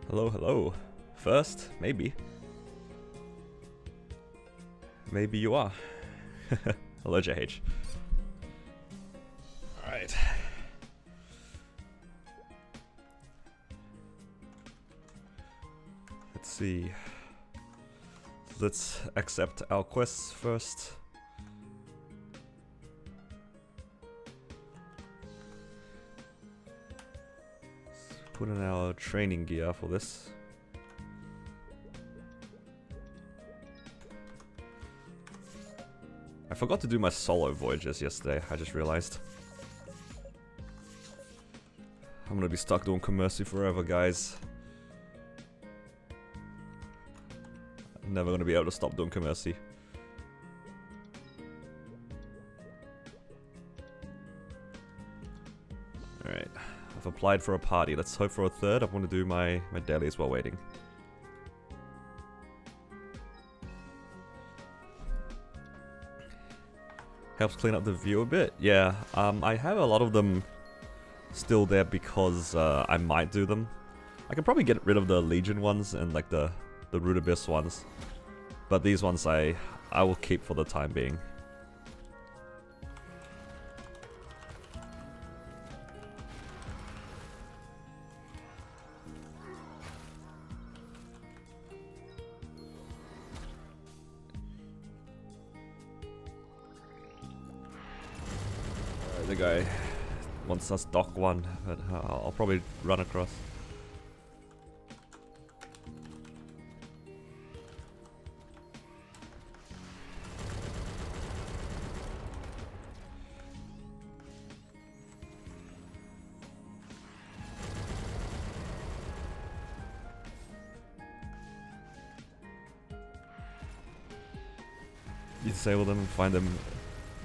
Hello, hello. First, maybe. Maybe you are. Hello, JH. Alright. Let's see. Let's accept our quests first. Let's put in our training gear for this. I forgot to do my solo voyages yesterday, I just realized. I'm gonna be stuck doing Commercy forever, guys. I'm never gonna be able to stop doing Commercy. Alright, I've applied for a party. Let's hope for a third. I want to do my dailies while waiting. Helps clean up the view a bit. Yeah, I have a lot of them still there because I might do them. I can probably get rid of the Legion ones and like the Root Abyss ones. But these ones I will keep for the time being. The guy wants us dock one, but I'll probably run across. You disable them and find them in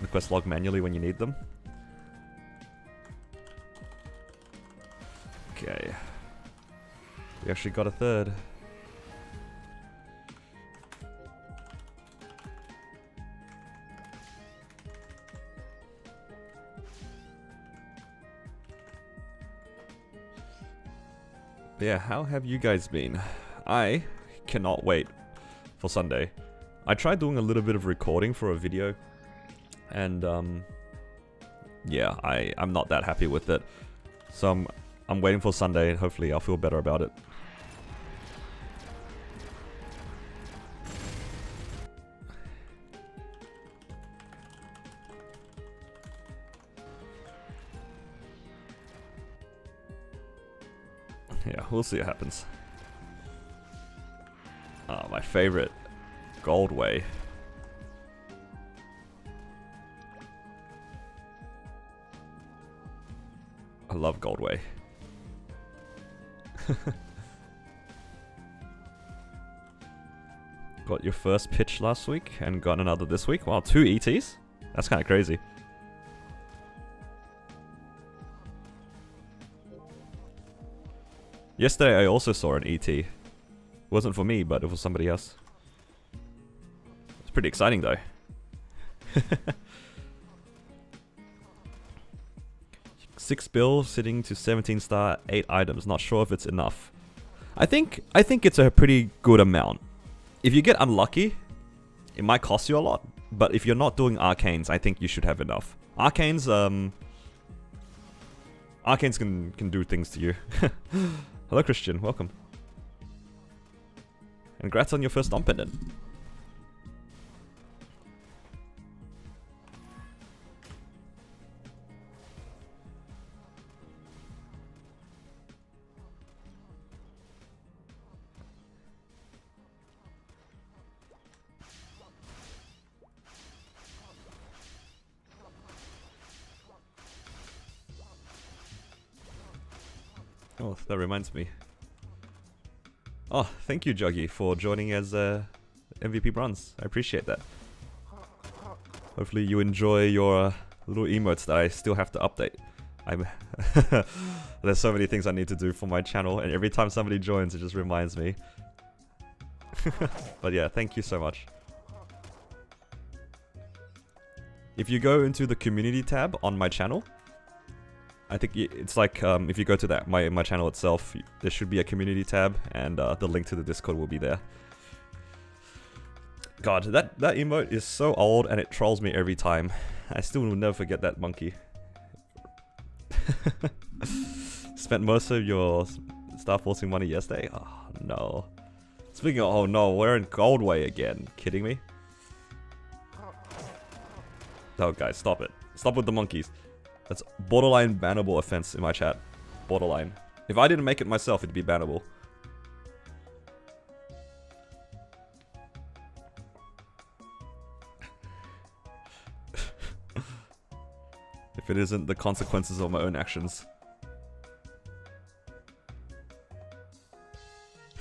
the quest log manually when you need them. Okay. We actually got a third. But yeah, how have you guys been? I cannot wait for Sunday. I tried doing a little bit of recording for a video, and yeah, I'm not that happy with it. So I'm waiting for Sunday and hopefully I'll feel better about it. Yeah, we'll see what happens. Ah, my favorite, Goldway. I love Goldway. Got your first pitch last week and got another this week. Wow, 2 ETs? That's kind of crazy. Yesterday I also saw an ET. It wasn't for me, but it was somebody else. It's pretty exciting though. 6 bill sitting to 17 star, 8 items. Not sure if it's enough. I think it's a pretty good amount. If you get unlucky, it might cost you a lot. But if you're not doing arcanes, I think you should have enough. Arcanes, arcanes can do things to you. Hello, Christian. Welcome. And congrats on your first Stomp Pendant. Oh, that reminds me. Oh, thank you, Juggy, for joining as MVP Bronze. I appreciate that. Hopefully you enjoy your little emotes that I still have to update. There's so many things I need to do for my channel, and every time somebody joins, it just reminds me. But yeah, thank you so much. If you go into the community tab on my channel, I think it's like if you go to that my channel itself, there should be a community tab, and the link to the Discord will be there. God, that emote is so old and it trolls me every time. I still will never forget that monkey. Spent most of your Star Forcing money yesterday? Oh no. Speaking of, oh no, we're in Goldway again. Kidding me? Oh guys, stop it. Stop with the monkeys. That's borderline bannable offense in my chat. Borderline. If I didn't make it myself, it'd be bannable. If it isn't the consequences of my own actions.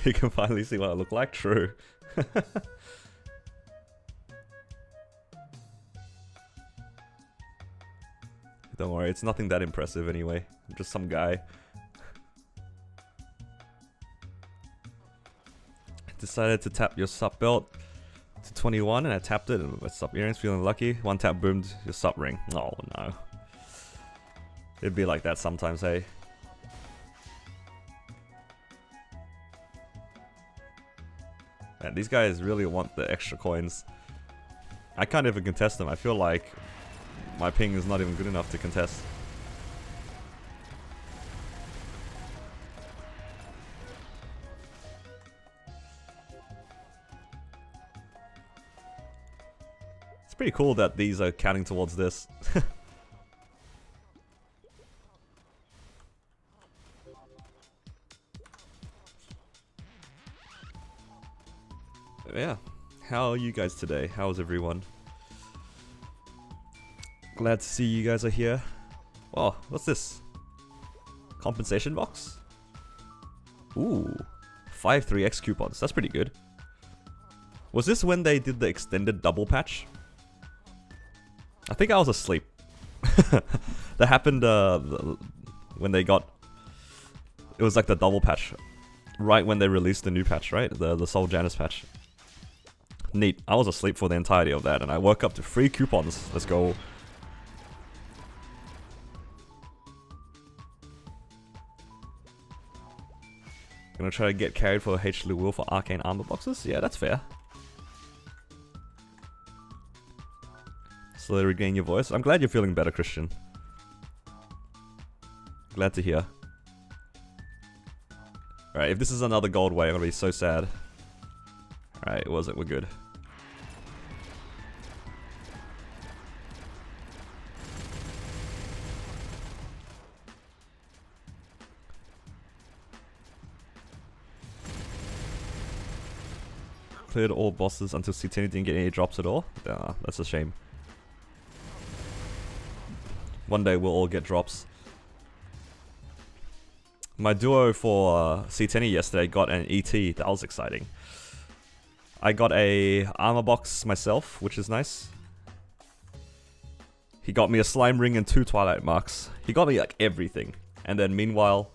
You can finally see what I look like? True. Don't worry, it's nothing that impressive anyway. I'm just some guy. Decided to tap your sub belt to 21 and I tapped it and my sub earrings, feeling lucky. One tap boomed your sub ring. Oh no. It'd be like that sometimes, hey. Man, these guys really want the extra coins. I can't even contest them. I feel like my ping is not even good enough to contest. It's pretty cool that these are counting towards this. Yeah, how are you guys today? How's everyone? Glad to see you guys are here. Oh, what's this? Compensation box? Ooh, 5 3x coupons. That's pretty good. Was this when they did the extended double patch? I think I was asleep. That happened when they got... It was like the double patch. Right when they released the new patch, right? The Soul Janus patch. Neat. I was asleep for the entirety of that and I woke up to free coupons. Let's go. Gonna try to get carried for H. Will for arcane armor boxes? Yeah, that's fair. Slowly regain your voice. I'm glad you're feeling better, Christian. Glad to hear. Alright, if this is another gold way, I'm gonna be so sad. Alright, was it? We're good. Cleared all bosses until C10 didn't get any drops at all? That's a shame. One day we'll all get drops. My duo for C10 yesterday got an ET. That was exciting. I got a armor box myself, which is nice. He got me a slime ring and 2 twilight marks. He got me like everything. And then meanwhile,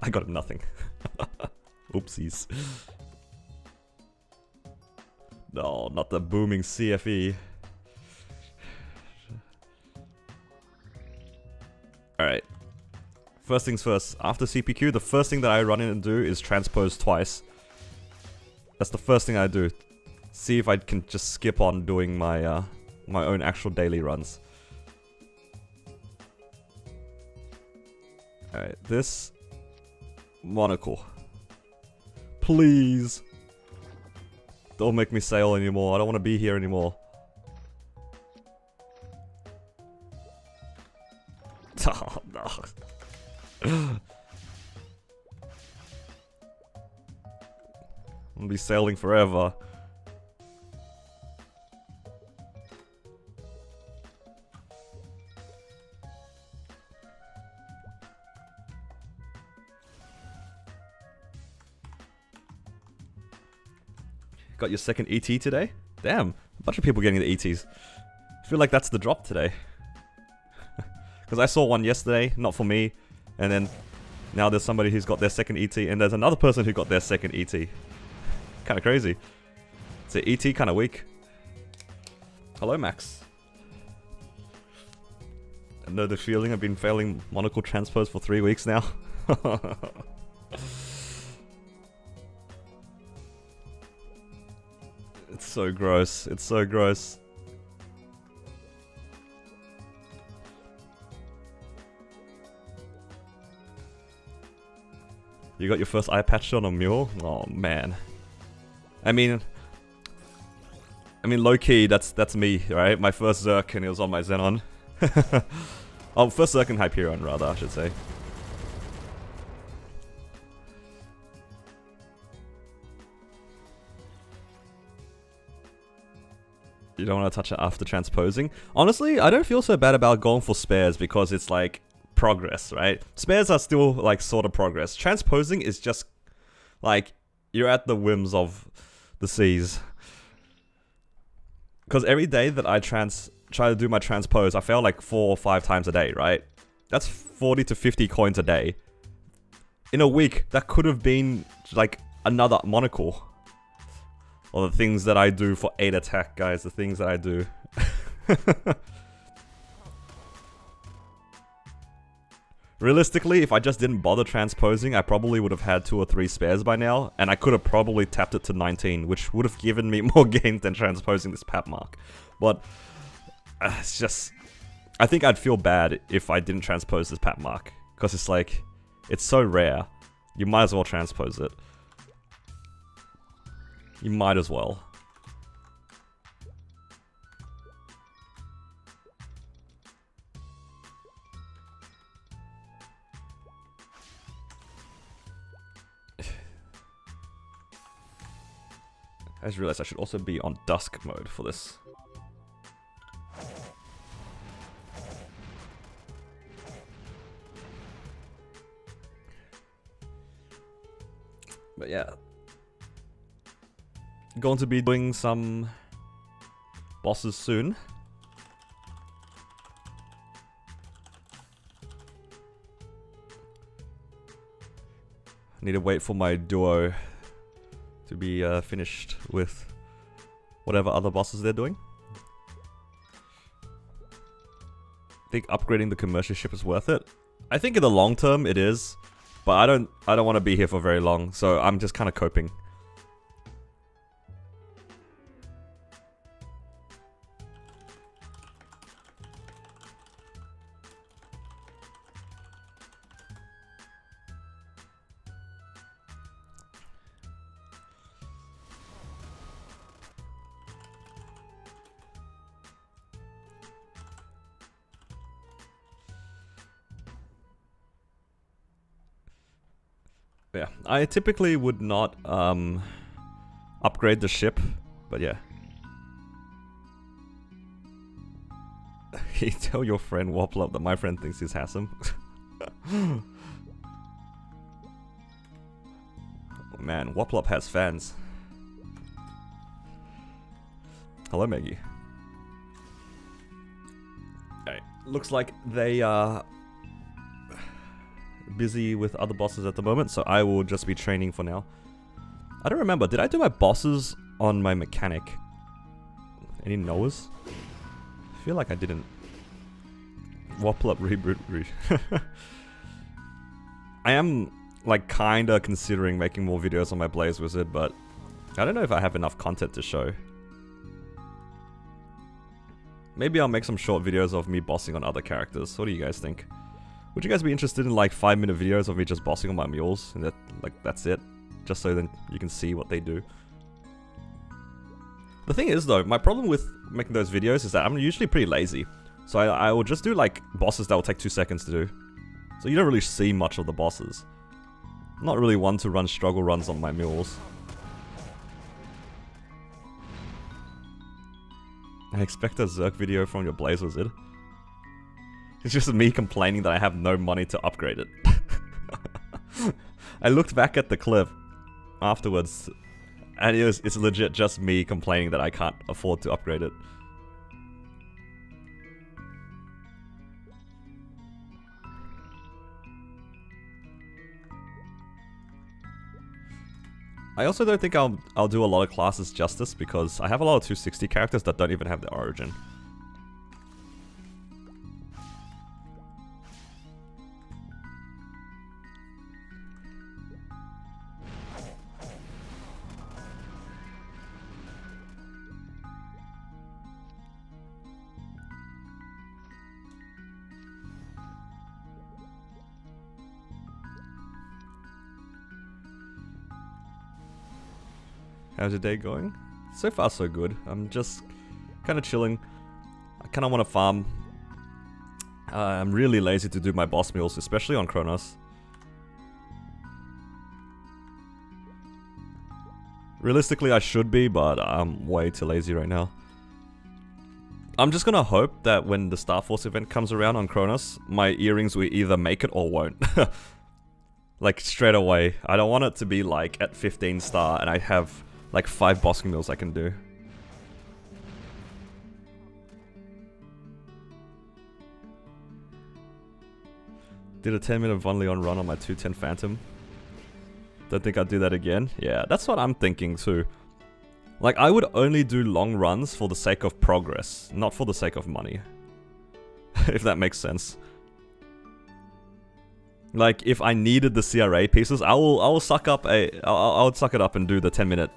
I got him nothing. Oopsies. No, not the booming CFE. Alright. First things first, after CPQ, the first thing that I run in and do is transpose twice. That's the first thing I do. See if I can just skip on doing my my own actual daily runs. Alright, this monocle. Please. Don't make me sail anymore. I don't want to be here anymore. Oh, no. I'm gonna be sailing forever. Got your second ET today? Damn, a bunch of people getting the ETs. I feel like that's the drop today. Because I saw one yesterday, not for me, and then now there's somebody who's got their second ET, and there's another person who got their second ET. Kind of crazy. It's an ET kind of week. Hello, Max. I know the feeling. I've been failing monocle transpose for 3 weeks now. It's so gross. It's so gross. You got your first eye patch on a mule? Oh man. I mean low-key, that's me, right? My first Zerk and it was on my Xenon. Oh, first Zerk and Hyperion rather, I should say. You don't want to touch it after transposing? Honestly, I don't feel so bad about going for spares because it's like progress, right? Spares are still like sort of progress. Transposing is just like you're at the whims of the seas. Because every day that I try to do my transpose, I fail like 4 or 5 times a day, right? That's 40 to 50 coins a day. In a week, that could have been like another monocle. Or the things that I do for 8 attack, guys. The things that I do. Realistically, if I just didn't bother transposing, I probably would have had 2 or 3 spares by now. And I could have probably tapped it to 19, which would have given me more gains than transposing this pap mark. But it's just... I think I'd feel bad if I didn't transpose this pap mark. Because it's like... It's so rare. You might as well transpose it. You might as well. I just realized I should also be on dusk mode for this. But yeah. Going to be doing some bosses soon. Need to wait for my duo to be finished with whatever other bosses they're doing. I think upgrading the commercial ship is worth it. I think in the long term it is, but I don't want to be here for very long, so I'm just kind of coping. Yeah, I typically would not upgrade the ship, but yeah. You tell your friend Wobble Up that my friend thinks he's handsome. Oh, man, Wobble Up has fans. Hello, Maggie. Alright, looks like they are busy with other bosses at the moment, so I will just be training for now. I don't remember, did I do my bosses on my mechanic? Any knowers? I feel like I didn't. Wobble Up reboot. I am like kinda considering making more videos on my Blaze Wizard, but I don't know if I have enough content to show. Maybe I'll make some short videos of me bossing on other characters. What do you guys think? Would you guys be interested in like 5-minute videos of me just bossing on my mules? And that's it? Just so then you can see what they do. The thing is though, my problem with making those videos is that I'm usually pretty lazy. So I will just do like bosses that will take 2 seconds to do. So you don't really see much of the bosses. I'm not really one to run struggle runs on my mules. I expect a Zerk video from your Blaze Wizard. It's just me complaining that I have no money to upgrade it. I looked back at the clip afterwards, and it's legit just me complaining that I can't afford to upgrade it. I also don't think I'll do a lot of classes justice because I have a lot of 260 characters that don't even have their origin. How's your day going? So far so good. I'm just kind of chilling. I kind of want to farm. I'm really lazy to do my boss meals, especially on Kronos. Realistically, I should be, but I'm way too lazy right now. I'm just gonna hope that when the Star Force event comes around on Kronos, my earrings will either make it or won't. Like, straight away. I don't want it to be, like, at 15 star and I have, like, 5 boss meals I can do. Did a 10-minute Von Leon run on my 210 Phantom. Don't think I'd do that again. Yeah, that's what I'm thinking too. Like, I would only do long runs for the sake of progress, not for the sake of money. If that makes sense. Like, if I needed the CRA pieces, I would suck up I would suck it up and do the 10-minute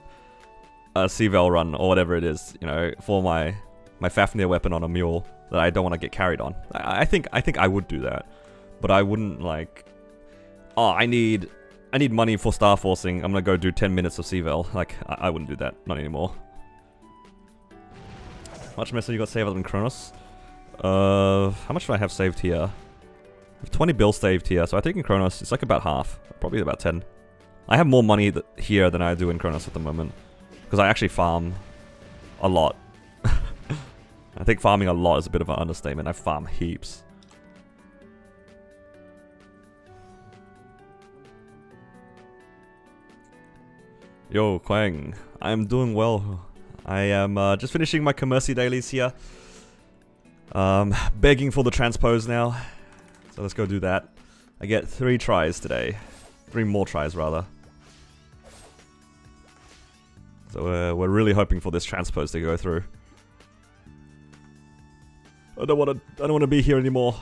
CVL run or whatever it is, you know, for my Fafnir weapon on a mule that I don't want to get carried on. I think I would do that, but I wouldn't like. Oh, I need money for Star Forcing. I'm gonna go do 10 minutes of CVL. Like, I wouldn't do that. Not anymore. How much message you got saved in Kronos? How much do I have saved here? I have 20 bills saved here, so I think in Kronos it's like about half. Probably about 10. I have more money here than I do in Kronos at the moment. Because I actually farm a lot. I think farming a lot is a bit of an understatement. I farm heaps. Yo, Quang. I am doing well. I am just finishing my Commercy dailies here. Begging for the transpose now. So let's go do that. I get 3 tries today. 3 more tries, rather. So we're really hoping for this transpose to go through. I don't want to be here anymore.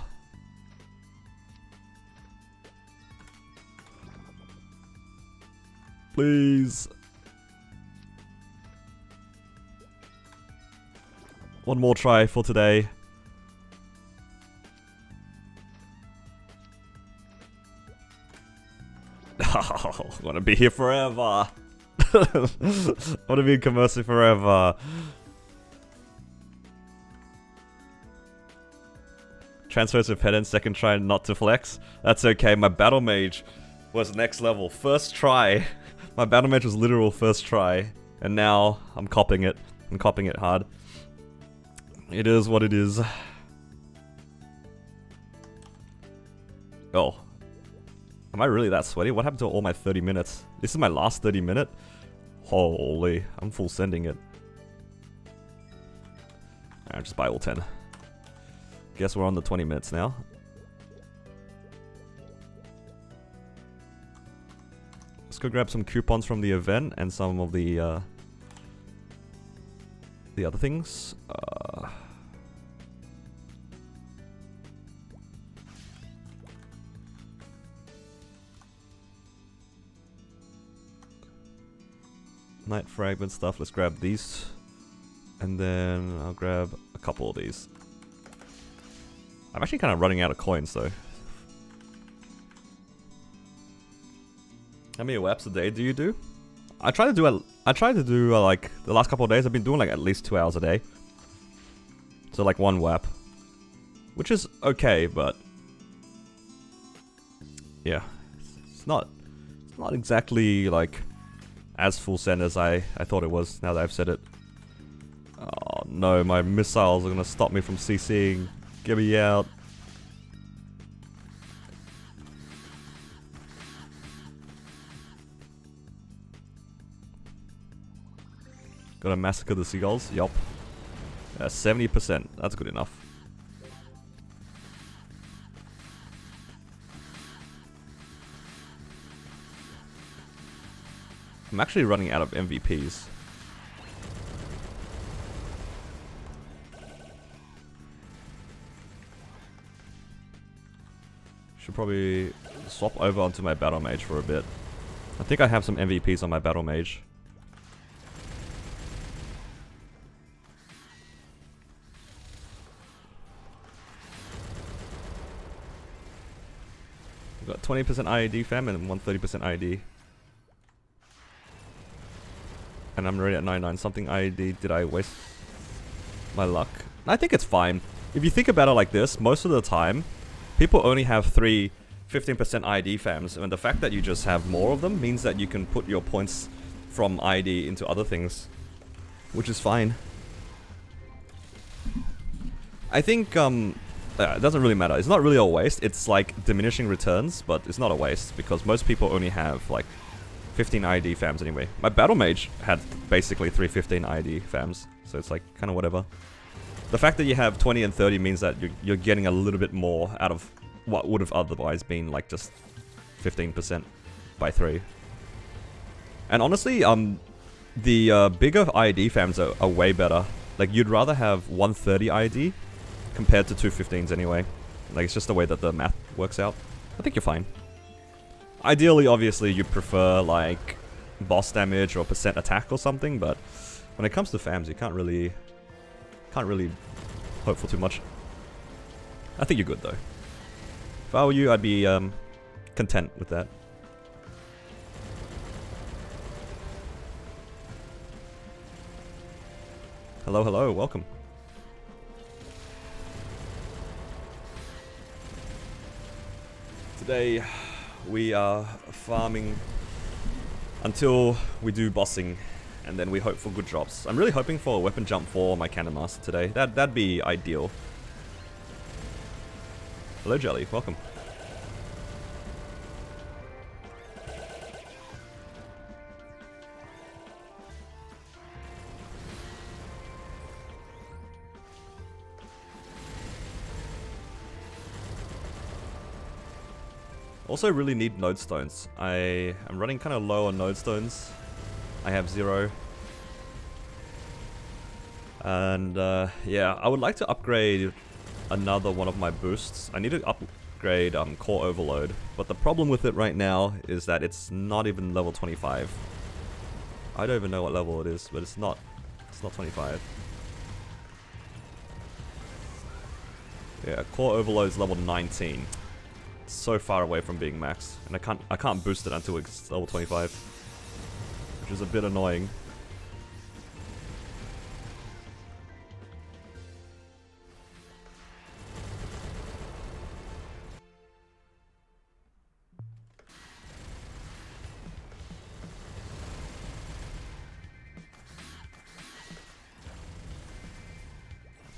Please. One more try for today. Oh, I want to be here forever. I want to be in Commercy forever. Transfers of head and second try not to flex. That's okay. My battle mage was next level. First try. My battle mage was literal first try. And now I'm copping it. I'm copping it hard. It is what it is. Oh. Am I really that sweaty? What happened to all my 30 minutes? This is my last 30 minute? Holy. I'm full sending it. Alright, just buy all 10. Guess we're on the 20 minutes now. Let's go grab some coupons from the event and some of the other things. Night fragment stuff. Let's grab these. And then I'll grab a couple of these. I'm actually kind of running out of coins though. How many WAPs a day do you do? I try to do like the last couple of days I've been doing like at least 2 hours a day. So like 1 WAP. Which is okay, but yeah. It's not exactly like as full send as I thought it was, now that I've said it. Oh no, my missiles are gonna stop me from CCing. Get me out. Gotta massacre the seagulls? Yup. 70%. That's good enough. I'm actually running out of MVPs. Should probably swap over onto my battle mage for a bit. I think I have some MVPs on my battle mage. We've got 20% IED fam and 130% IED. and I'm already at 99. Something did I waste my luck? I think it's fine. If you think about it like this, most of the time, people only have 3 15% ID fams, and the fact that you just have more of them means that you can put your points from ID into other things, which is fine. I think, it doesn't really matter. It's not really a waste. It's like diminishing returns, but it's not a waste because most people only have like 15 ID fams anyway. My battle mage had basically 3 15 ID fams, so it's like kind of whatever. The fact that you have 20 and 30 means that you're getting a little bit more out of what would have otherwise been like just 15% by 3. And honestly, the bigger ID fams are way better. Like, you'd rather have 130 ID compared to 2 15s anyway. Like, it's just the way that the math works out. I think you're fine. Ideally, obviously, you'd prefer, like, boss damage or percent attack or something, but when it comes to fams, you can't really hope for too much. I think you're good, though. If I were you, I'd be content with that. Hello, hello, welcome. Today, we are farming until we do bossing, and then we hope for good drops. I'm really hoping for a weapon jump for my Cannon Master today. That'd be ideal. Hello, Jelly, welcome. Also really need node stones. I am running kind of low on node stones. I have 0. And yeah, I would like to upgrade another one of my boosts. I need to upgrade Core Overload, but the problem with it right now is that it's not even level 25. I don't even know what level it is, but it's not 25. Yeah, Core Overload's level 19. It's so far away from being maxed, and I can't boost it until it's level 25, which is a bit annoying.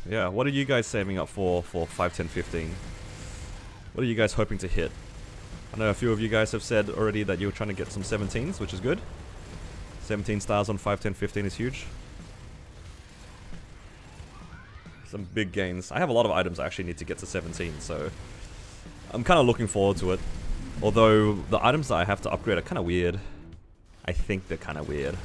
Yeah, what are you guys saving up for 5, 10, 15? What are you guys hoping to hit? I know a few of you guys have said already that you were trying to get some 17s, which is good. 17 stars on 5, 10, 15 is huge. Some big gains. I have a lot of items I actually need to get to 17, so I'm kind of looking forward to it. Although the items that I have to upgrade are kind of weird. I think they're kind of weird.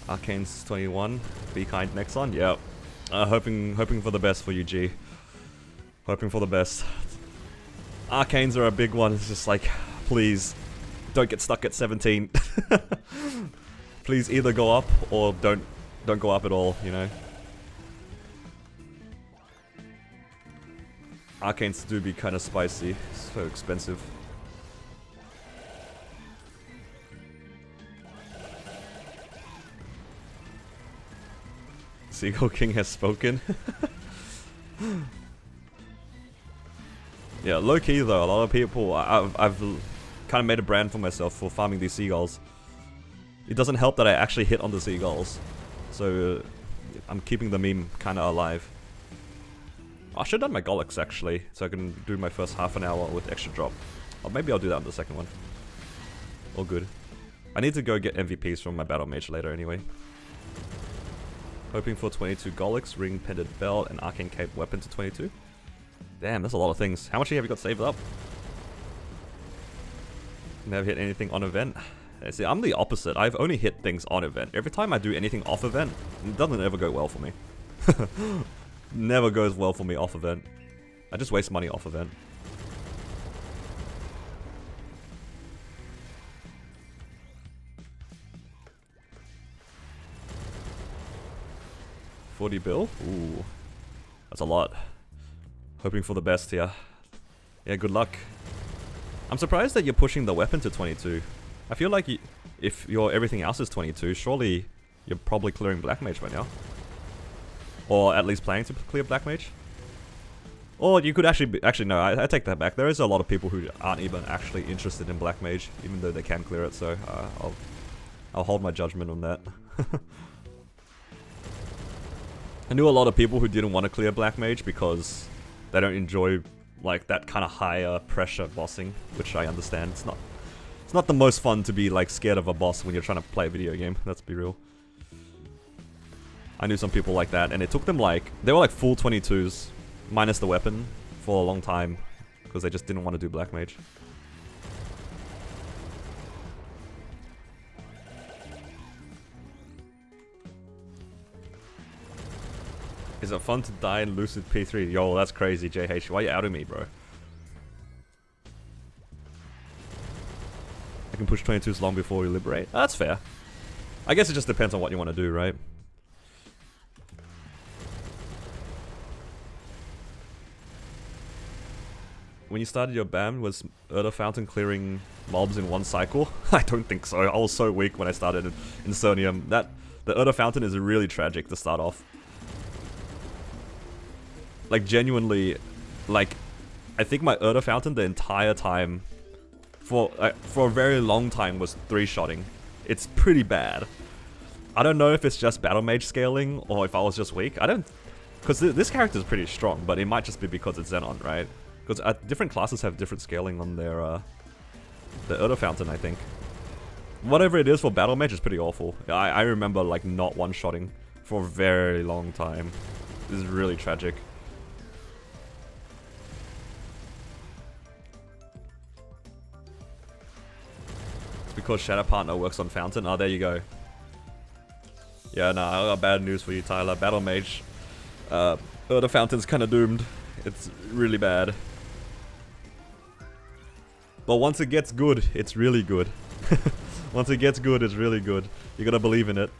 Arcane's 21. Be kind, Nexon. Yep. Hoping for the best for you, G. Hoping for the best. Arcanes are a big one. It's just like, please, don't get stuck at 17. Please either go up or don't go up at all. You know. Arcanes do be kind of spicy. So expensive. Seagull King has spoken. Yeah, low key though, a lot of people, I've kind of made a brand for myself for farming these seagulls. It doesn't help that I actually hit on the seagulls, so I'm keeping the meme kind of alive. I should have done my Golix actually, so I can do my first half an hour with extra drop. Or maybe I'll do that on the second one. All good. I need to go get MVPs from my battle mage later anyway. Hoping for 22 Golix, Ring, Pendant Belt, and Arcane Cape weapon to 22. Damn, that's a lot of things. How much have you got saved up? Never hit anything on event. See, I'm the opposite. I've only hit things on event. Every time I do anything off event, it doesn't ever go well for me. Never goes well for me off event. I just waste money off event. $40 bill? Ooh. That's a lot. Hoping for the best here. Yeah, good luck. I'm surprised that you're pushing the weapon to 22. I feel like if your everything else is 22, surely you're probably clearing Black Mage by now. Or at least planning to clear Black Mage. Or you could actually no, I take that back. There is a lot of people who aren't even actually interested in Black Mage, even though they can clear it, so I'll hold my judgment on that. I knew a lot of people who didn't want to clear Black Mage because they don't enjoy like that kind of higher pressure bossing, which I understand. It's not the most fun to be like scared of a boss when you're trying to play a video game, let's be real. I knew some people like that, and it took them like, they were like full 22s, minus the weapon, for a long time, because they just didn't want to do Black Mage. Is it fun to die in Lucid P3? Yo, that's crazy, JH. Why are you outing me, bro? I can push 22s long before we liberate. Oh, that's fair. I guess it just depends on what you want to do, right? When you started your BAM, was Erda Fountain clearing mobs in one cycle? I don't think so. I was so weak when I started in Cernium. The Erda Fountain is really tragic to start off. Like, genuinely, like, I think my Erda Fountain the entire time, for a very long time, was 3-shotting. It's pretty bad. I don't know if it's just Battle Mage scaling, or if I was just weak. I don't... Because this character is pretty strong, but it might just be because it's Xenon, right? Because different classes have different scaling on their, the Erda Fountain, I think. Whatever it is for Battle Mage is pretty awful. I remember, like, not one-shotting for a very long time. This is really tragic. Because Shadow Partner works on Fountain. Oh, there you go. Yeah, nah, I got bad news for you, Tyler. Battle Mage. Erda Fountain's kinda doomed. It's really bad. But once it gets good, it's really good. Once it gets good, it's really good. You gotta believe in it.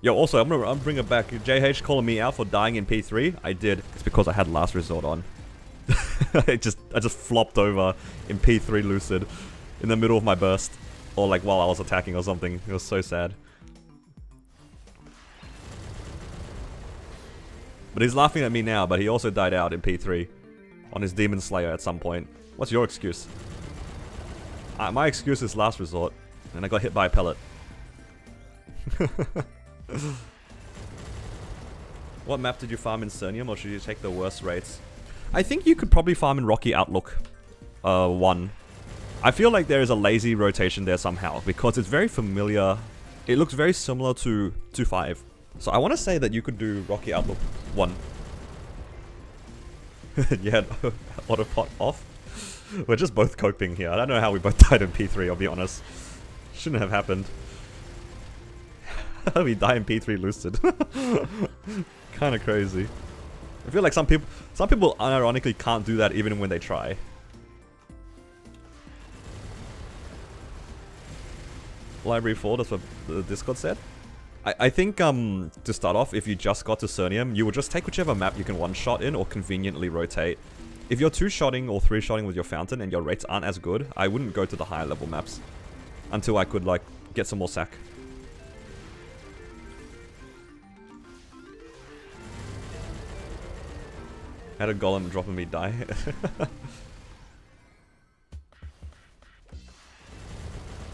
Yo, also, I'm bringing it back. JH calling me out for dying in P3. I did. It's because I had Last Resort on. I just flopped over in P3 Lucid in the middle of my burst, or like while I was attacking or something. It was so sad. But he's laughing at me now, but he also died out in P3 on his Demon Slayer at some point. What's your excuse? My excuse is Last Resort, and I got hit by a pellet. What map did you farm in Cernium, or should you take the worst rates? I think you could probably farm in Rocky Outlook 1. I feel like there is a lazy rotation there somehow, because it's very familiar. It looks very similar to 2.5. So I want to say that you could do Rocky Outlook 1. You had autopot off? We're just both coping here. I don't know how we both died in P3, I'll be honest. Shouldn't have happened. How do we die in P3 Lucid? Kinda crazy. I feel like some people unironically can't do that even when they try. Library 4, that's what the Discord said. I think, to start off, if you just got to Cernium, you will just take whichever map you can one-shot in or conveniently rotate. If you're 2-shotting or 3-shotting with your Fountain and your rates aren't as good, I wouldn't go to the higher level maps. Until I could, like, get some more sack. Had a golem dropping me die.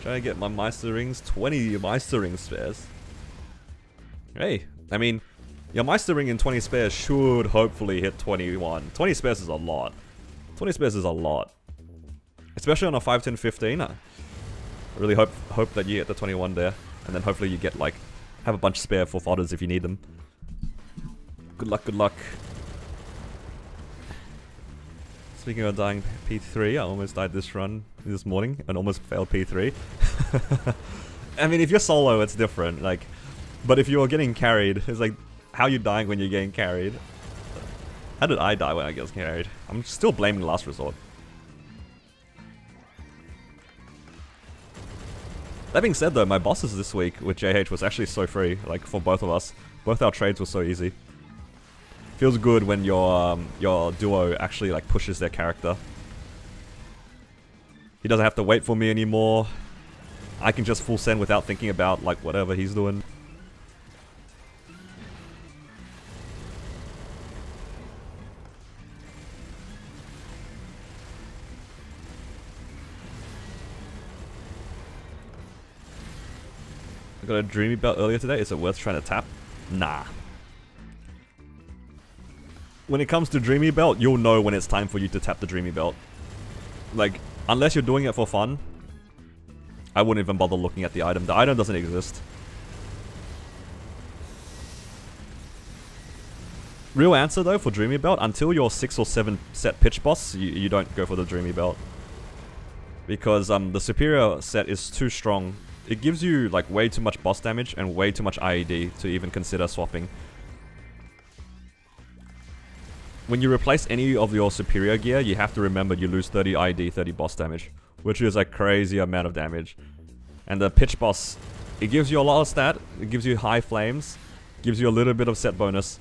Trying to get my Meister Rings. 20 Meister Ring spares. Hey, I mean, your Meister Ring in 20 spares should hopefully hit 21. 20 spares is a lot. 20 spares is a lot. Especially on a 5, 10, 15. I really hope that you get the 21 there. And then hopefully you get, like, have a bunch spare for fodders if you need them. Good luck, good luck. Speaking of dying P3, I almost died this morning and almost failed P3. I mean, if you're solo, it's different, like, but if you're getting carried, it's like, how are you dying when you're getting carried? How did I die when I get carried? I'm still blaming Last Resort. That being said though, my bosses this week with JH was actually so free, like, for both of us. Both our trades were so easy. Feels good when your duo actually like pushes their character. He doesn't have to wait for me anymore. I can just full send without thinking about like whatever he's doing. I got a Dreamy Belt earlier today. Is it worth trying to tap? Nah. When it comes to Dreamy Belt, you'll know when it's time for you to tap the Dreamy Belt. Like, unless you're doing it for fun, I wouldn't even bother looking at the item. The item doesn't exist. Real answer though for Dreamy Belt, until you're 6 or 7 set pitch boss, you don't go for the Dreamy Belt. Because the superior set is too strong. It gives you like way too much boss damage and way too much IED to even consider swapping. When you replace any of your superior gear, you have to remember you lose 30 IED, 30 boss damage, which is a crazy amount of damage. And the pitch boss, it gives you a lot of stat, it gives you high flames, gives you a little bit of set bonus.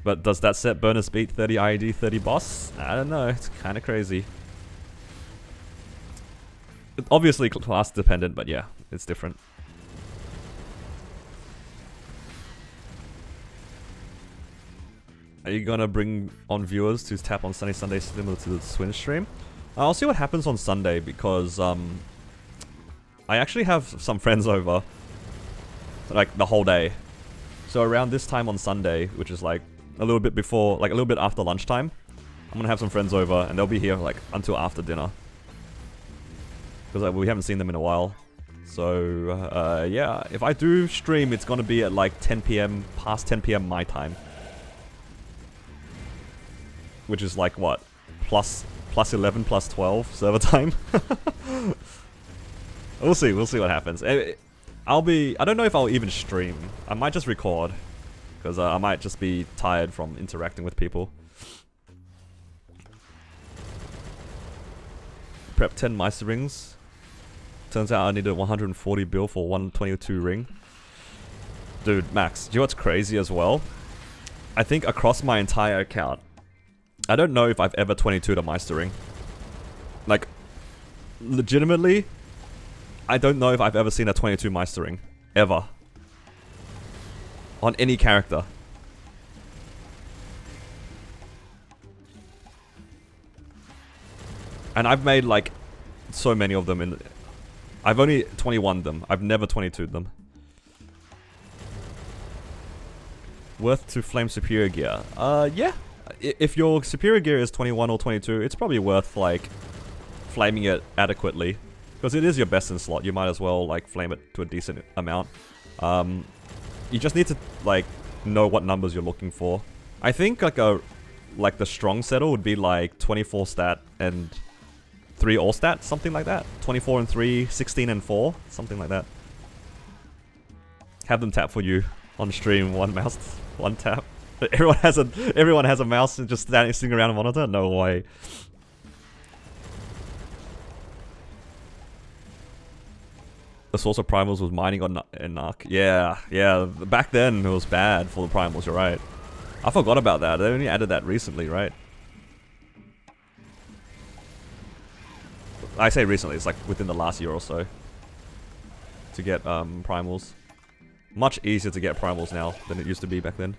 But does that set bonus beat 30 IED, 30 boss? I don't know, it's kind of crazy. Obviously class dependent, but yeah, it's different. Are you gonna bring on viewers to tap on Sunny Sunday similar to the Swin stream? I'll see what happens on Sunday because I actually have some friends over like the whole day. So around this time on Sunday, which is like a little bit before, like a little bit after lunchtime, I'm gonna have some friends over and they'll be here like until after dinner. Because we haven't seen them in a while. So yeah, if I do stream, it's gonna be at like 10 PM, past 10 PM my time. Which is like what? Plus 11, plus 12 server time? We'll see what happens. I don't know if I'll even stream. I might just record. Because I might just be tired from interacting with people. Prep 10 Meister rings. Turns out I needed 140 bill for 122 ring. Dude, Max, do you know what's crazy as well? I think across my entire account, I don't know if I've ever 22'd a Meister ring. Like, legitimately, I don't know if I've ever seen a 22 Meister ring. Ever. On any character. And I've made like so many of them in... I've only 21'd them. I've never 22'd them. Worth to flame superior gear? Yeah. If your superior gear is 21 or 22, it's probably worth like flaming it adequately. Because it is your best in slot, you might as well like flame it to a decent amount. You just need to like know what numbers you're looking for. I think like the strong settle would be like 24 stat and 3 all stat, something like that. 24 and 3, 16 and 4, something like that. Have them tap for you on stream, one mouse, one tap. Everyone has a mouse and just sitting around a monitor? No way. The source of primals was mining on Narc. Yeah. Back then it was bad for the primals, you're right. I forgot about that. They only added that recently, right? I say recently, it's like within the last year or so. To get primals. Much easier to get primals now than it used to be back then.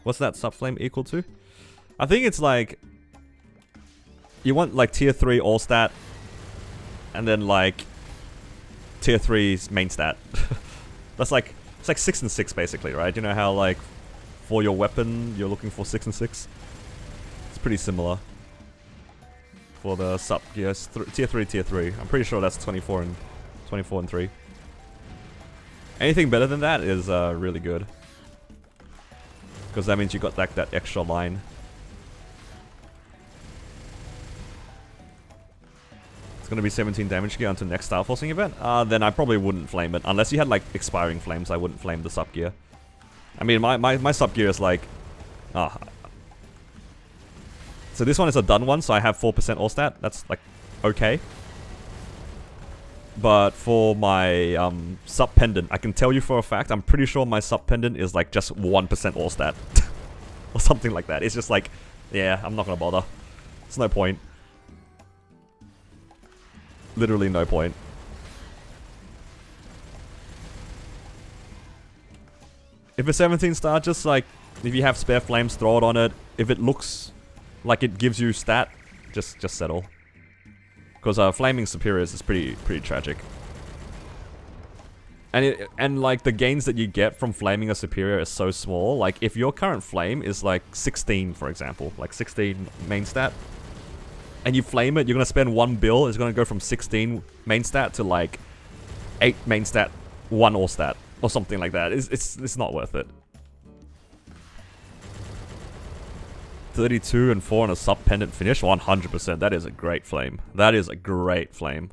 What's that subflame equal to? I think it's like... You want like tier 3 all stat. And then like... Tier 3's main stat. That's like... It's like 6 and 6 basically, right? You know how like... For your weapon, you're looking for 6 and 6? It's pretty similar. For the sub, yes, tier 3. I'm pretty sure that's 24 and 3. Anything better than that is really good. Because that means you got like that extra line. It's gonna be 17 damage gear until next Star Forcing event. Then I probably wouldn't flame it. Unless you had like expiring flames, I wouldn't flame the sub gear. I mean, my sub gear is like... So this one is a done one, so I have 4% all stat. That's like okay. But for my sub pendant, I can tell you for a fact, I'm pretty sure my sub pendant is like just 1% all stat. or something like that. It's just like, yeah, I'm not gonna bother. There's no point. Literally no point. If it's 17 star, just like, if you have spare flames, throw it on it. If it looks like it gives you stat, just settle. Because flaming superiors is pretty tragic. And like the gains that you get from flaming a superior is so small. Like if your current flame is like 16, for example, like 16 main stat, and you flame it, you're gonna spend 1 bill. It's gonna go from 16 main stat to like 8 main stat, 1 all stat, or something like that. It's not worth it. 32 and 4 on a sub pendant finish, 100%. That is a great flame. That is a great flame.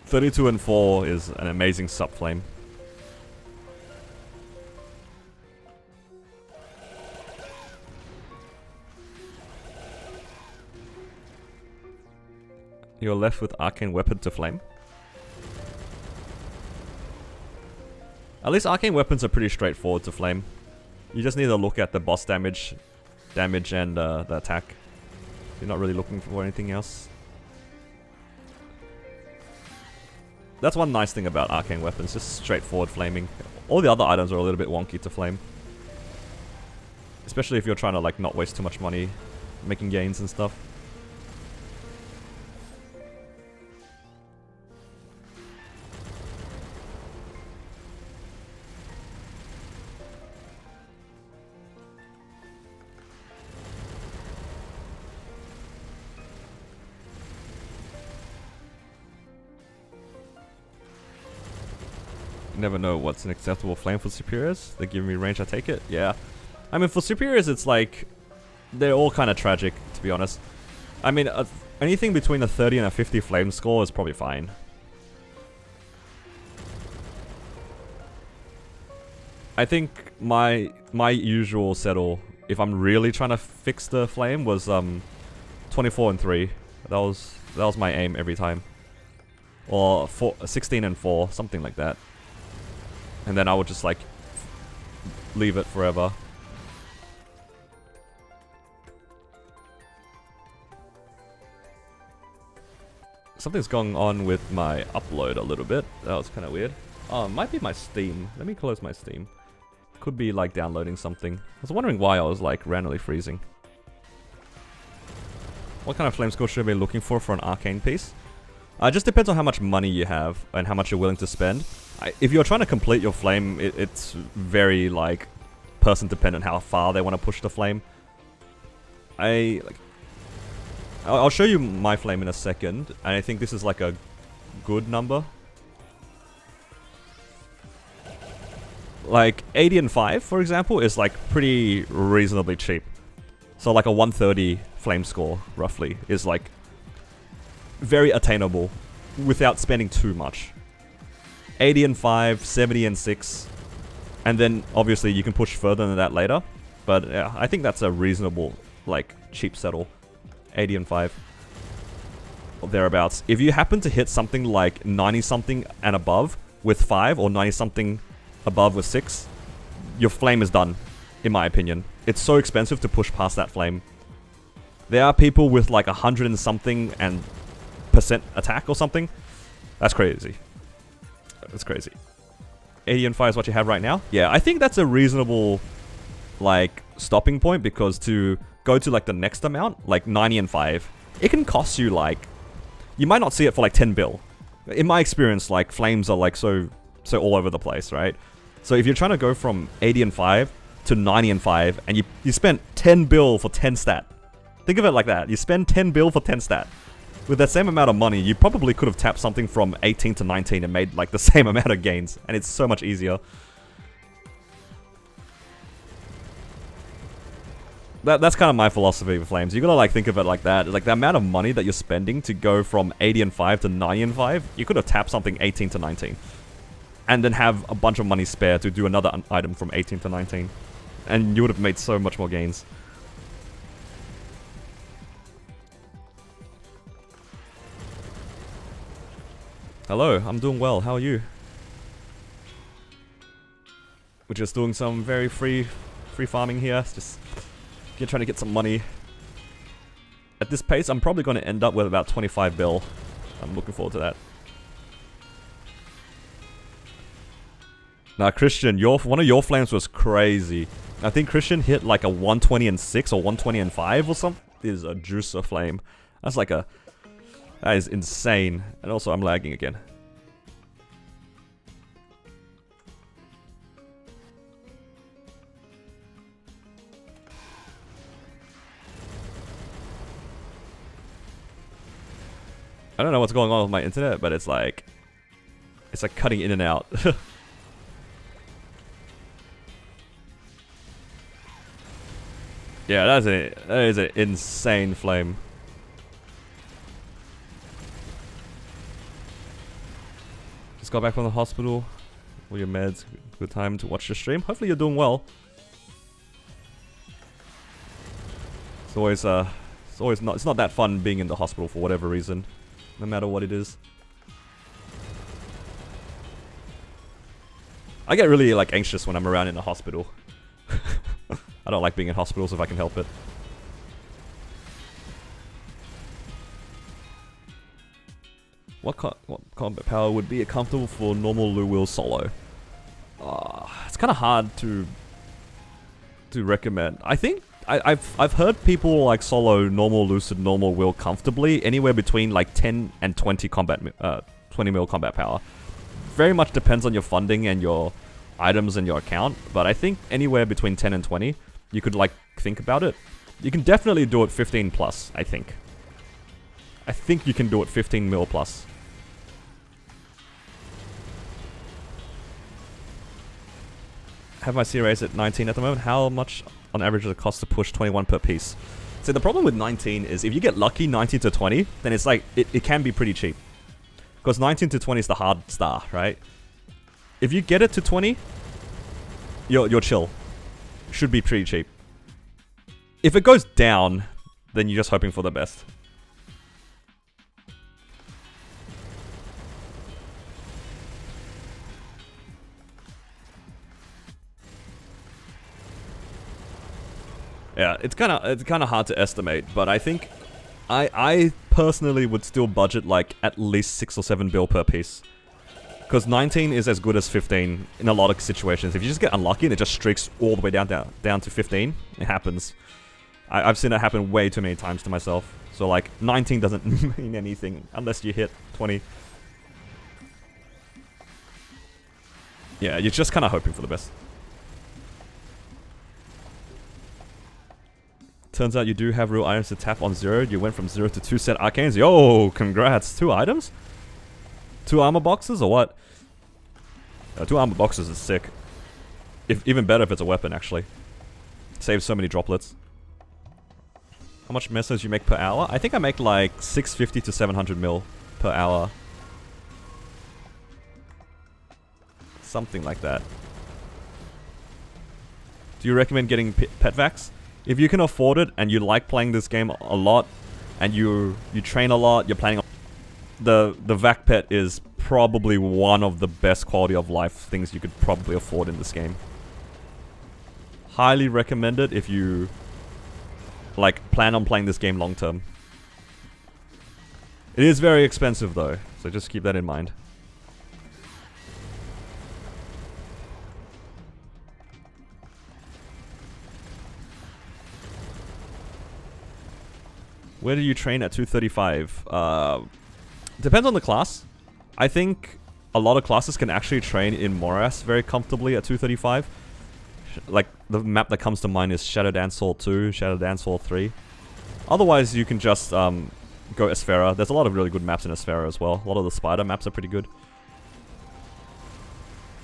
$32 and 4 is an amazing sub flame. You're left with arcane weapon to flame. At least arcane weapons are pretty straightforward to flame. You just need to look at the boss damage and the attack. You're not really looking for anything else. That's one nice thing about arcane weapons, just straightforward flaming. All the other items are a little bit wonky to flame. Especially if you're trying to like not waste too much money making gains and stuff. Never know what's an acceptable flame for superiors. They give me range, I take it. Yeah. I mean, for superiors, it's like, they're all kind of tragic, to be honest. I mean, anything between a 30 and a 50 flame score is probably fine. I think my usual settle, if I'm really trying to fix the flame, was 24 and 3. That was my aim every time. Or 16 and 4, something like that. And then I would just like leave it forever. Something's going on with my upload a little bit. That was kind of weird. Oh, it might be my Steam. Let me close my Steam. Could be like downloading something. I was wondering why I was like randomly freezing. What kind of flame score should I be looking for an arcane piece? It just depends on how much money you have and how much you're willing to spend. If you're trying to complete your flame, it's very like person dependent how far they want to push the flame. I'll show you my flame in a second, and I think this is like a good number. Like 80 and 5, for example, is like pretty reasonably cheap. So like a 130 flame score, roughly, is like very attainable without spending too much. 80 and 5, 70 and 6, and then obviously you can push further than that later. But yeah, I think that's a reasonable, like, cheap settle. 80 and 5. Or thereabouts. If you happen to hit something like 90 something and above with 5, or 90 something above with 6, your flame is done, in my opinion. It's so expensive to push past that flame. There are people with like 100 and something and % attack or something. That's crazy. That's crazy. 80 and 5 is what you have right now? Yeah, I think that's a reasonable, like, stopping point, because to go to, like, the next amount, like 90 and 5, it can cost you, like, you might not see it for, like, 10 bill. In my experience, like, flames are, like, so all over the place, right? So if you're trying to go from 80 and 5 to 90 and 5, and you spent 10 bill for 10 stat. Think of it like that. You spend 10 bill for 10 stat. With that same amount of money, you probably could have tapped something from 18 to 19 and made like the same amount of gains. And it's so much easier. That's kind of my philosophy with flames. You gotta like think of it like that. Like the amount of money that you're spending to go from 80 and 5 to 90 and 5, you could have tapped something 18 to 19. And then have a bunch of money spare to do another item from 18 to 19. And you would have made so much more gains. Hello, I'm doing well. How are you? We're just doing some very free farming here. Just trying to get some money. At this pace, I'm probably going to end up with about 25 bill. I'm looking forward to that. Now, Christian, one of your flames was crazy. I think Christian hit like a 120 and 6 or 120 and 5 or something. Is a juicer flame. That's like a... That is insane. And also, I'm lagging again. I don't know what's going on with my internet, but it's like cutting in and out. Yeah, that is an insane flame. Just got back from the hospital. All your meds. Good time to watch the stream. Hopefully you're doing well. It's not that fun being in the hospital for whatever reason. No matter what it is. I get really like anxious when I'm around in the hospital. I don't like being in hospitals if I can help it. What combat power would be comfortable for normal Lu Will solo? It's kind of hard to recommend. I think I've heard people like solo normal Lucid, normal Will comfortably anywhere between like 10 and 20 20 mil combat power. Very much depends on your funding and your items and your account, but I think anywhere between 10 and 20, you could like think about it. You can definitely do it 15 plus, I think. I think you can do it 15 mil plus. Have my C raise at 19 at the moment. How much on average does it cost to push 21 per piece? So the problem with 19 is if you get lucky 19 to 20, then it's like, it can be pretty cheap. Because 19 to 20 is the hard star, right? If you get it to 20, you're chill. Should be pretty cheap. If it goes down, then you're just hoping for the best. Yeah, it's kind of hard to estimate, but I think I personally would still budget like at least 6 or 7 bill per piece. Because 19 is as good as 15 in a lot of situations. If you just get unlucky and it just streaks all the way down to 15, it happens. I've seen it happen way too many times to myself. So like 19 doesn't mean anything unless you hit 20. Yeah, you're just kind of hoping for the best. Turns out you do have real items to tap on 0. You went from 0 to 2 set arcanes. Yo, congrats. 2 items? 2 armor boxes or what? 2 armor boxes is sick. Even better if it's a weapon, actually. Saves so many droplets. How much messes you make per hour? I think I make like 650 to 700 mil per hour. Something like that. Do you recommend getting pet vacs? If you can afford it and you like playing this game a lot and you train a lot, you're planning on the vac pet is probably one of the best quality of life things you could probably afford in this game. Highly recommend it if you like plan on playing this game long term. It is very expensive though, so just keep that in mind. Where do you train at 235? Depends on the class. I think a lot of classes can actually train in Morass very comfortably at 235. Like, the map that comes to mind is Shadow Dance Hall 2, Shadow Dance Hall 3. Otherwise, you can just go Esfera. There's a lot of really good maps in Esfera as well. A lot of the spider maps are pretty good.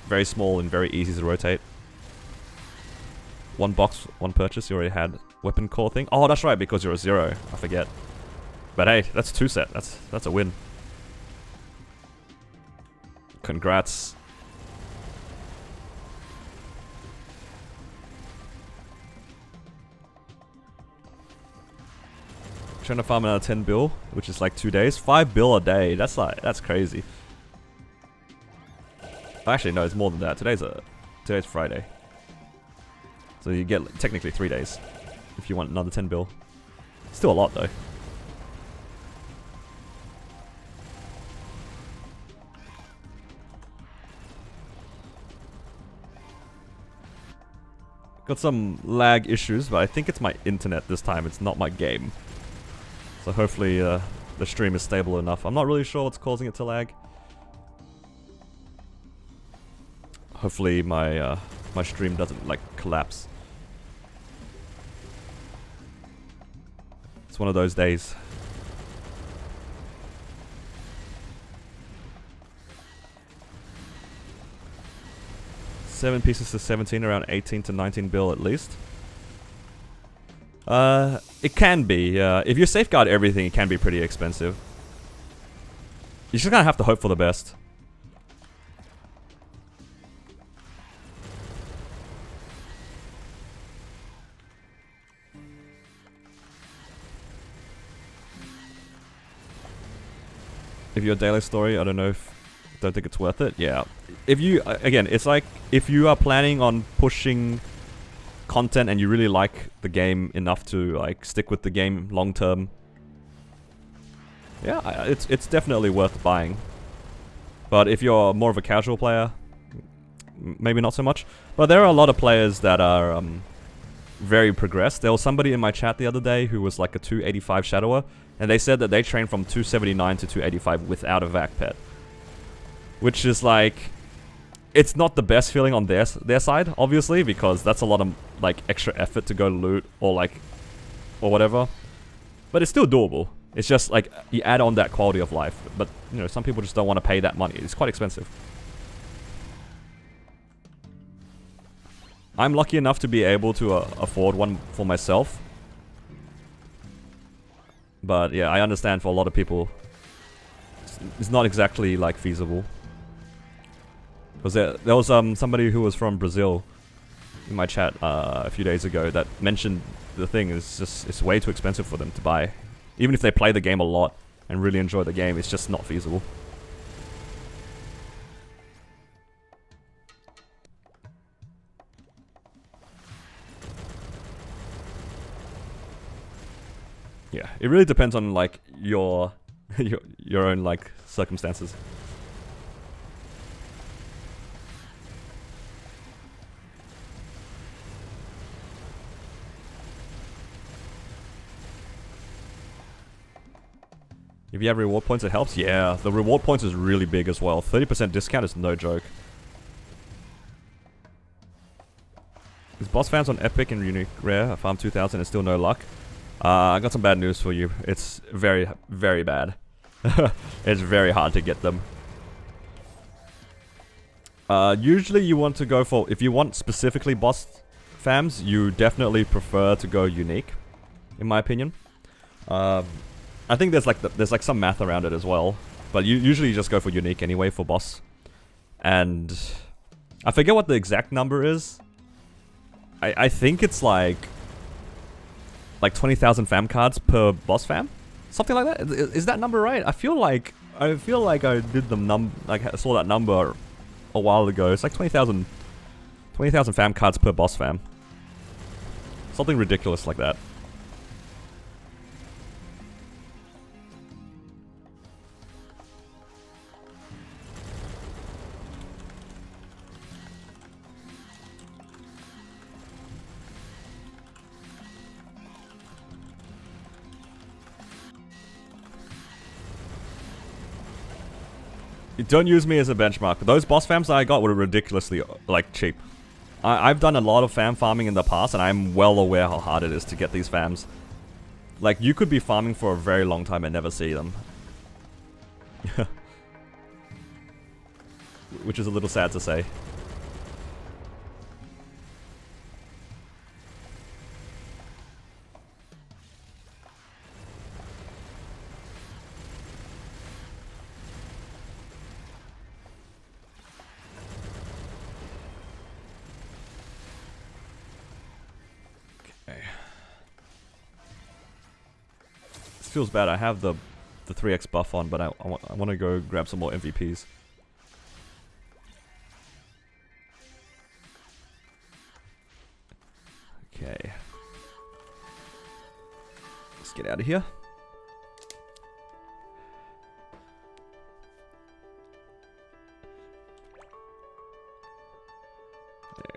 Very small and very easy to rotate. 1 box, 1 purchase. You already had weapon core thing. Oh, that's right, because you're a 0. I forget. But hey, that's 2 set. That's a win. Congrats. Trying to farm another 10 bill, which is like 2 days. 5 bill a day. That's crazy. Actually, no, it's more than that. Today's Friday. So you get technically 3 days if you want another 10 bill. Still a lot though. Got some lag issues, but I think it's my internet this time. It's not my game. So hopefully the stream is stable enough. I'm not really sure what's causing it to lag. Hopefully my my stream doesn't like collapse. It's one of those days. Seven pieces to 17, around 18 to 19 bill at least. It can be. If you safeguard everything, it can be pretty expensive. You just kind of have to hope for the best. If you're a daily story, I don't know if... Don't think it's worth it. Yeah. If you... Again, it's like... If you are planning on pushing content and you really like the game enough to like stick with the game long term, yeah, it's definitely worth buying. But if you're more of a casual player, maybe not so much. But there are a lot of players that are very progressed. There was somebody in my chat the other day who was like a 285 shadower, and they said that they trained from 279 to 285 without a vac pet, which is like... It's not the best feeling on their side, obviously, because that's a lot of like extra effort to go loot or like or whatever. But it's still doable. It's just like you add on that quality of life. But you know, some people just don't want to pay that money. It's quite expensive. I'm lucky enough to be able to afford one for myself. But yeah, I understand for a lot of people, it's not exactly like feasible. Because there was somebody who was from Brazil in my chat a few days ago that mentioned the thing is just it's way too expensive for them to buy. Even if they play the game a lot and really enjoy the game, it's just not feasible. Yeah, it really depends on like your own like circumstances. If you have reward points, it helps. Yeah, the reward points is really big as well. 30% discount is no joke. Is boss fans on Epic and Unique Rare? Farm 2000 is still no luck. I got some bad news for you. It's very, very bad. It's very hard to get them. Usually you want to go for... If you want specifically boss fams, you definitely prefer to go Unique, in my opinion. I think there's like some math around it as well, but you usually just go for Unique anyway for boss. And I forget what the exact number is. I think it's like 20,000 fam cards per boss fam, something like that. Is that number right? I feel like I did the I saw that number a while ago. It's like 20,000 fam cards per boss fam, something ridiculous like that. Don't use me as a benchmark. Those boss fams that I got were ridiculously, like, cheap. I've done a lot of fam farming in the past, and I'm well aware how hard it is to get these fams. Like, you could be farming for a very long time and never see them. Which is a little sad to say. Feels bad. I have the 3x buff on, but I want to go grab some more MVPs. Okay. Let's get out of here.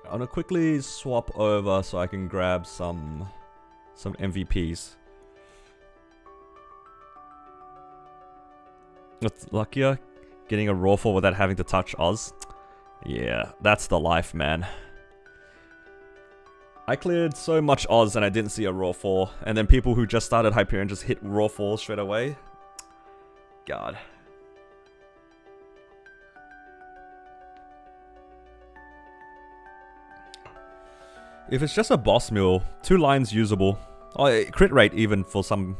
I'm gonna quickly swap over so I can grab some MVPs. What's luckier? Getting a raw fall without having to touch Oz. Yeah, that's the life, man. I cleared so much Oz and I didn't see a raw fall. And then people who just started Hyperion just hit raw falls straight away. God. If it's just a boss mill, 2 lines usable. Oh, crit rate even for some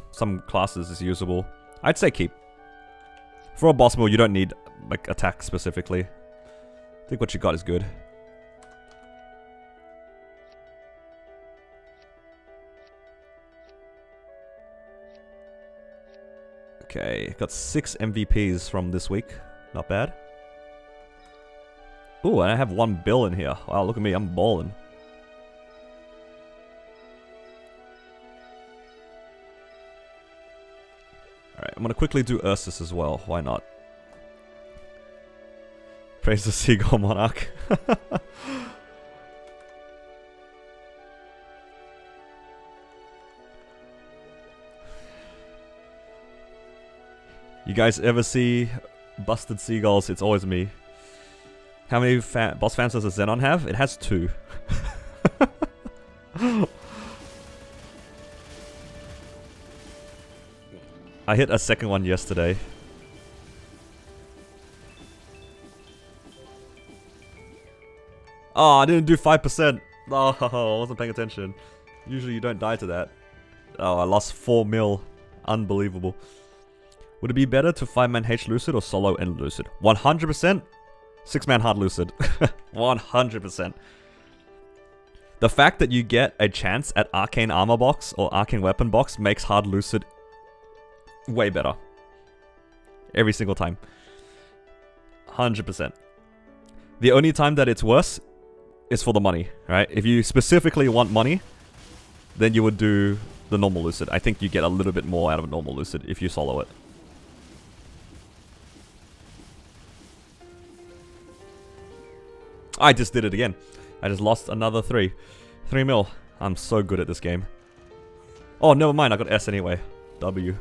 classes is usable. I'd say keep. For a boss mill, you don't need like attack specifically. I think what you got is good. Okay, got 6 MVPs from this week. Not bad. Ooh, and I have 1 bill in here. Wow, look at me, I'm balling. Alright, I'm gonna quickly do Ursus as well. Why not? Praise the Seagull Monarch. You guys ever see busted seagulls? It's always me. How many boss fans does a Xenon have? It has 2. I hit a second one yesterday. Oh, I didn't do 5%. Oh, I wasn't paying attention. Usually you don't die to that. Oh, I lost 4 mil. Unbelievable. Would it be better to 5-man H Lucid or solo N Lucid? 100%? 6-man hard Lucid. 100%. The fact that you get a chance at Arcane Armor Box or Arcane Weapon Box makes hard Lucid way better. Every single time. 100%. The only time that it's worse is for the money, right? If you specifically want money, then you would do the normal Lucid. I think you get a little bit more out of a normal Lucid if you solo it. I just did it again. I just lost another 3 mil. I'm so good at this game. Oh, never mind. I got S anyway. W.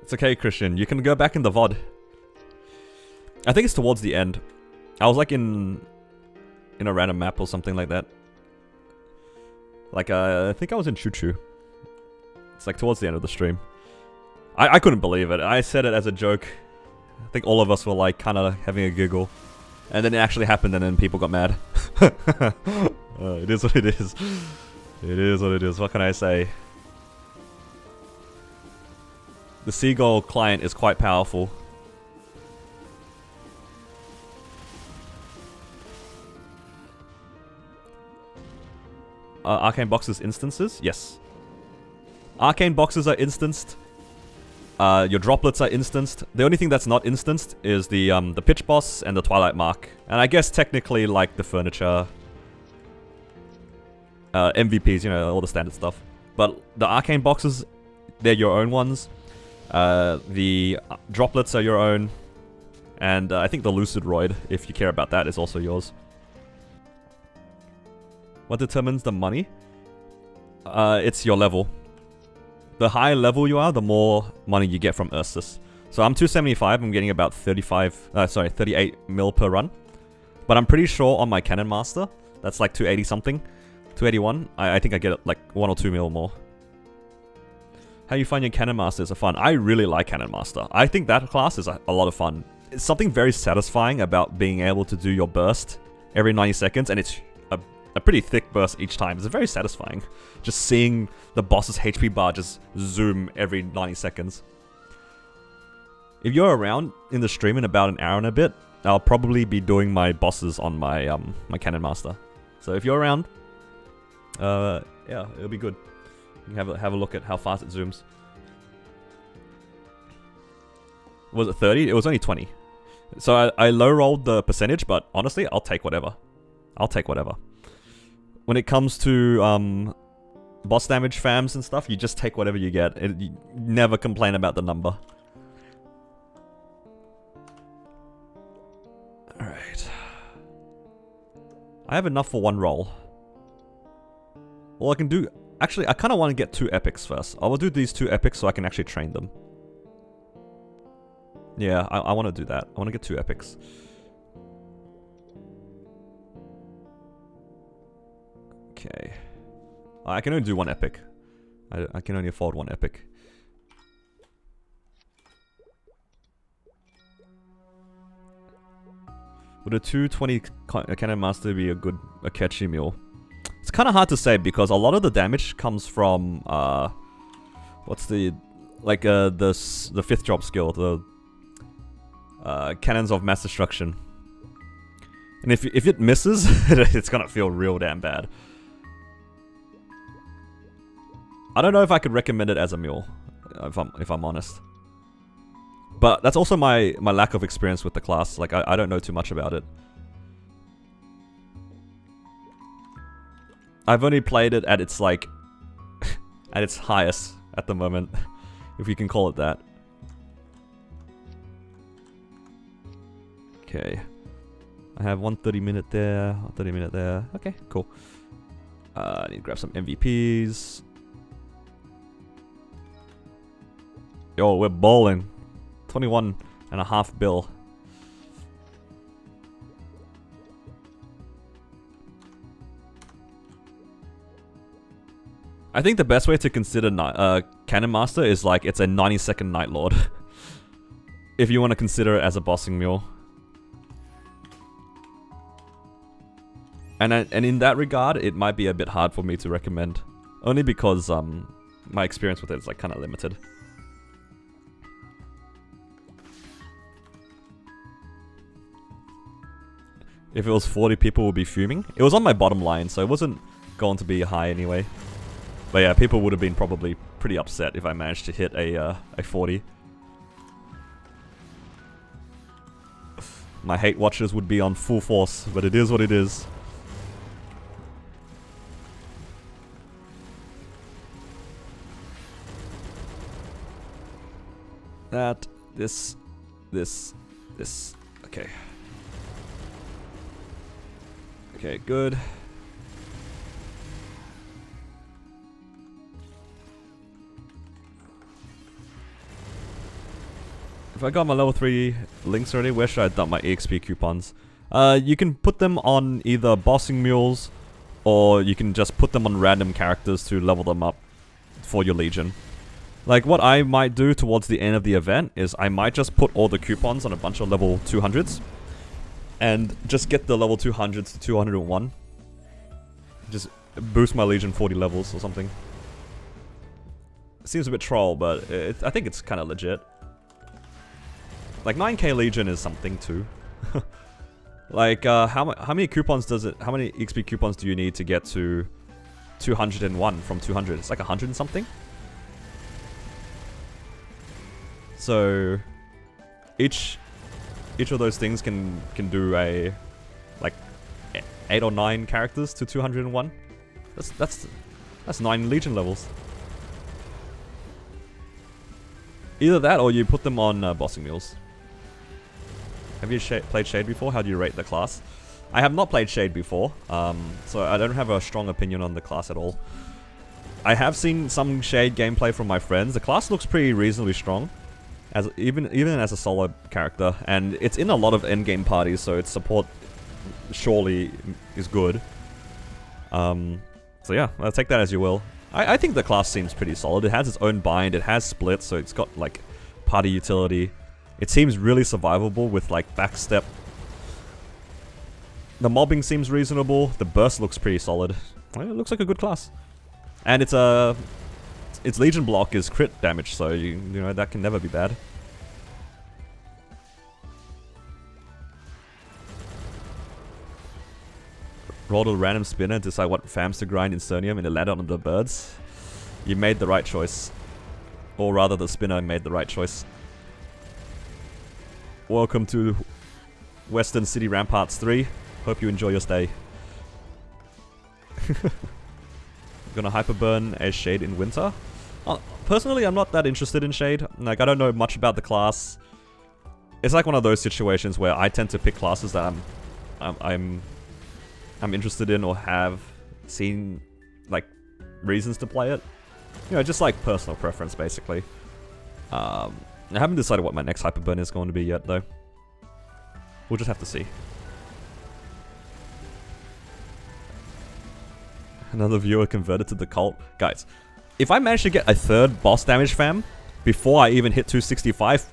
It's okay, Christian. You can go back in the VOD. I think it's towards the end. I was like in a random map or something like that. Like, I think I was in Choo Choo. It's like towards the end of the stream. I couldn't believe it. I said it as a joke. I think all of us were like kind of having a giggle. And then it actually happened and then people got mad. It is what it is. It is what it is. What can I say? The Seagull client is quite powerful. Arcane boxes instances? Yes. Arcane boxes are instanced. Your droplets are instanced. The only thing that's not instanced is the pitch boss and the Twilight Mark. And I guess technically like the furniture. MVPs, you know, all the standard stuff. But the arcane boxes, they're your own ones. The droplets are your own. And I think the Lucid Roid, if you care about that, is also yours. What determines the money? It's your level. The higher level you are, the more money you get from Ursus. So I'm 275, I'm getting about 38 mil per run. But I'm pretty sure on my Cannon Master, that's like 280 something. 281, I think I get like 1 or 2 mil more. How you find your Cannon Masters are fun. I really like Cannon Master. I think that class is a lot of fun. It's something very satisfying about being able to do your burst every 90 seconds, and it's a pretty thick burst each time. It's very satisfying. Just seeing the boss's HP bar just zoom every 90 seconds. If you're around in the stream in about an hour and a bit, I'll probably be doing my bosses on my my Cannon Master. So if you're around, yeah, it'll be good. You can have a look at how fast it zooms. Was it 30? It was only 20. So I low rolled the percentage, but honestly, I'll take whatever. I'll take whatever. When it comes to boss damage fams and stuff, you just take whatever you get. You never complain about the number. Alright. I have enough for one roll. Well, I can do... Actually, I kind of want to get 2 epics first. I will do these 2 epics so I can actually train them. Yeah, I want to do that. I want to get 2 epics. Okay. I can only do 1 epic. I can only afford 1 epic. Would a 220 Cannon Master be a catchy mule? It's kind of hard to say because a lot of the damage comes from what's the like the 5th job skill, the Cannons of Mass Destruction. And if it misses, it's gonna feel real damn bad. I don't know if I could recommend it as a mule, if I'm honest. But that's also my lack of experience with the class. Like I don't know too much about it. I've only played it at its like at its highest at the moment, if you can call it that. Okay. I have 1 30-minute there, 1 30-minute there. Okay, cool. I need to grab some MVPs. Yo, we're balling. 21.5 bill. I think the best way to consider Cannon Master is like it's a 90-second Night Lord. If you want to consider it as a bossing mule. And in that regard, it might be a bit hard for me to recommend. Only because my experience with it is like kind of limited. If it was 40, people would be fuming. It was on my bottom line, so it wasn't going to be high anyway. But yeah, people would have been probably pretty upset if I managed to hit a 40. My hate watchers would be on full force, but it is what it is. That, this, okay. Okay, good. If I got my level 3 links already, where should I dump my EXP coupons? You can put them on either bossing mules, or you can just put them on random characters to level them up for your legion. Like, what I might do towards the end of the event is I might just put all the coupons on a bunch of level 200s. And just get the level 200s to 201. Just boost my legion 40 levels or something. It seems a bit troll, but I think it's kind of legit. Like, 9k legion is something too. Like, how many coupons does it... How many XP coupons do you need to get to 201 from 200? It's like 100 and something? So each of those things can do a like 8 or 9 characters to 201. That's 9 legion levels. Either that or you put them on bossing mules. Have you played Shade before? How do you rate the class? I have not played Shade before, so I don't have a strong opinion on the class at all. I have seen some Shade gameplay from my friends. The class looks pretty reasonably strong. Even as a solo character, and it's in a lot of endgame parties, so its support surely is good. So yeah, I'll take that as you will. I think the class seems pretty solid. It has its own bind, it has splits, so it's got like party utility. It seems really survivable with like backstep. The mobbing seems reasonable. The burst looks pretty solid. It looks like a good class, and its legion block is crit damage, so you know that can never be bad. Rolled a random spinner and decide what fams to grind in Cernium and it landed on the birds. You made the right choice. Or rather, the spinner made the right choice. Welcome to Western City Ramparts 3. Hope you enjoy your stay. Gonna hyperburn as Shade in winter. Personally, I'm not that interested in Shade. Like, I don't know much about the class. It's like one of those situations where I tend to pick classes that I'm interested in or have seen like reasons to play it. You know, just like personal preference, basically. I haven't decided what my next hyperburn is going to be yet, though. We'll just have to see. Another viewer converted to the cult. Guys, if I manage to get a third boss damage fam before I even hit 265,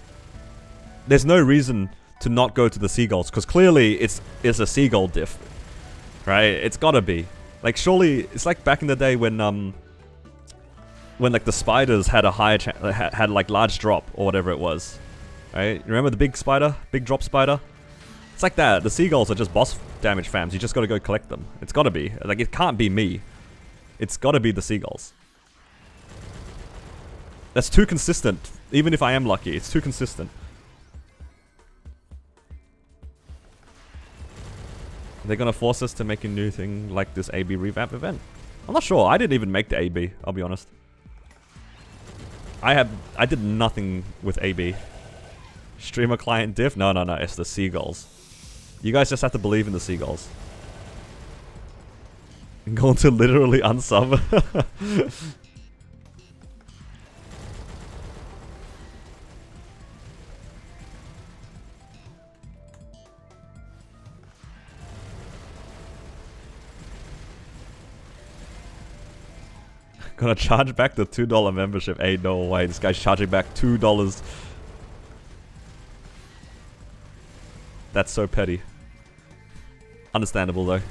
there's no reason to not go to the seagulls, because clearly it's a seagull diff, right? It's gotta be. Like, surely it's like back in the day when like the spiders had a higher had like large drop or whatever it was, right? Remember the big spider, big drop spider? It's like that. The seagulls are just boss damage fams. You just gotta go collect them. It's gotta be. Like, it can't be me. It's gotta be the seagulls. That's too consistent. Even if I am lucky, it's too consistent. They're gonna force us to make a new thing like this AB revamp event. I'm not sure. I didn't even make the AB, I'll be honest. I did nothing with AB. Streamer client diff? No, it's the seagulls. You guys just have to believe in the seagulls. I'm going to literally unsub. Gonna charge back the $2 membership. Ain't no way. This guy's charging back $2. That's so petty. Understandable though.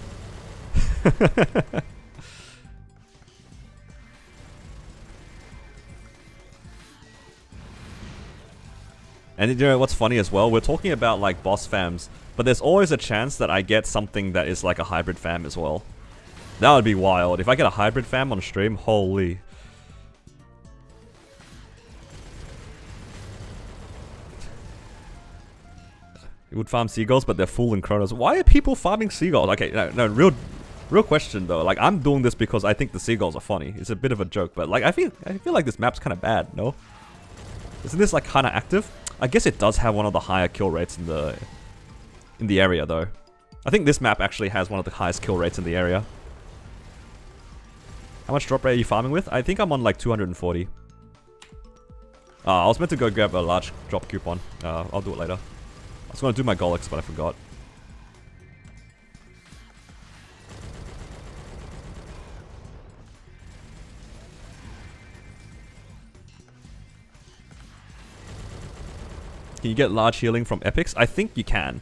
And you know what's funny as well? We're talking about like boss fams, but there's always a chance that I get something that is like a hybrid fam as well. That would be wild. If I get a hybrid fam on stream, holy. You would farm seagulls, but they're full in Kronos. Why are people farming seagulls? Okay, no, real question though. Like, I'm doing this because I think the seagulls are funny. It's a bit of a joke, but like, I feel like this map's kind of bad, no? Isn't this like kind of active? I guess it does have one of the higher kill rates in the area though. I think this map actually has one of the highest kill rates in the area. How much drop rate are you farming with? I think I'm on like 240. I was meant to go grab a large drop coupon. I'll do it later. I was going to do my Golix, but I forgot. Can you get large healing from epics? I think you can.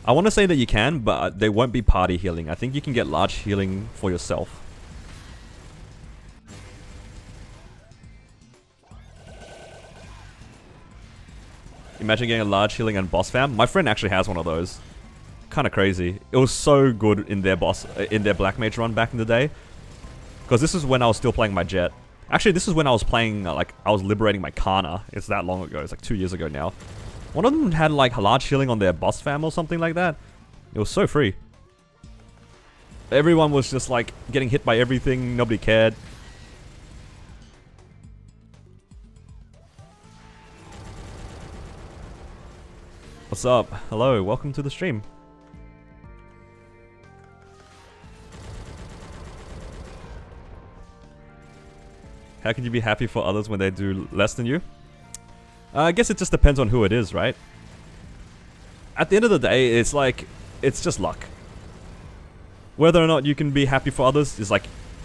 I want to say that you can, but they won't be party healing. I think you can get large healing for yourself. Imagine getting a large healing and boss fam. My friend actually has one of those. Kind of crazy. It was so good in their Black Mage run back in the day. Because this is when I was still playing my Jet. Actually, this is when I was playing, like, I was liberating my Kana. It's that long ago. It's like 2 years ago now. One of them had, like, a large healing on their boss fam or something like that. It was so free. Everyone was just, like, getting hit by everything. Nobody cared. What's up? Hello, welcome to the stream. How can you be happy for others when they do less than you? I guess it just depends on who it is, right? At the end of the day, it's like, it's just luck. Whether or not you can be happy for others is like,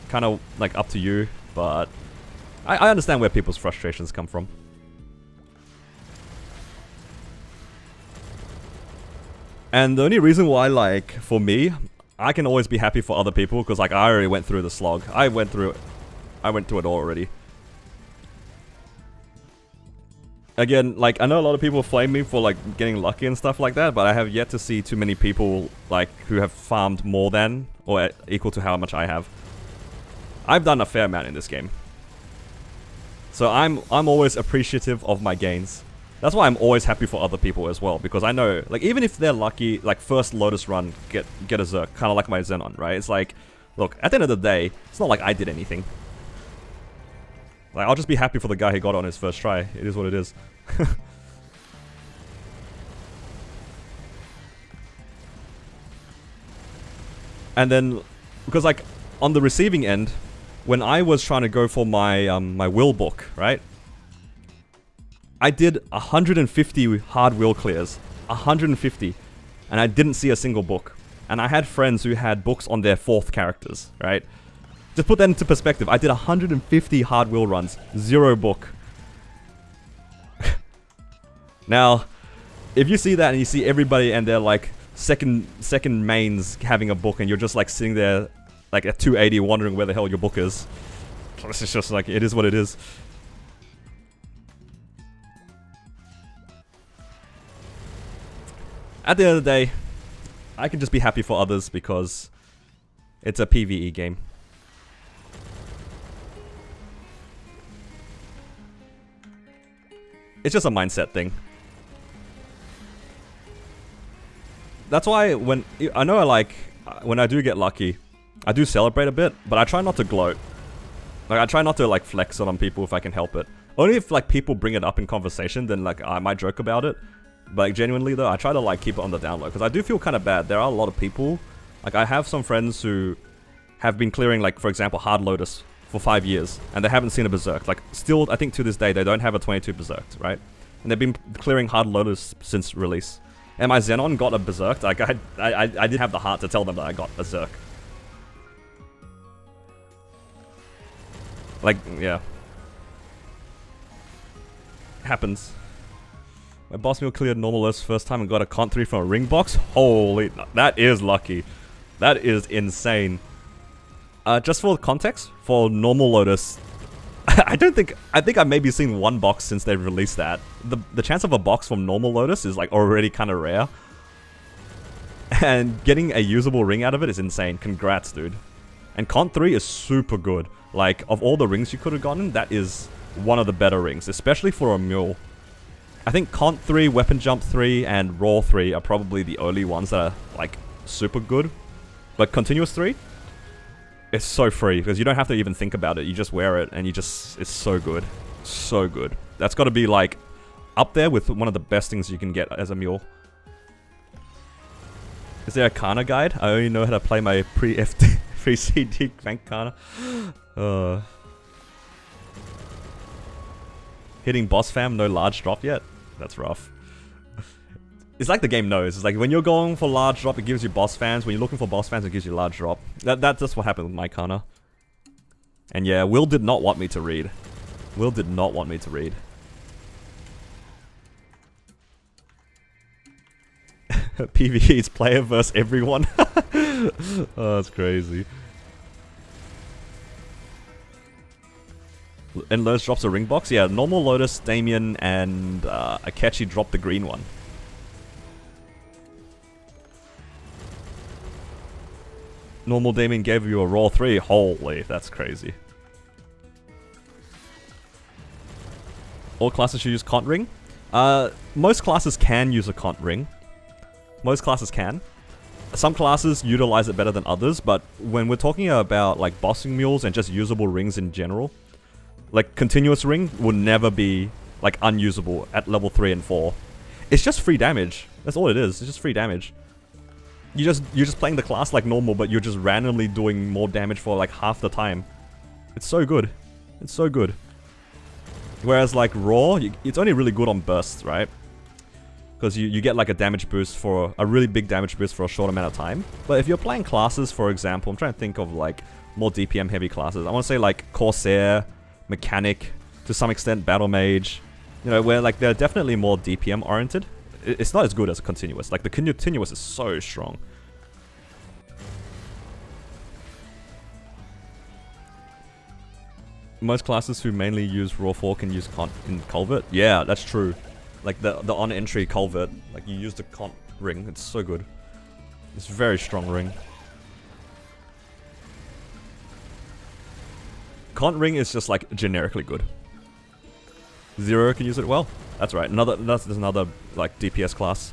kind of like up to you, but I understand where people's frustrations come from. And the only reason why, like, for me, I can always be happy for other people, because, like, I already went through the slog. I went through it all already. Again, like, I know a lot of people flame me for, like, getting lucky and stuff like that, but I have yet to see too many people, like, who have farmed more than, or equal to how much I have. I've done a fair amount in this game. So I'm always appreciative of my gains. That's why I'm always happy for other people as well, because I know, like, even if they're lucky, like, first Lotus run, get a Zerk, kind of like my Xenon, right? It's like, look, at the end of the day, it's not like I did anything. Like, I'll just be happy for the guy who got it on his first try. It is what it is. And then, because, like, on the receiving end, when I was trying to go for my my will book, right? I did 150 hard will clears. 150. And I didn't see a single book. And I had friends who had books on their 4th characters, right? Just put that into perspective. I did 150 hard will runs. 0 book. Now, if you see that and you see everybody and they're like second mains having a book and you're just like sitting there like at 280 wondering where the hell your book is. It's just like, it is what it is. At the end of the day, I can just be happy for others because it's a PvE game. It's just a mindset thing. That's why when I know when I do get lucky, I do celebrate a bit, but I try not to gloat. Like, I try not to like flex it on people if I can help it. Only if like people bring it up in conversation, then like I might joke about it. But like, genuinely though, I try to like keep it on the down low, because I do feel kind of bad. There are a lot of people, like I have some friends who have been clearing, like, for example, Hard Lotus for 5 years, and they haven't seen a Berserk. Like, still, I think to this day, they don't have a 22 Berserk, right? And they've been clearing Hard Lotus since release. And my Xenon got a Berserk. Like, I didn't have the heart to tell them that I got Berserk. Like, yeah. Happens. My boss meal cleared normal Lotus first time and got a Cont 3 from a ring box. Holy, that is lucky. That is insane. Just for context, for normal Lotus, I think I've maybe seen 1 box since they've released that. The chance of a box from normal Lotus is like already kind of rare. And getting a usable ring out of it is insane. Congrats, dude. And Cont 3 is super good. Like, of all the rings you could have gotten, that is one of the better rings, especially for a mule. I think Cont 3, Weapon Jump 3, and Raw 3 are probably the only ones that are, like, super good. But Continuous 3? It's so free, because you don't have to even think about it. You just wear it, and it's so good. So good. That's got to be, like, up there with one of the best things you can get as a mule. Is there a Kana guide? I only know how to play my pre-FD, pre-CD Clank Kana. Hitting boss fam, no large drop yet? That's rough. It's like the game knows. It's like when you're going for large drop, it gives you boss fans. When you're looking for boss fans, it gives you large drop. That's just what happened with my Kana. And yeah, Will did not want me to read. Will did not want me to read. PvE's player versus everyone. Oh, that's crazy. And Lotus drops a ring box? Yeah, normal Lotus, Damien, and Akechi dropped the green one. Normal Damien gave you a Raw 3. Holy, that's crazy. All classes should use Cont Ring? Most classes can use a Cont Ring. Most classes can. Some classes utilize it better than others, but when we're talking about like bossing mules and just usable rings in general, like Continuous Ring will never be like unusable at level 3 and 4. It's just free damage. That's all it is. It's just free damage. You're just playing the class like normal, but you're just randomly doing more damage for like half the time. It's so good. It's so good. Whereas like Raw, it's only really good on bursts, right? Because you get like a damage boost for a really big damage boost for a short amount of time. But if you're playing classes, for example, I'm trying to think of like more DPM heavy classes. I want to say like Corsair, Mechanic, to some extent Battle Mage. You know, where like they're definitely more DPM oriented. It's not as good as a Continuous. Like the Continuous is so strong. Most classes who mainly use Raw 4 can use Cont in Culvert. Yeah, that's true. Like the on-entry Culvert, like you use the Cont ring. It's so good. It's a very strong ring. Cont ring is just like generically good. Zero can use it well. That's right. There's another like DPS class.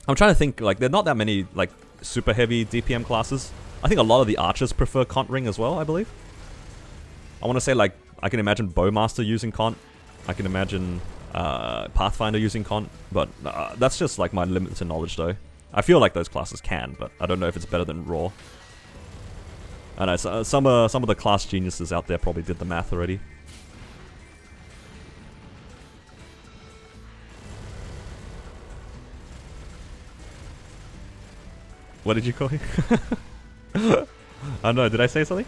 I'm trying to think, like, there are not that many like super heavy DPM classes. I think a lot of the archers prefer Cont Ring as well, I believe. I want to say, like, I can imagine Bowmaster using Cont. I can imagine Pathfinder using Cont, but that's just like my limited knowledge though. I feel like those classes can, but I don't know if it's better than Raw. I know some of the class geniuses out there probably did the math already. What did you call him? I don't know, did I say something?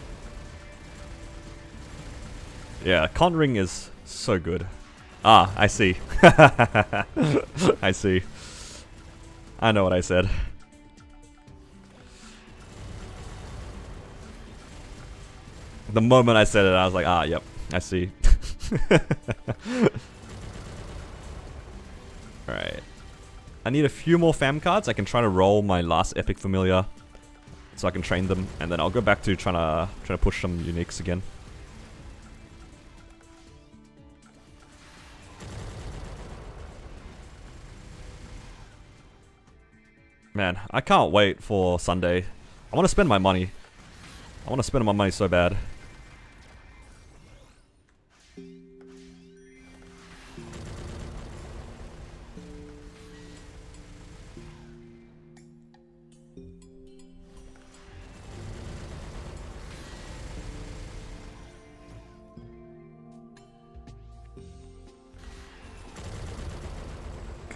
Yeah, Cont Ring is so good. Ah, I see. I see. I know what I said. The moment I said it, I was like, ah, yep, I see. Alright. I need a few more fam cards. I can try to roll my last epic familiar so I can train them, and then I'll go back to trying to push some uniques again. Man, I can't wait for Sunday. I want to spend my money. I want to spend my money so bad.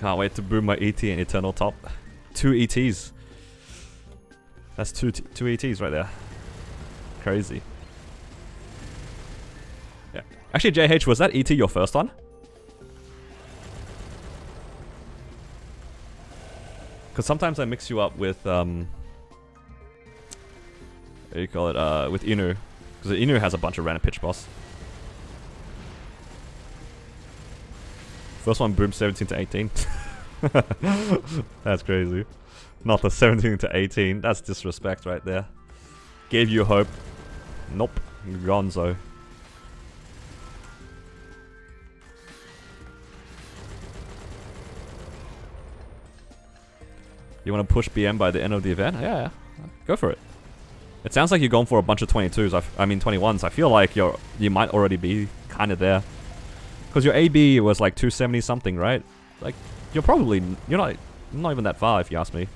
Can't wait to boom my ET and Eternal Top. 2 ETs. That's two ETs right there. Crazy. Yeah. Actually, JH, was that ET your first one? Because sometimes I mix you up with what do you call it? With Inu, because Inu has a bunch of random pitch boss. First one boomed 17 to 18. That's crazy. Not the 17 to 18. That's disrespect right there. Gave you hope. Nope. Gonzo. You want to push BM by the end of the event? Yeah. Go for it. It sounds like you're going for a bunch of 22s. I mean 21s. I feel like you might already be kind of there. Because your AB was like 270 something, right? Like, you're not even that far if you ask me.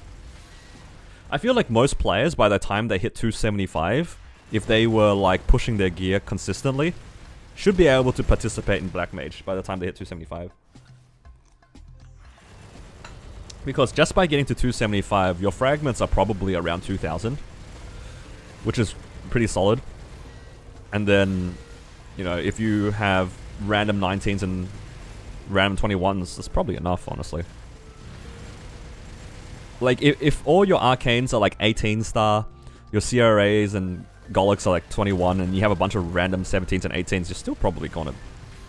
I feel like most players, by the time they hit 275, if they were like pushing their gear consistently, should be able to participate in Black Mage by the time they hit 275. Because just by getting to 275, your fragments are probably around 2000, which is pretty solid. And then, you know, if you have random 19s and random 21s, that's probably enough, honestly. Like, if all your arcanes are like 18 star, your CRAs and Golics are like 21, and you have a bunch of random 17s and 18s, you're still probably gonna...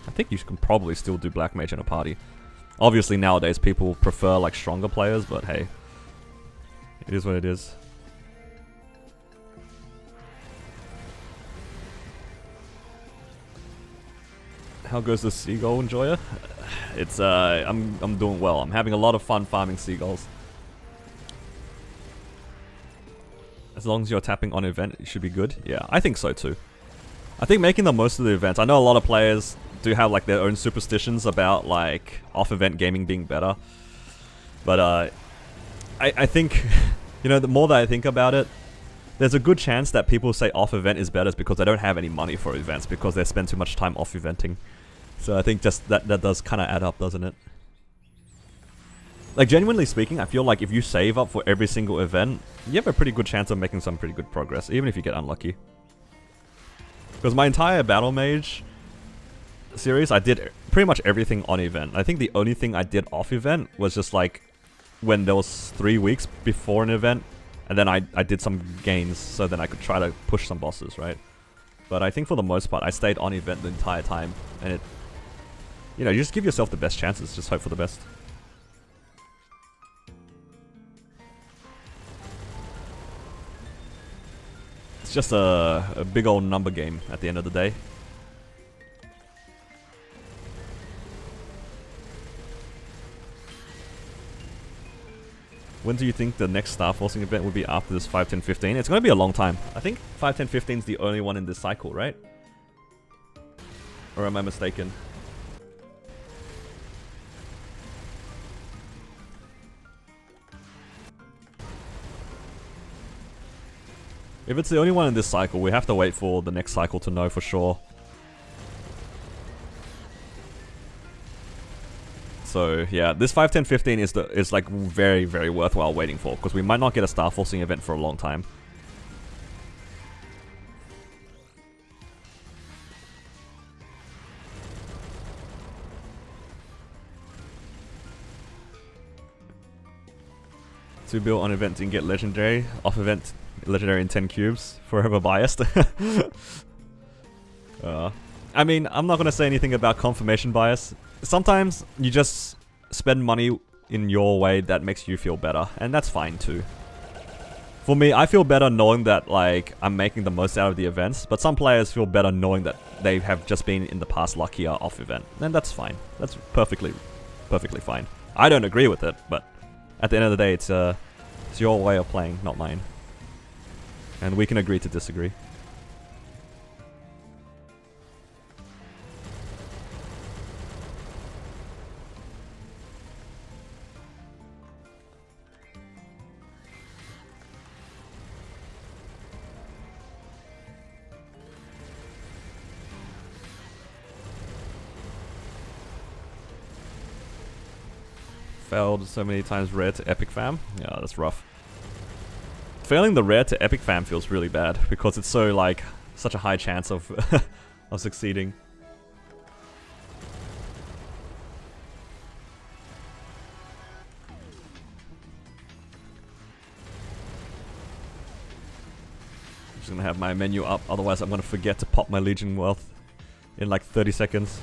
I think you can probably still do Black Mage in a party. Obviously, nowadays, people prefer like stronger players, but hey. It is what it is. How goes the Seagull Enjoyer? It's, I'm doing well. I'm having a lot of fun farming seagulls. As long as you're tapping on event, it should be good. Yeah, I think so too. I think making the most of the events. I know a lot of players do have like their own superstitions about like off-event gaming being better. But I think, you know, the more that I think about it, there's a good chance that people say off-event is better because they don't have any money for events because they spend too much time off-eventing. So I think just that does kind of add up, doesn't it? Like, genuinely speaking, I feel like if you save up for every single event, you have a pretty good chance of making some pretty good progress, even if you get unlucky. Because my entire Battle Mage series, I did pretty much everything on event. I think the only thing I did off event was just like when there was 3 weeks before an event, and then I did some gains so then I could try to push some bosses, right? But I think for the most part, I stayed on event the entire time, and it... You know, you just give yourself the best chances, just hope for the best. It's just a big old number game at the end of the day. When do you think the next Star Forcing event will be after this 5, 10, 15? It's going to be a long time. I think 5, 10, 15 is the only one in this cycle, right? Or am I mistaken? If it's the only one in this cycle, we have to wait for the next cycle to know for sure. So yeah, this 5, 10, 15 is like very, very worthwhile waiting for, because we might not get a Star Forcing event for a long time. To build on event and get legendary, off event legendary in 10 cubes, forever biased. I mean, I'm not gonna say anything about confirmation bias. Sometimes you just spend money in your way that makes you feel better, and that's fine too. For me, I feel better knowing that like I'm making the most out of the events, but some players feel better knowing that they have just been in the past luckier off event, and that's fine. That's perfectly fine. I don't agree with it, but at the end of the day, it's your way of playing, not mine. And we can agree to disagree. Failed so many times rare to epic fam. Yeah, that's rough. Failing the rare to epic fam feels really bad because it's so like such a high chance of of succeeding. I'm just gonna have my menu up, otherwise I'm gonna forget to pop my Legion wealth in like 30 seconds.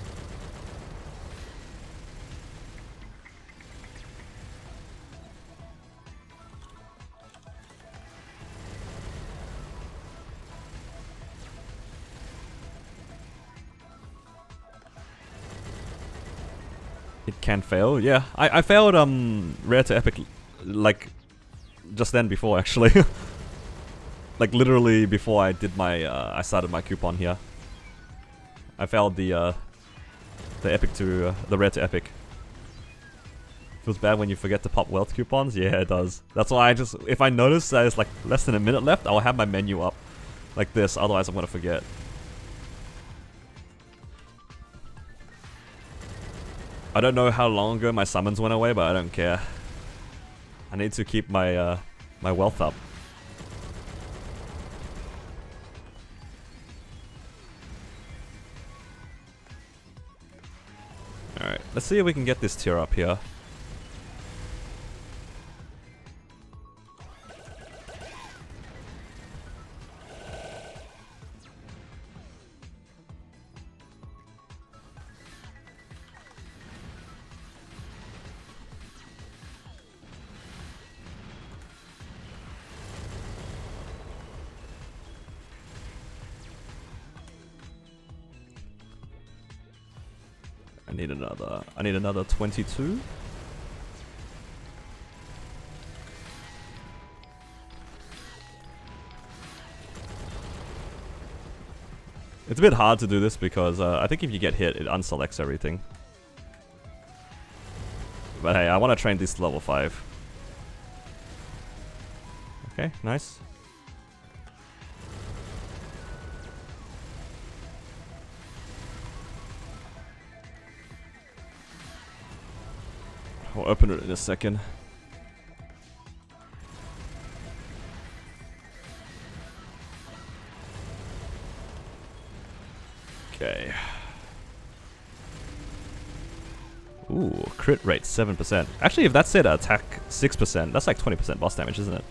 It can fail, yeah. I failed rare to epic like just then before actually. Like literally before I did my I started my coupon here. I failed the epic to the rare to epic. Feels bad when you forget to pop wealth coupons. Yeah, it does. That's why I just, if I notice that it's like less than a minute left, I'll have my menu up like this. Otherwise, I'm gonna forget. I don't know how long ago my summons went away, but I don't care. I need to keep my my wealth up. Alright, let's see if we can get this tier up here. I need another 22. It's a bit hard to do this because I think if you get hit, it unselects everything. But hey, I want to train this to level 5. Okay, nice. I'll open it in a second. Okay. Ooh, crit rate 7%. Actually, if that's it, attack 6%. That's like 20% boss damage, isn't it?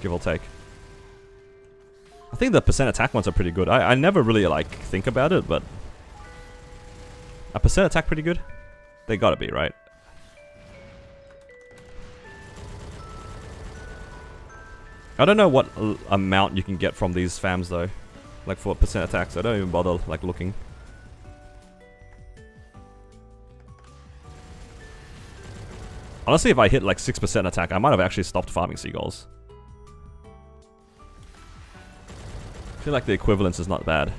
Give or take. I think the percent attack ones are pretty good. I never really like think about it, but a percent attack pretty good? They gotta be, right? I don't know what amount you can get from these fams though. Like for percent attacks, I don't even bother like looking. Honestly, if I hit like 6% attack, I might have actually stopped farming seagulls. I feel like the equivalence is not bad.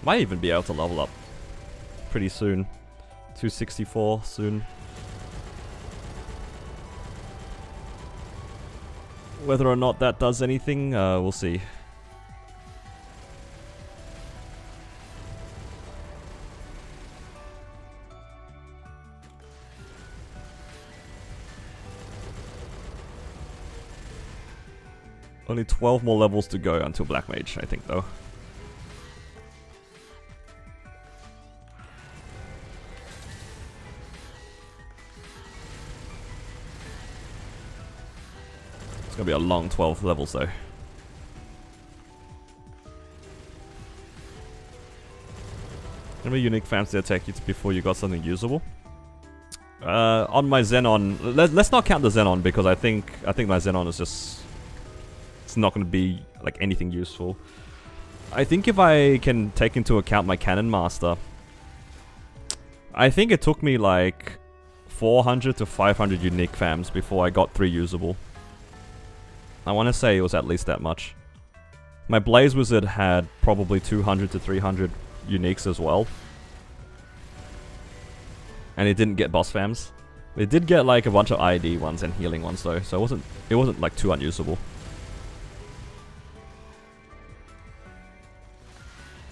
Might even be able to level up pretty soon. 264 soon. Whether or not that does anything, we'll see. Only 12 more levels to go until Black Mage, I think, though. It's gonna be a long 12 levels though. How many unique fams did it take you before you got something usable? On my Xenon, let's not count the Xenon because I think my Xenon is just, it's not gonna be like anything useful. I think if I can take into account my Cannon Master, I think it took me like 400 to 500 unique fams before I got 3 usable. I want to say it was at least that much. My Blaze Wizard had probably 200 to 300 uniques as well. And it didn't get boss fams. It did get like a bunch of ID ones and healing ones though, so it wasn't like too unusable.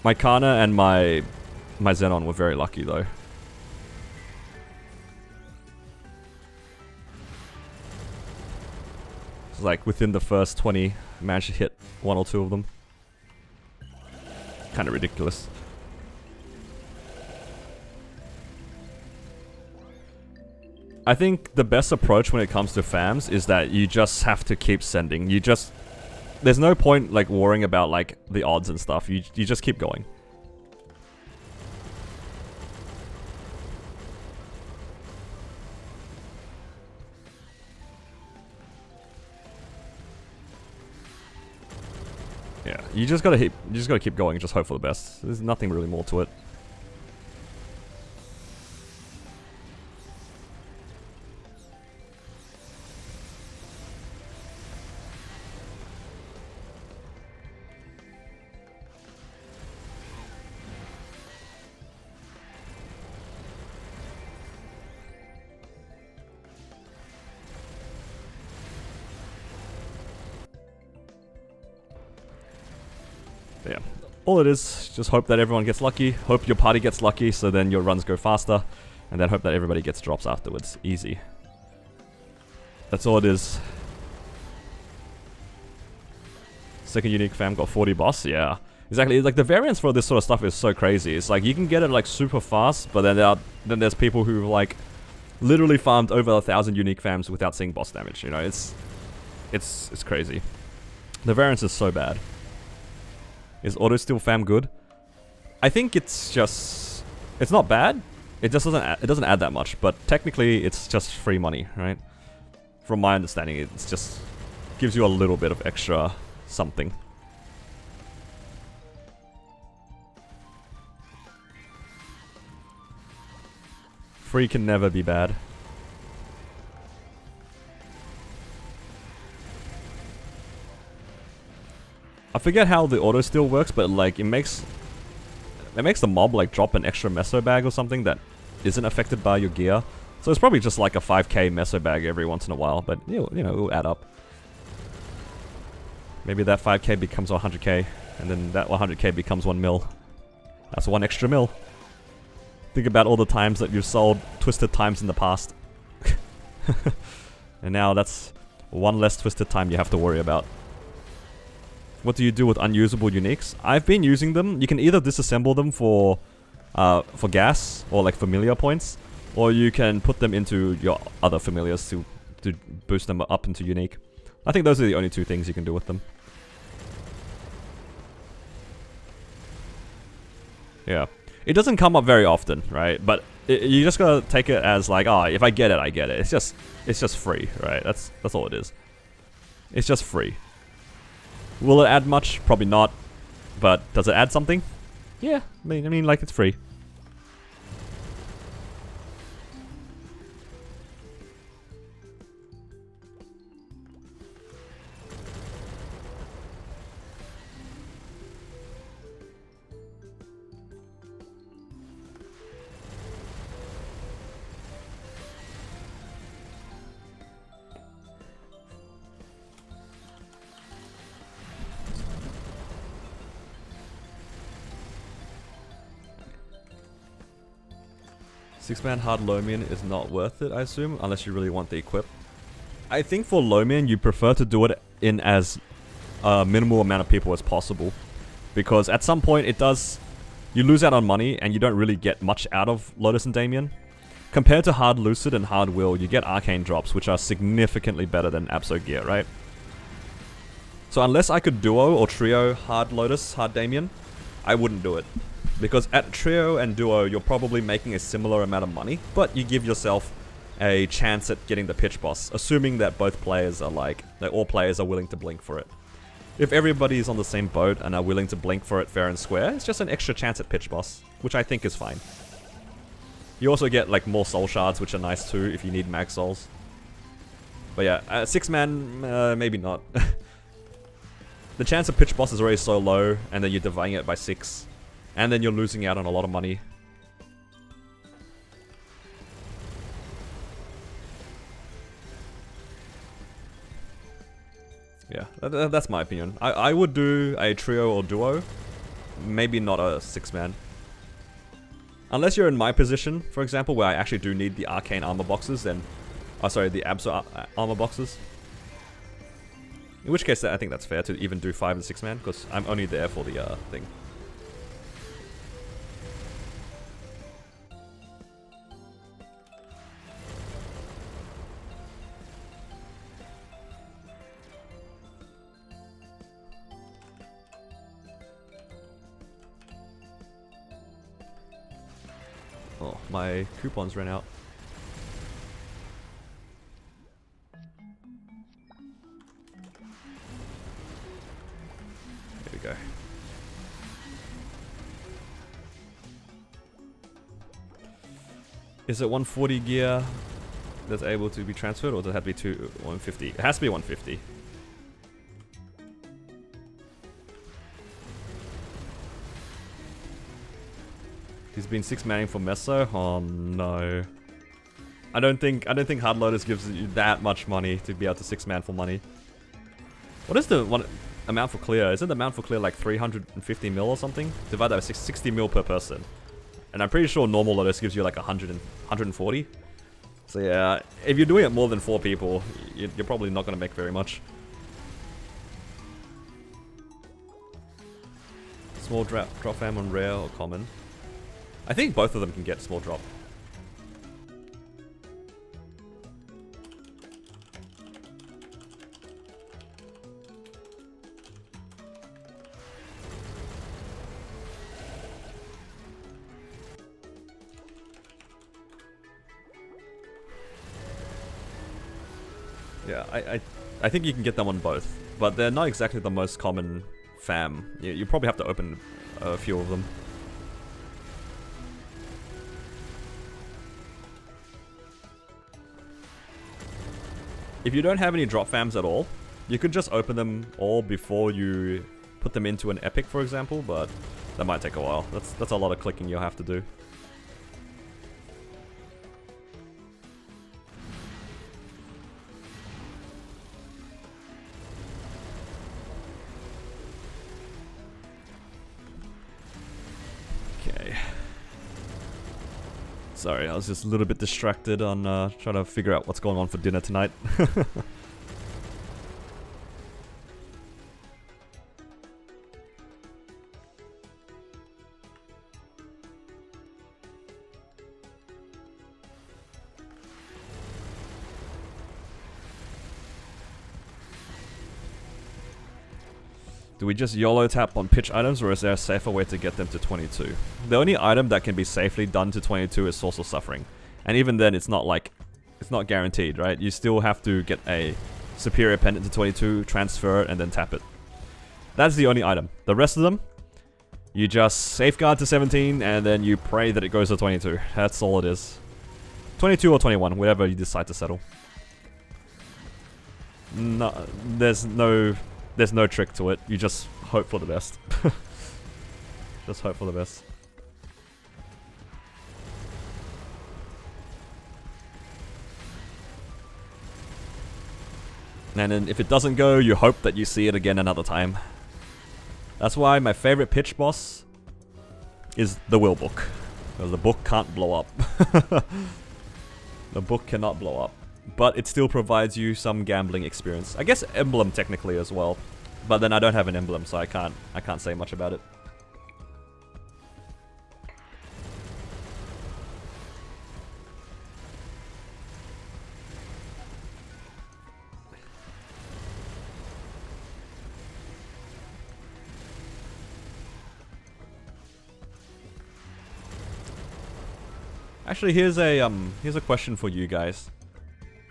My Kana and my Xenon were very lucky though. Like within the first 20, I managed to hit 1 or 2 of them. Kind of ridiculous. I think the best approach when it comes to fams is that you just have to keep sending. There's no point like worrying about like the odds and stuff. You just keep going. Yeah, you just gotta keep going, just hope for the best. There's nothing really more to it. Yeah, all it is, just hope that everyone gets lucky, hope your party gets lucky so then your runs go faster, and then hope that everybody gets drops afterwards. Easy. That's all it is. Second unique fam got 40 boss, yeah. Exactly, like the variance for this sort of stuff is so crazy. It's like you can get it like super fast, but then there's people who like literally farmed over 1,000 unique fams without seeing boss damage, you know, it's crazy. The variance is so bad. Is auto steal fam good? I think it's not bad. It just doesn't add that much, but technically it's just free money, right? From my understanding, it's just gives you a little bit of extra something. Free can never be bad. I forget how the auto steal works, but like it makes the mob like drop an extra meso bag or something that isn't affected by your gear. So it's probably just like a 5k meso bag every once in a while, but you know it'll add up. Maybe that 5k becomes 100k, and then that 100k becomes 1 mil. That's 1 extra mil. Think about all the times that you've sold Twisted Times in the past. And now that's 1 less Twisted Time you have to worry about. What do you do with unusable uniques? I've been using them. You can either disassemble them for gas or like familiar points, or you can put them into your other familiars to boost them up into unique. I think those are the only two things you can do with them. Yeah. It doesn't come up very often, right? But you just gotta take it as like, oh, if I get it, I get it. It's just free, right? That's all it is. It's just free. Will it add much? Probably not. But does it add something? Yeah, I mean, like, it's free. Six-man hard Lomian is not worth it, I assume, unless you really want the equip. I think for Lomian, you prefer to do it in as minimal amount of people as possible. Because at some point, you lose out on money, and you don't really get much out of Lotus and Damien. Compared to hard Lucid and hard Will, you get arcane drops, which are significantly better than Abso gear, right? So unless I could duo or trio hard Lotus, hard Damien, I wouldn't do it. Because at trio and duo, you're probably making a similar amount of money, but you give yourself a chance at getting the pitch boss, assuming that both players are that all players are willing to blink for it. If everybody is on the same boat and are willing to blink for it fair and square, it's just an extra chance at pitch boss, which I think is fine. You also get like more soul shards, which are nice too if you need mag souls. But yeah, 6-man, maybe not. The chance of pitch boss is already so low, and then you're dividing it by 6. And then you're losing out on a lot of money. Yeah, that's my opinion. I would do a trio or duo. Maybe not a 6-man. Unless you're in my position, for example, where I actually do need the arcane armor boxes, then... Oh, sorry, the Abso armor boxes. In which case, I think that's fair to even do 5 and 6-man, because I'm only there for the thing. Oh, my coupons ran out. There we go. Is it 140 gear that's able to be transferred, or does it have to be 150? It has to be 150. He's been 6-manning for Meso? Oh no. I don't think Hard Lotus gives you that much money to be able to 6-man for money. What is the amount for clear? Isn't the amount for clear like 350 mil or something? Divided by 60 mil per person. And I'm pretty sure normal Lotus gives you like 140. So yeah, if you're doing it more than 4 people, you're probably not going to make very much. Small drop fam on rare or common? I think both of them can get small drop. Yeah, I think you can get them on both, but they're not exactly the most common fam. You probably have to open a few of them. If you don't have any drop fams at all, you could just open them all before you put them into an epic, for example, but that might take a while. That's a lot of clicking you'll have to do. Okay. Sorry, I was just a little bit distracted on trying to figure out what's going on for dinner tonight. Do we just YOLO tap on pitch items, or is there a safer way to get them to 22? The only item that can be safely done to 22 is Source of Suffering. And even then, it's not like... It's not guaranteed, right? You still have to get a superior pendant to 22, transfer it, and then tap it. That's the only item. The rest of them, you just safeguard to 17, and then you pray that it goes to 22. That's all it is. 22 or 21, whatever you decide to settle. No, there's no trick to it. You just hope for the best. Just hope for the best. And then if it doesn't go, you hope that you see it again another time. That's why my favorite pitch boss is the Will Book. Because the book can't blow up. The book cannot blow up. But it still provides you some gambling experience. I guess Emblem technically as well. But then I don't have an emblem, so I can't say much about it. Actually, here's a question for you guys.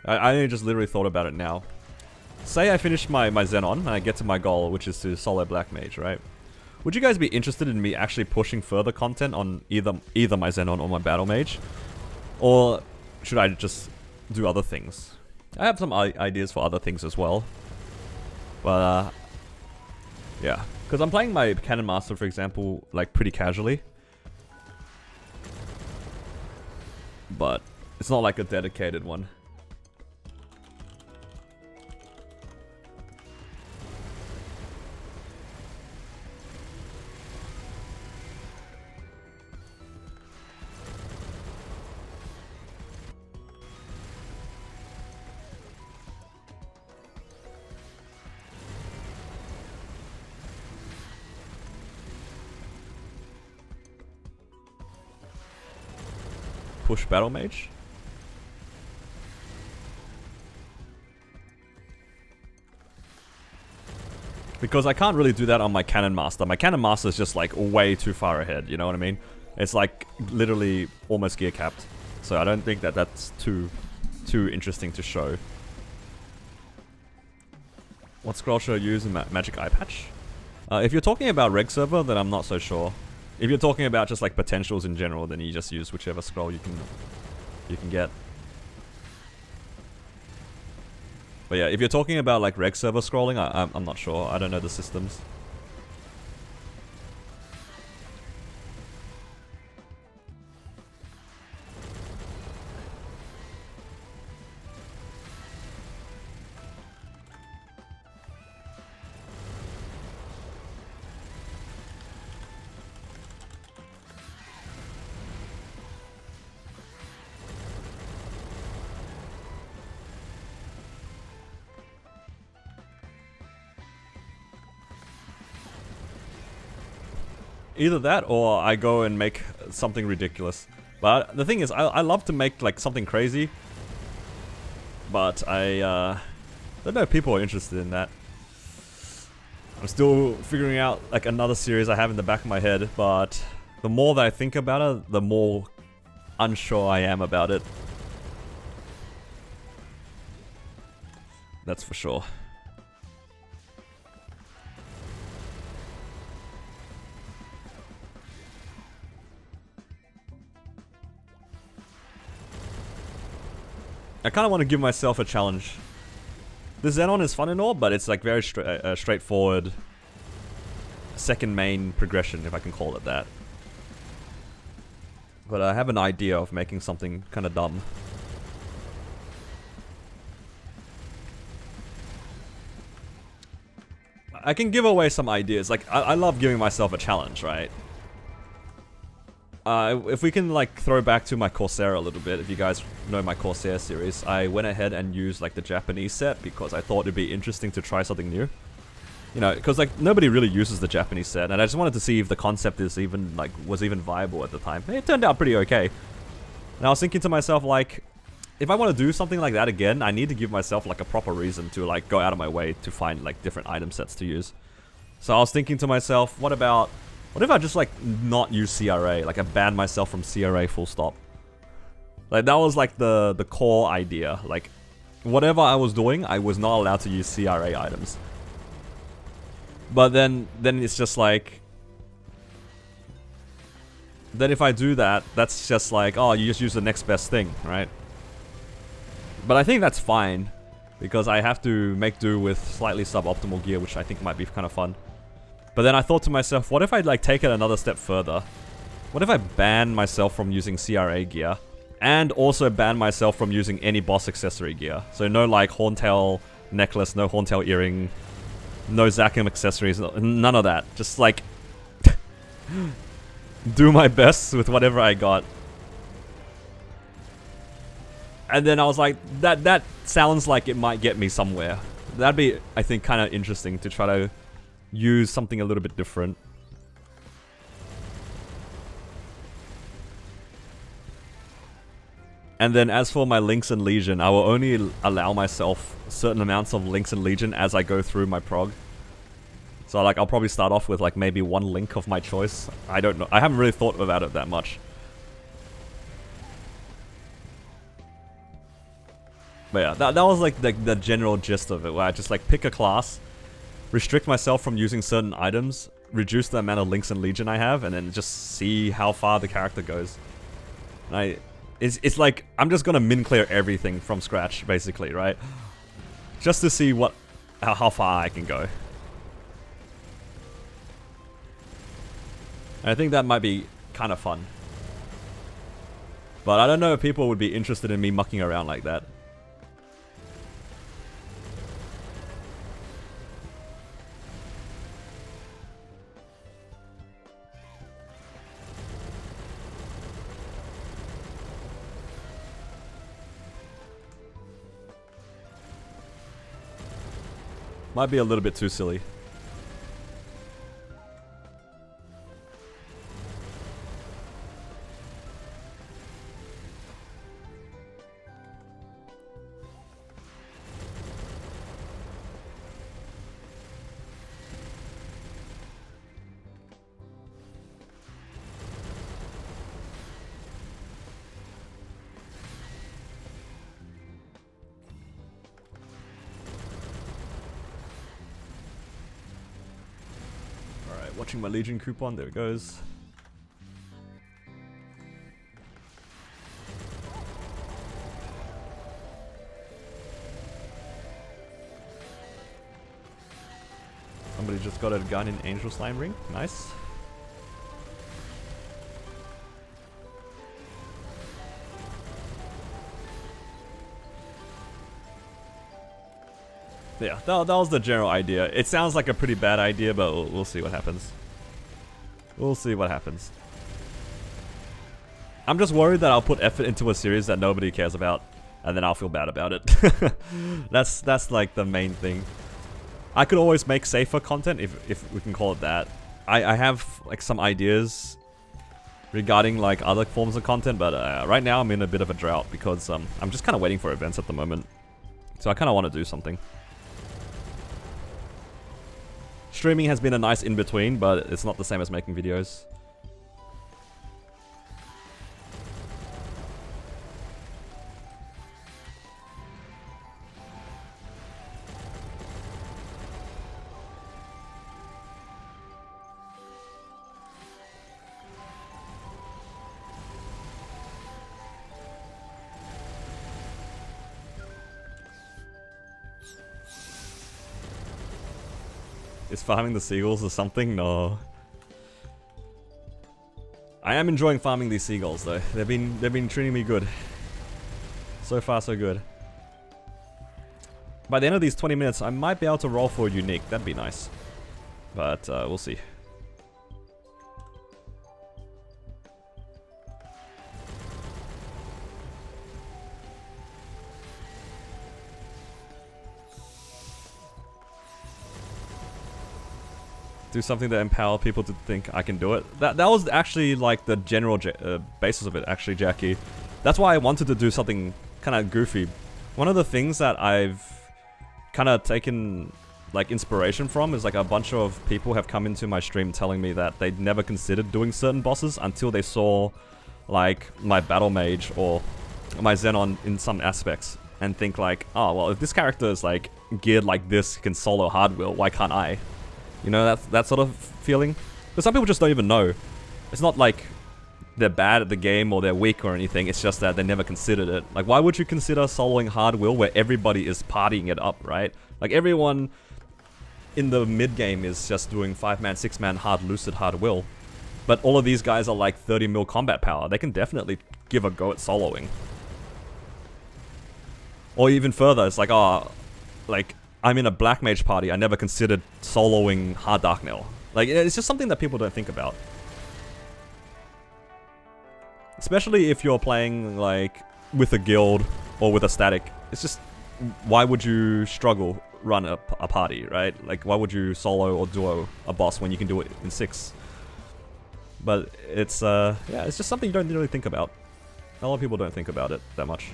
I only just literally thought about it now. Say I finish my Xenon and I get to my goal, which is to solo Black Mage, right? Would you guys be interested in me actually pushing further content on either my Xenon or my Battle Mage? Or should I just do other things? I have some ideas for other things as well. But, yeah. Because I'm playing my Cannon Master, for example, like pretty casually. But it's not like a dedicated one. Push Battle Mage? Because I can't really do that on my Cannon Master. My Cannon Master is just like way too far ahead, you know what I mean? It's like literally almost gear capped. So I don't think that that's too interesting to show. What scroll should I use in Magic Eye Patch? If you're talking about Reg server, then I'm not so sure. If you're talking about just like potentials in general, then you just use whichever scroll you can get. But yeah, if you're talking about like Reg server scrolling, I'm not sure. I don't know the systems. Either that, or I go and make something ridiculous. But the thing is, I love to make like something crazy. But I don't know if people are interested in that. I'm still figuring out like another series I have in the back of my head, but the more that I think about it, the more unsure I am about it. That's for sure. I kind of want to give myself a challenge. The Xenon is fun and all, but it's like very straightforward second main progression, if I can call it that. But I have an idea of making something kind of dumb. I can give away some ideas. Like, I love giving myself a challenge, right? If we can like throw back to my Corsair a little bit, if you guys know my Corsair series, I went ahead and used like the Japanese set because I thought it'd be interesting to try something new. You know, because like nobody really uses the Japanese set, and I just wanted to see if the concept is even like was even viable at the time. It turned out pretty okay. And I was thinking to myself like, if I want to do something like that again, I need to give myself like a proper reason to like go out of my way to find like different item sets to use. So I was thinking to myself, what if I just like not use CRA? Like I ban myself from CRA full stop. Like that was like the core idea. Like whatever I was doing, I was not allowed to use CRA items. But then it's just like, then if I do that, that's just like, oh, you just use the next best thing, right? But I think that's fine, because I have to make do with slightly suboptimal gear, which I think might be kind of fun. But then I thought to myself, what if I like take it another step further? What if I ban myself from using CRA gear, and also ban myself from using any boss accessory gear? So no like horntail necklace, no horntail earring, no Zakum accessories, none of that. Just like do my best with whatever I got. And then I was like, that sounds like it might get me somewhere. That'd be, I think, kind of interesting to try to use something a little bit different. And then as for my Links and Legion, I will only allow myself certain amounts of Links and Legion as I go through my prog. So like I'll probably start off with like maybe one link of my choice. I don't know. I haven't really thought about it that much. But yeah, that was like the general gist of it, where I just like pick a class, restrict myself from using certain items, reduce the amount of Links and Legion I have, and then just see how far the character goes. And it's like, I'm just gonna min clear everything from scratch, basically, right? Just to see how far I can go. And I think that might be kind of fun. But I don't know if people would be interested in me mucking around like that. Might be a little bit too silly. Watching my Legion coupon, there it goes. Somebody just got a gun in Angel Slime Ring, nice. Yeah, that was the general idea. It sounds like a pretty bad idea, but we'll see what happens. We'll see what happens. I'm just worried that I'll put effort into a series that nobody cares about, and then I'll feel bad about it. That's like the main thing. I could always make safer content, if we can call it that. I have like some ideas regarding like other forms of content, but right now I'm in a bit of a drought because I'm just kind of waiting for events at the moment. So I kind of want to do something. Streaming has been a nice in-between, but it's not the same as making videos. Is farming the seagulls or something? No. I am enjoying farming these seagulls though. They've been treating me good. So far so good. By the end of these 20 minutes, I might be able to roll for a unique. That'd be nice. But we'll see. Do something to empower people to think I can do it. That was actually like the general basis of it, actually, Jackie. That's why I wanted to do something kind of goofy. One of the things that I've kind of taken like inspiration from is like a bunch of people have come into my stream telling me that they'd never considered doing certain bosses until they saw like my battle mage or my Xenon in some aspects and think like, oh well, if this character is like geared like this, can solo hard will, why can't I? You know, that sort of feeling. But some people just don't even know. It's not like they're bad at the game or they're weak or anything, it's just that they never considered it. Like, why would you consider soloing hard will where everybody is partying it up, right? Like, everyone in the mid game is just doing 5-man, 6-man hard lucid hard will. But all of these guys are like 30 mil combat power. They can definitely give a go at soloing. Or even further, it's like, oh, like, I'm in a black mage party, I never considered soloing hard dark nail. Like, it's just something that people don't think about. Especially if you're playing, like, with a guild or with a static. It's just, why would you struggle run a party, right? Like, why would you solo or duo a boss when you can do it in 6? But it's, yeah, it's just something you don't really think about. A lot of people don't think about it that much.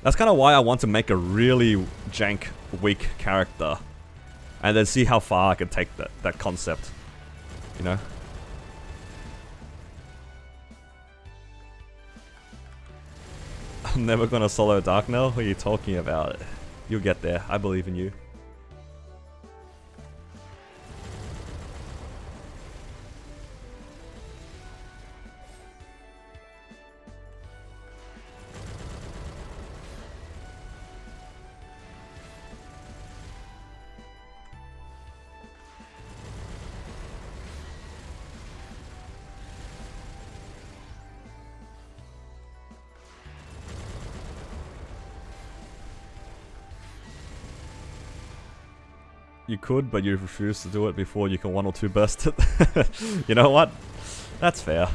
That's kind of why I want to make a really jank, weak character. And then see how far I can take that concept. You know? I'm never gonna solo Dark Nail? What are you talking about? You'll get there. I believe in you. You could, but you refuse to do it before you can 1 or 2 burst it. You know what? That's fair.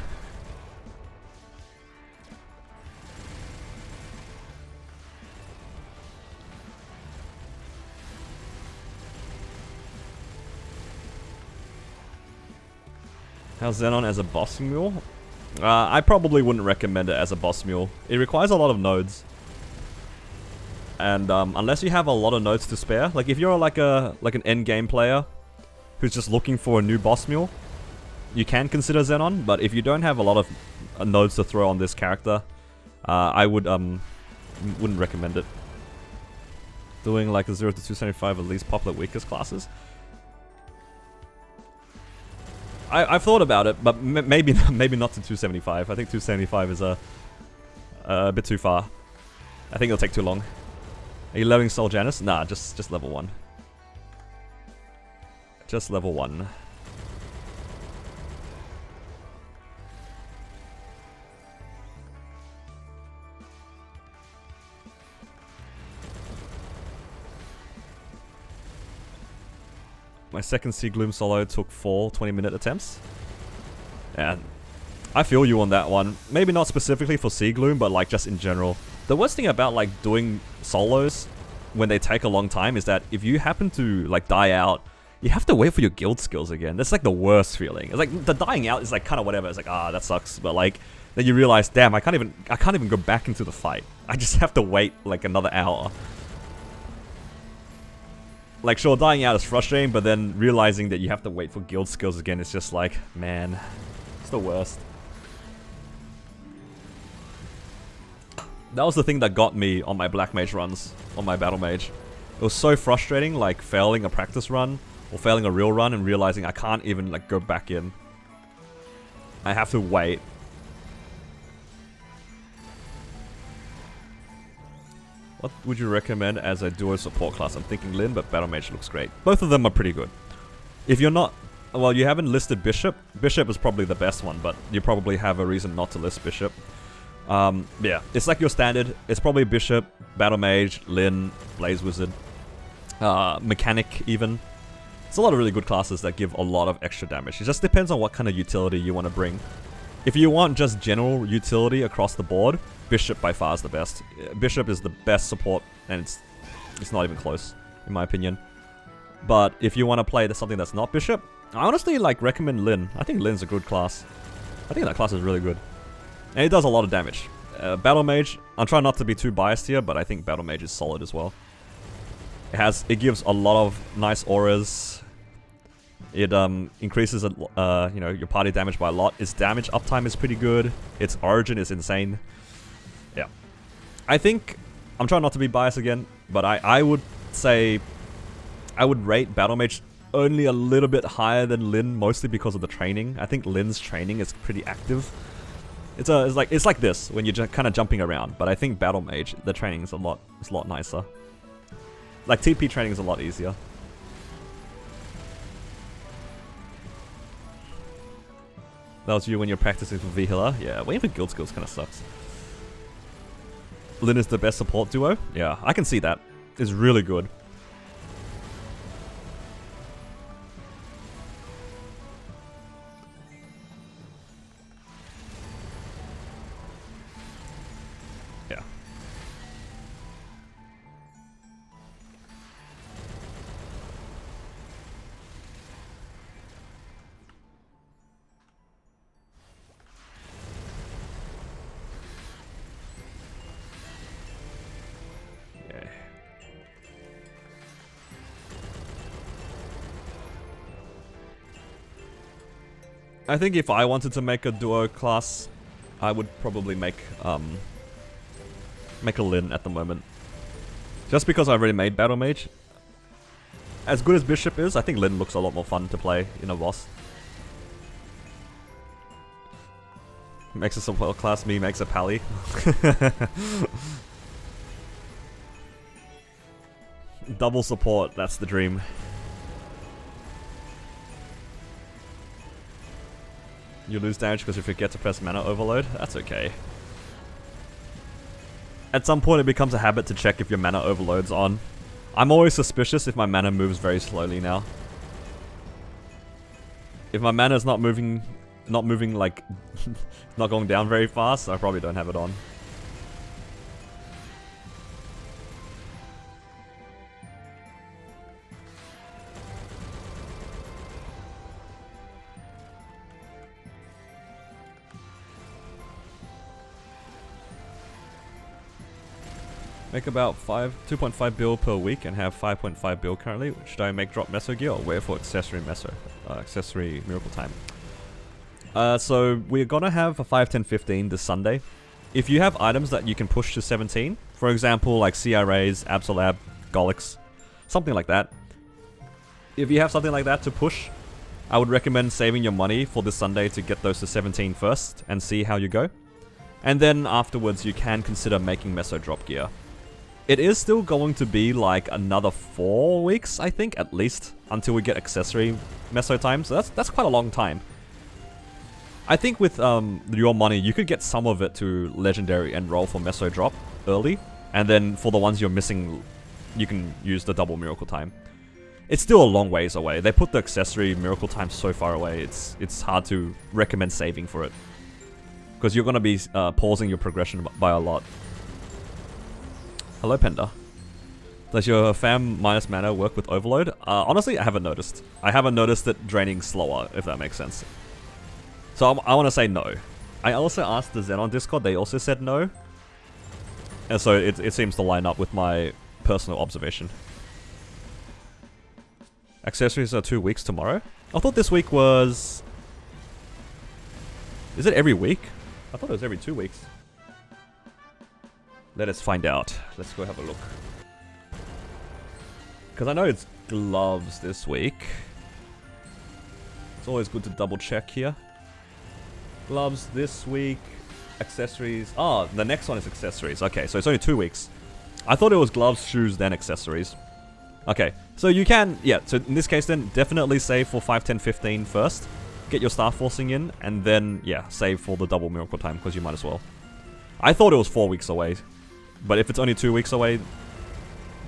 How's Xenon as a boss mule? I probably wouldn't recommend it as a boss mule. It requires a lot of nodes. And unless you have a lot of nodes to spare, like if you're like an end game player who's just looking for a new boss mule, you can consider Xenon. But if you don't have a lot of nodes to throw on this character, I wouldn't recommend it. Doing like a 0 to 275 at least popular weakest classes. I've thought about it, but maybe not to 275. I think 275 is a bit too far. I think it'll take too long. Are you leveling Soul Janus? Nah, just level 1. Just level 1. My second Sea Gloom solo took 4 20-minute attempts. Yeah, I feel you on that one. Maybe not specifically for Sea Gloom, but like just in general. The worst thing about like doing solos when they take a long time is that if you happen to like die out, you have to wait for your guild skills again. That's like the worst feeling. It's like the dying out is like kind of whatever. It's like, ah, that sucks. But like then you realize, damn, I can't even go back into the fight. I just have to wait like another hour. Like sure, dying out is frustrating, but then realizing that you have to wait for guild skills again is just like, man, it's the worst. That was the thing that got me on my Black Mage runs, on my Battle Mage. It was so frustrating, like failing a practice run, or failing a real run and realizing I can't even like go back in. I have to wait. What would you recommend as a duo support class? I'm thinking Lin, but Battle Mage looks great. Both of them are pretty good. If you're not, well, you haven't listed Bishop. Bishop is probably the best one, but you probably have a reason not to list Bishop. Yeah, it's like your standard. It's probably Bishop, Battle Mage, Lin, Blaze Wizard, Mechanic even. It's a lot of really good classes that give a lot of extra damage. It just depends on what kind of utility you want to bring. If you want just general utility across the board, Bishop by far is the best. Bishop is the best support, and it's not even close, in my opinion. But if you want to play something that's not Bishop, I honestly like recommend Lin. I think Lin's a good class. I think that class is really good. And it does a lot of damage. Battle Mage, I'm trying not to be too biased here, but I think Battle Mage is solid as well. It gives a lot of nice auras. It increases you know, your party damage by a lot. Its damage uptime is pretty good. Its origin is insane. Yeah. I think, I'm trying not to be biased again, but I would say I would rate Battle Mage only a little bit higher than Lin, mostly because of the training. I think Lin's training is pretty active. It's like this when you're just kind of jumping around, but I think Battle Mage, the training is a lot nicer. Like TP training is a lot easier. That was you when you're practicing for V-Healer? Yeah, waiting for guild skills kind of sucks. Lin is the best support duo? Yeah, I can see that. It's really good. Yeah. I think if I wanted to make a duo class, I would probably make a Lin at the moment. Just because I already made Battle Mage. As good as Bishop is, I think Lin looks a lot more fun to play in a boss. Makes a support class, me makes a Pally. Double support, that's the dream. You lose damage because you forget to press mana overload? That's okay. At some point it becomes a habit to check if your mana overload's on. I'm always suspicious if my mana moves very slowly now. If my mana is not moving like, not going down very fast, I probably don't have it on. Make about 2.5 bill per week and have 5.5 bill currently. Should I make drop Meso gear or wait for accessory Meso? Accessory Miracle Time. So we're gonna have a 5, 10, 15 this Sunday. If you have items that you can push to 17, for example like CRAs, Absolab, Golix, something like that. If you have something like that to push, I would recommend saving your money for this Sunday to get those to 17 first and see how you go. And then afterwards you can consider making Meso drop gear. It is still going to be like another 4 weeks, I think, at least, until we get accessory Meso time, so that's quite a long time. I think with your money, you could get some of it to Legendary and roll for Meso drop early, and then for the ones you're missing, you can use the double Miracle Time. It's still a long ways away. They put the accessory Miracle Time so far away, it's hard to recommend saving for it. Because you're going to be pausing your progression by a lot. Hello, Penda. Does your fam minus mana work with overload? Honestly, I haven't noticed. I haven't noticed it draining slower, if that makes sense. So I want to say no. I also asked the Xenon Discord, they also said no. And so it seems to line up with my personal observation. Accessories are 2 weeks tomorrow? I thought this week was... Is it every week? I thought it was every 2 weeks. Let us find out. Let's go have a look. Because I know it's gloves this week. It's always good to double check here. Gloves this week. Accessories. Oh, the next one is accessories. Okay, so it's only 2 weeks. I thought it was gloves, shoes, then accessories. Okay, so you can... Yeah, so in this case then, definitely save for 5, 10, 15 first. Get your Star Forcing in, and then, yeah, save for the double Miracle Time, because you might as well. I thought it was 4 weeks away. But if it's only 2 weeks away,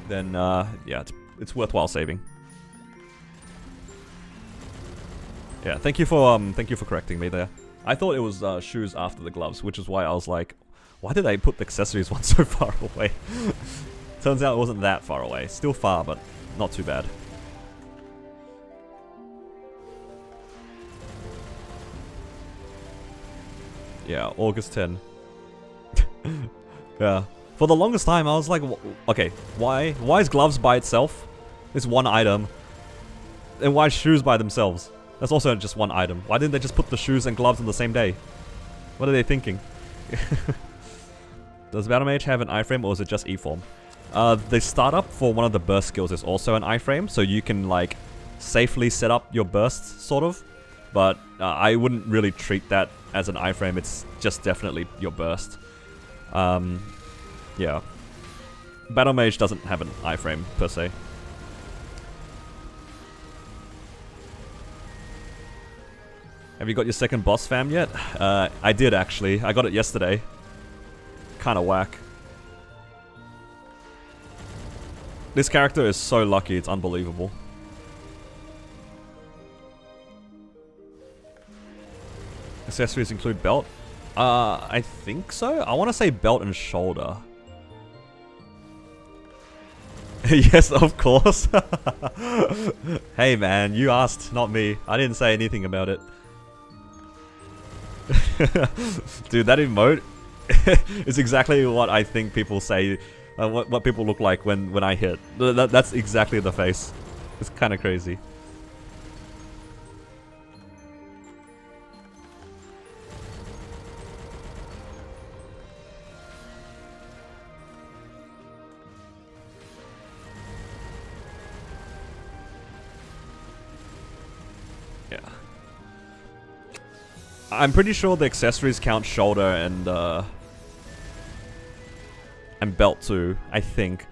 then, yeah, it's worthwhile saving. Yeah, thank you for correcting me there. I thought it was shoes after the gloves, which is why I was like, why did they put the accessories one so far away? Turns out it wasn't that far away. Still far, but not too bad. Yeah, August 10. Yeah. For the longest time, I was like, okay, why is gloves by itself? It's one item. And why shoes by themselves? That's also just one item. Why didn't they just put the shoes and gloves on the same day? What are they thinking? Does Battle Mage have an iframe or is it just E-form? The startup for one of the burst skills is also an iframe, so you can like safely set up your bursts, sort of. But I wouldn't really treat that as an iframe, it's just definitely your burst. Yeah. Battle Mage doesn't have an iframe, per se. Have you got your second boss fam yet? I did actually. I got it yesterday. Kinda whack. This character is so lucky, it's unbelievable. Accessories include belt? I think so. I want to say belt and shoulder. Yes, of course. Hey man, you asked, not me. I didn't say anything about it. Dude, that emote is exactly what I think people say, what people look like when I hit. That's exactly the face. It's kind of crazy. Yeah. I'm pretty sure the accessories count shoulder and belt too, I think.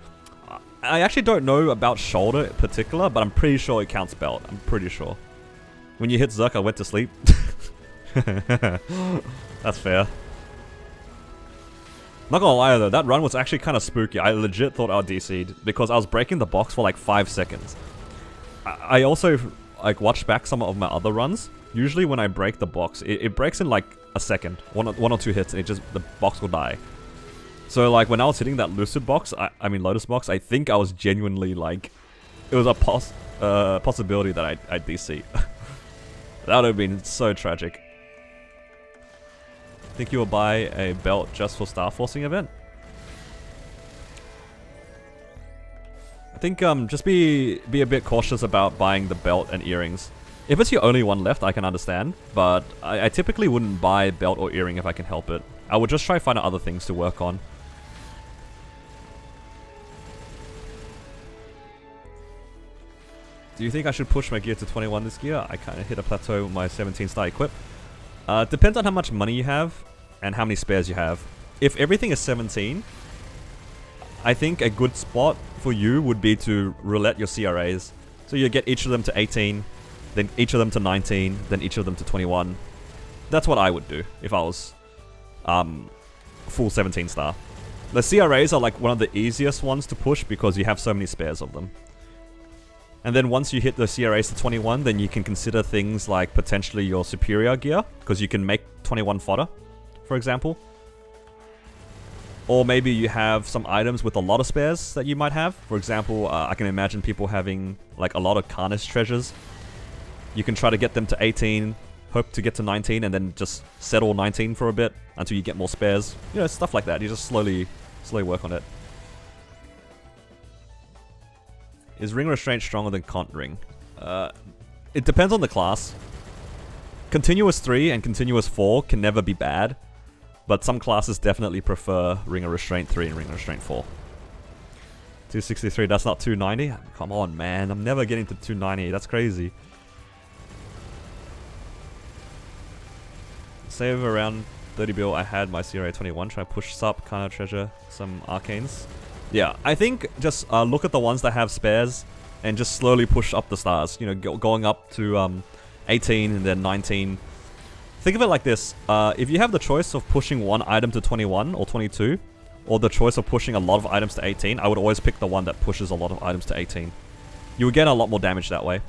I actually don't know about shoulder in particular, but I'm pretty sure it counts belt. I'm pretty sure. When you hit Zerk, I went to sleep. That's fair. Not gonna lie though, that run was actually kind of spooky. I legit thought I DC'd because I was breaking the box for like 5 seconds. I also like watched back some of my other runs. Usually when I break the box, it breaks in like a second. One or two hits and the box will die. So like when I was hitting that Lucid box, I mean Lotus box, I think I was genuinely like, it was a possibility that I'd DC. That would have been so tragic. Think you will buy a belt just for Star Forcing event? I think just be a bit cautious about buying the belt and earrings. If it's your only one left, I can understand, but I typically wouldn't buy belt or earring if I can help it. I would just try to find other things to work on. Do you think I should push my gear to 21 this year? I kind of hit a plateau with my 17 star equip. Depends on how much money you have and how many spares you have. If everything is 17, I think a good spot for you would be to roulette your CRAs. So you get each of them to 18, then each of them to 19, then each of them to 21. That's what I would do if I was full 17 star. The CRAs are like one of the easiest ones to push because you have so many spares of them. And then once you hit the CRAs to 21, then you can consider things like potentially your superior gear, because you can make 21 fodder, for example. Or maybe you have some items with a lot of spares that you might have. For example, I can imagine people having like a lot of Carnage treasures. You can try to get them to 18, hope to get to 19, and then just settle 19 for a bit until you get more spares. You know, stuff like that. You just slowly work on it. Is Ring Restraint stronger than Cont Ring? It depends on the class. Continuous 3 and Continuous 4 can never be bad, but some classes definitely prefer Ring of Restraint 3 and Ring of Restraint 4. 263, that's not 290? Come on, man. I'm never getting to 290. That's crazy. Save around 30 bill. I had my CRA 21. Try to push Sup, kind of treasure some arcanes. Yeah, I think just look at the ones that have spares and just slowly push up the stars. You know, going up to 18 and then 19. Think of it like this. If you have the choice of pushing one item to 21 or 22, or the choice of pushing a lot of items to 18, I would always pick the one that pushes a lot of items to 18. You would get a lot more damage that way.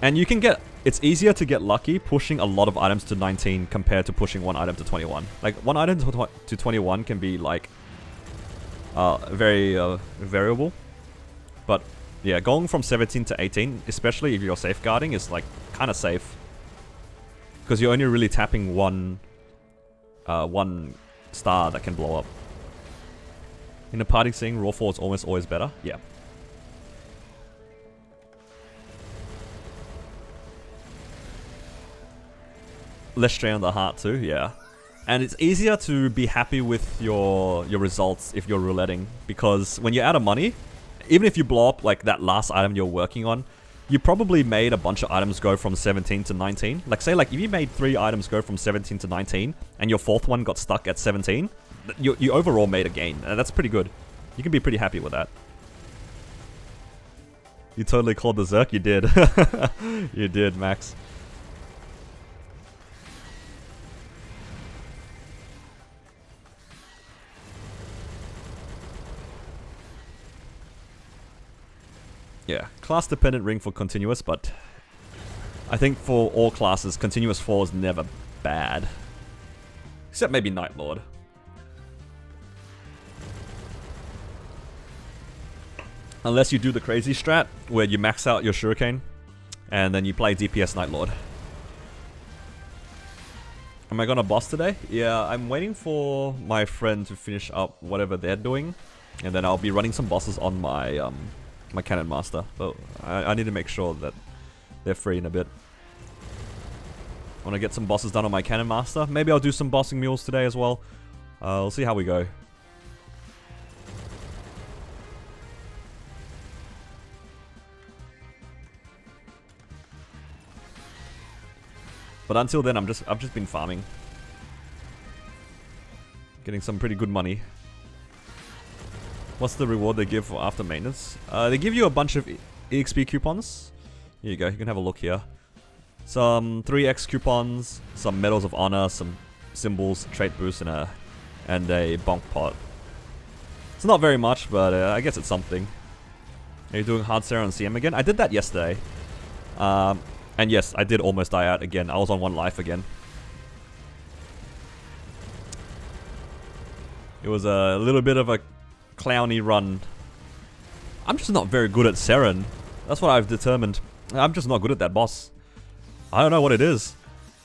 And you can get... It's easier to get lucky pushing a lot of items to 19 compared to pushing one item to 21. Like, one item to 21 can be, like, very variable. But, yeah, going from 17 to 18, especially if you're safeguarding, is, like, kind of safe. Because you're only really tapping one one star that can blow up. In a party setting, Raw 4 is almost always better. Yeah. Less strain on the heart too, yeah. And it's easier to be happy with your results if you're rouletting, because when you're out of money, even if you blow up like that last item you're working on, you probably made a bunch of items go from 17 to 19. Like say like if you made 3 items go from 17 to 19 and your 4th one got stuck at 17, you overall made a gain, and that's pretty good. You can be pretty happy with that. You totally called the Zerk, you did. You did, Max. Yeah, class-dependent ring for continuous, but I think for all classes, continuous 4 is never bad. Except maybe Night Lord. Unless you do the crazy strat, where you max out your Shuriken, and then you play DPS Night Lord. Am I gonna boss today? Yeah, I'm waiting for my friend to finish up whatever they're doing, and then I'll be running some bosses on my my Cannon Master, but I need to make sure that they're free in a bit. I want to get some bosses done on my Cannon Master. Maybe I'll do some bossing mules today as well. We'll see how we go. But until then, I've just been farming, getting some pretty good money. What's the reward they give for after maintenance? They give you a bunch of EXP coupons. Here you go, you can have a look here. Some 3x coupons, some medals of honor, some symbols, trait boost, and a bonk pot. It's not very much, but I guess it's something. Are you doing hard Sarah on CM again? I did that yesterday. And yes, I did almost die out again. I was on 1 life again. It was a little bit of a clowny run. I'm just not very good at Seren. That's what I've determined. I'm just not good at that boss. I don't know what it is.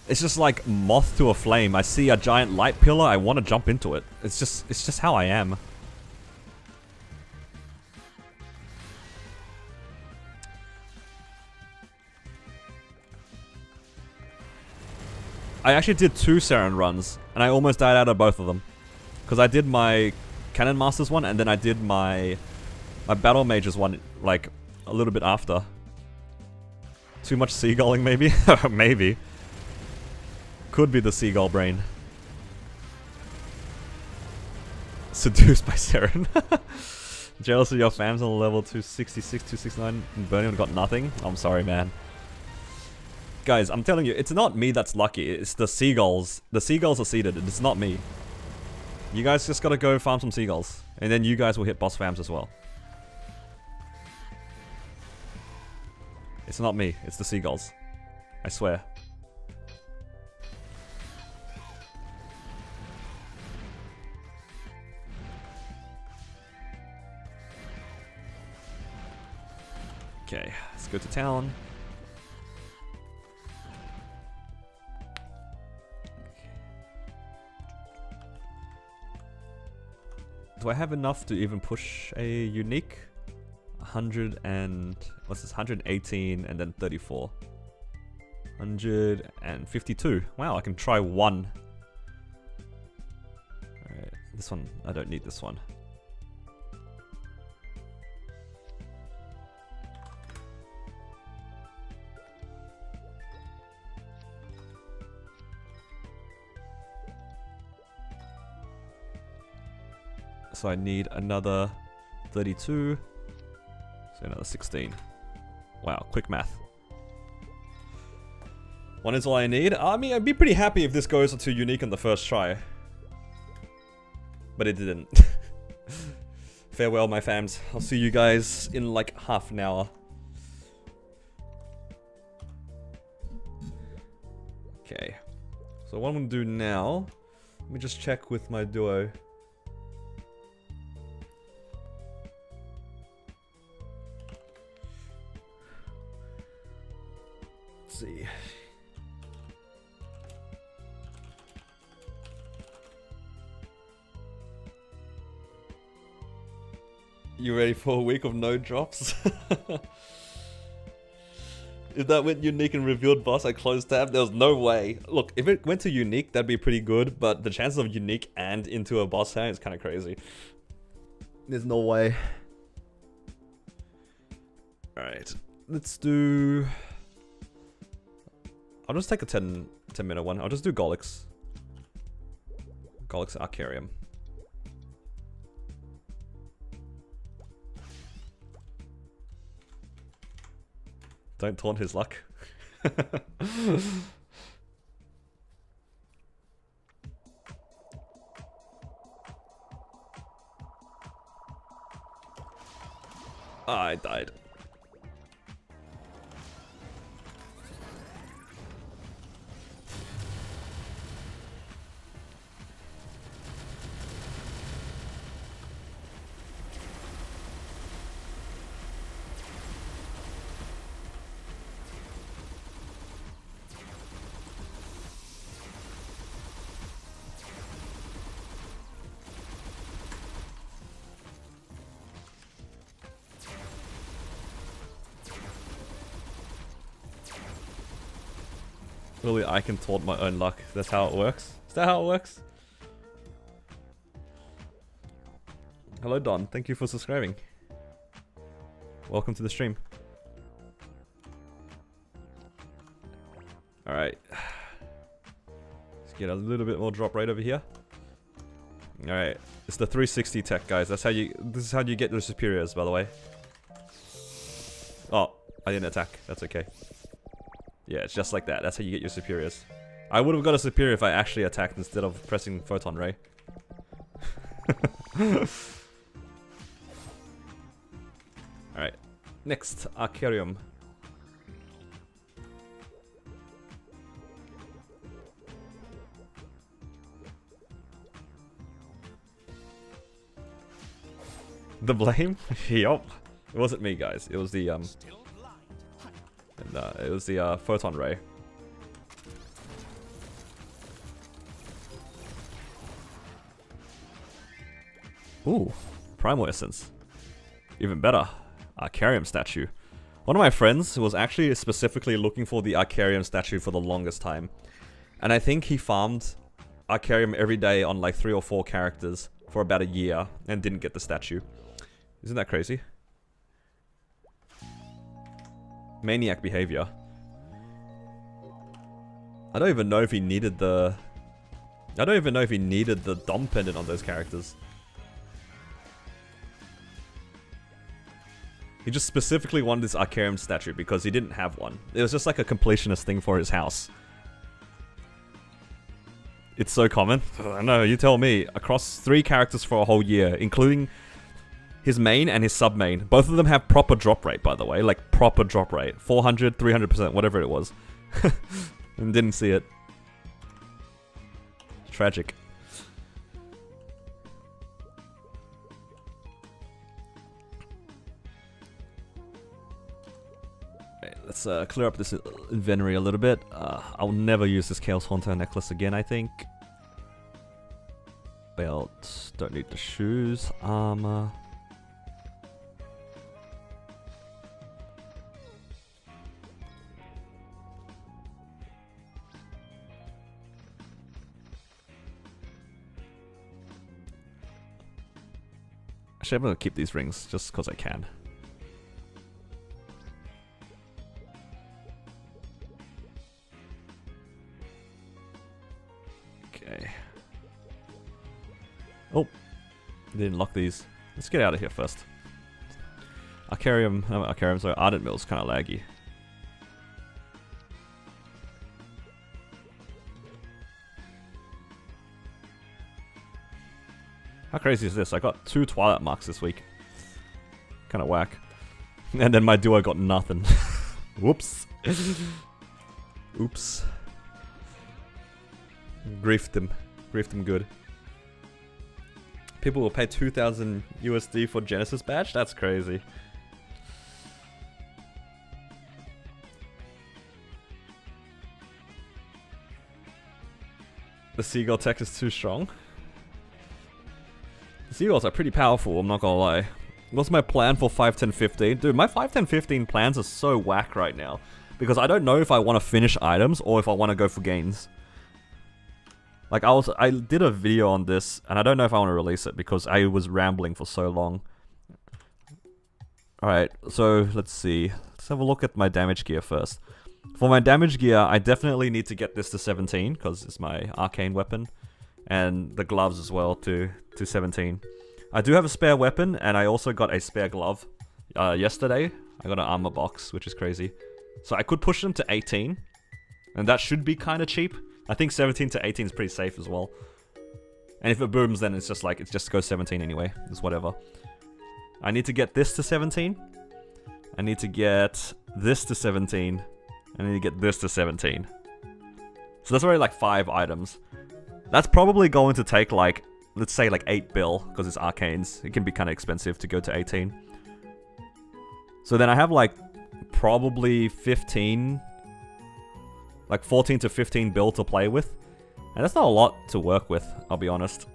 It's just like moth to a flame. I see a giant light pillar, I want to jump into it. It's just how I am. I actually did 2 Seren runs, and I almost died out of both of them. Because I did my Cannon Masters one, and then I did my Battle Mages one, like, a little bit after. Too much seagulling, maybe? Maybe. Could be the seagull brain. Seduced by Seren. Jealous of your fams on level 266, 269, and Burning got nothing? I'm sorry, man. Guys, I'm telling you, it's not me that's lucky, it's the seagulls. The seagulls are seeded, it's not me. You guys just gotta go farm some seagulls, and then you guys will hit boss fams as well. It's not me, it's the seagulls. I swear. Okay, let's go to town. Do I have enough to even push a unique? 100 and... what's this? 118 and then 34. 152. Wow, I can try one. Alright, this one, I don't need this one. So I need another 32. So another 16. Wow, quick math. 1 is all I need. I mean, I'd be pretty happy if this goes to unique on the first try. But it didn't. Farewell, my fams. I'll see you guys in like half an hour. Okay. So what I'm gonna do now, let me just check with my duo. See. You ready for a week of no drops? If that went unique and revealed boss, I closed tab. There was no way. Look, if it went to unique, that'd be pretty good. But the chances of unique and into a boss tank is kind of crazy. There's no way. Alright, let's do... I'll just take a 10 minute one. I'll just do Golix. Golix Arcarium. Don't taunt his luck. I died. Really, I can taunt my own luck. That's how it works. Is that how it works? Hello, Don. Thank you for subscribing. Welcome to the stream. Alright. Let's get a little bit more drop rate over here. Alright. It's the 360 tech, guys. That's how you... This is how you get your superiors, by the way. Oh, I didn't attack. That's okay. Yeah, it's just like that. That's how you get your superiors. I would have got a superior if I actually attacked instead of pressing Photon Ray. Alright. Next, Arcarium. The blame? Yup. It wasn't me, guys. It was the, it was the Photon Ray. Ooh, Primal Essence. Even better. Arcarium statue. One of my friends was actually specifically looking for the Arcarium statue for the longest time. And I think he farmed Arcarium every day on like 3 or 4 characters for about a year and didn't get the statue. Isn't that crazy? Maniac behavior. I don't even know if he needed the... I don't even know if he needed the Dom pendant on those characters. He just specifically wanted this Arcarium statue because he didn't have one. It was just like a completionist thing for his house. It's so common. I know, you tell me. Across 3 characters for a whole year, including his main and his sub-main. Both of them have proper drop rate, by the way. Like, proper drop rate. 400, 300%, whatever it was. And didn't see it. Tragic. Okay, let's clear up this inventory a little bit. I'll never use this Chaos Haunter necklace again, I think. Belt. Don't need the shoes. Armor. Actually, I'm gonna keep these rings just because I can. Okay. Oh, didn't lock these. Let's get out of here first. Arcarium, sorry, Ardent Mill's kind of laggy. How crazy is this? I got 2 Twilight Marks this week. Kind of whack. And then my duo got nothing. Whoops. Oops. Griefed him. Griefed him good. People will pay 2,000 USD for Genesis badge? That's crazy. The Seagull tech is too strong. The Seagulls are pretty powerful, I'm not gonna lie. What's my plan for 5, 10, 15? Dude, my 5, 10, 15 plans are so whack right now. Because I don't know if I want to finish items or if I want to go for gains. Like, I did a video on this, and I don't know if I want to release it because I was rambling for so long. Alright, so let's see. Let's have a look at my damage gear first. For my damage gear, I definitely need to get this to 17 because it's my arcane weapon. And the gloves as well to 17. I do have a spare weapon, and I also got a spare glove. Yesterday, I got an armor box, which is crazy. So I could push them to 18. And that should be kind of cheap. I think 17 to 18 is pretty safe as well. And if it booms, then it's just like, it just goes 17 anyway. It's whatever. I need to get this to 17. I need to get this to 17. I need to get this to 17. So that's already like 5 items. That's probably going to take like, let's say like 8 bill, because it's arcanes. It can be kind of expensive to go to 18. So then I have like probably 15, like 14 to 15 bill to play with. And that's not a lot to work with, I'll be honest.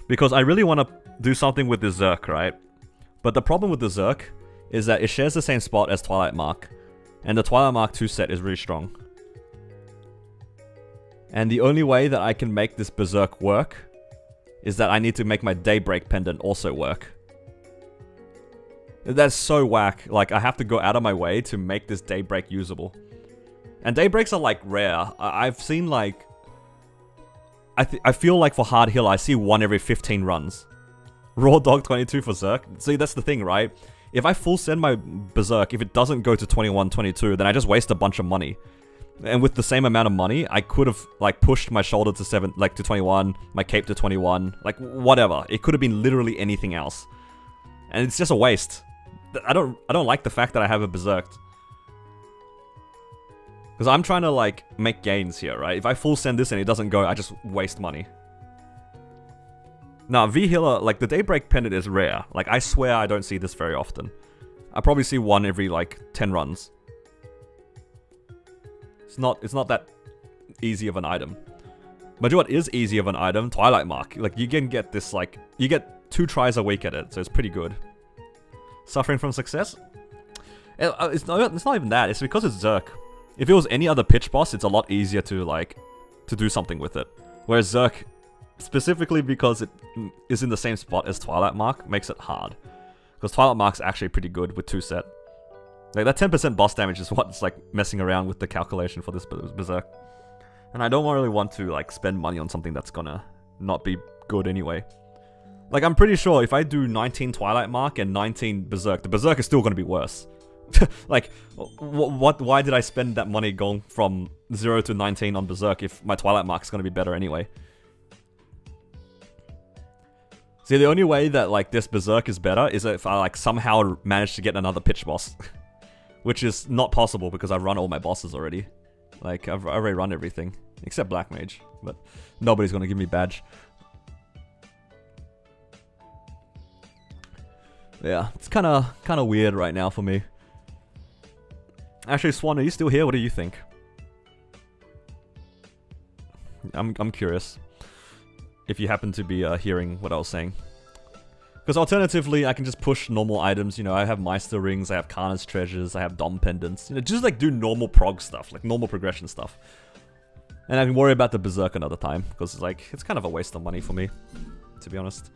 Because I really want to do something with the Zerk, right? But the problem with the Zerk is that it shares the same spot as Twilight Mark. And the Twilight Mark 2 set is really strong. And the only way that I can make this Berserk work is that I need to make my Daybreak pendant also work. That's so whack. Like, I have to go out of my way to make this Daybreak usable. And Daybreaks are, like, rare. I've seen, like... I feel like for hard heal, I see 1 every 15 runs. Raw Dog 22 for Zerk. See, that's the thing, right? If I full send my Berserk, if it doesn't go to 21, 22, then I just waste a bunch of money. And with the same amount of money, I could have, like, pushed my shoulder to 21, my cape to 21, like, whatever. It could have been literally anything else. And it's just a waste. I don't like the fact that I have a Berserk. Because I'm trying to, like, make gains here, right? If I full send this and it doesn't go, I just waste money. Now, V-Healer, like, the Daybreak Pendant is rare. Like, I swear I don't see this very often. I probably see 1 every, like, 10 runs. It's not that easy of an item. But you know what is easy of an item? Twilight Mark. Like, you can get this, like, you get 2 tries a week at it, so it's pretty good. Suffering from success? It's not even that, it's because it's Zerk. If it was any other pitch boss, it's a lot easier to, like, to do something with it. Whereas Zerk, specifically because it is in the same spot as Twilight Mark, makes it hard. Because Twilight Mark's actually pretty good with 2 set. Like, that 10% boss damage is what's, like, messing around with the calculation for this Berserk. And I don't really want to, like, spend money on something that's gonna not be good anyway. Like, I'm pretty sure if I do 19 Twilight Mark and 19 Berserk, the Berserk is still gonna be worse. Like, why did I spend that money going from 0 to 19 on Berserk if my Twilight Mark is gonna be better anyway? See, the only way that, like, this Berserk is better is if I, like, somehow manage to get another pitch boss. Which is not possible because I've run all my bosses already. Like, I've already run everything. Except Black Mage. But nobody's gonna give me badge. Yeah, it's kinda weird right now for me. Actually, Swan, are you still here? What do you think? I'm curious. If you happen to be hearing what I was saying. Because alternatively, I can just push normal items, you know, I have Meister Rings, I have Karna's Treasures, I have Dom Pendants, you know, just like do normal prog stuff, like normal progression stuff. And I can worry about the Berserk another time, because it's like, it's kind of a waste of money for me, to be honest.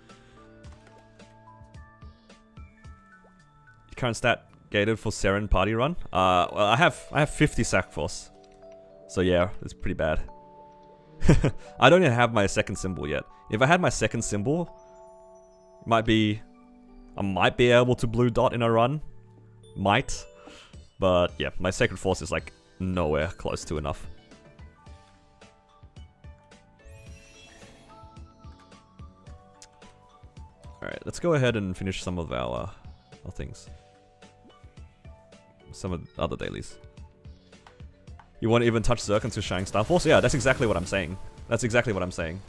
Current stat gated for Seren party run? Well, I have 50 sack force. So yeah, it's pretty bad. I don't even have my second symbol yet. If I had my second symbol, I might be able to blue dot in a run. Might. But yeah, my Sacred Force is like nowhere close to enough. Alright, let's go ahead and finish some of our things. Some of the other dailies. You won't even touch Zerk until Shining Star Force? Yeah, that's exactly what I'm saying. That's exactly what I'm saying.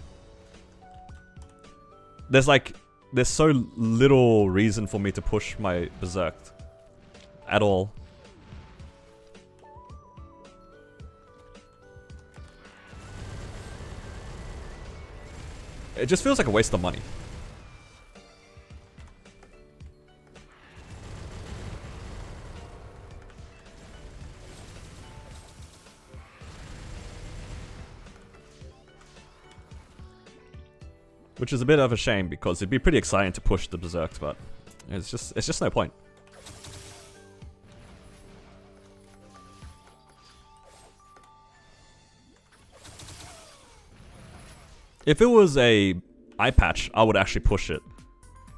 There's so little reason for me to push my Berserk. At all. It just feels like a waste of money. Which is a bit of a shame because it'd be pretty exciting to push the Berserks, but it's just no point. If it was a eye patch, I would actually push it.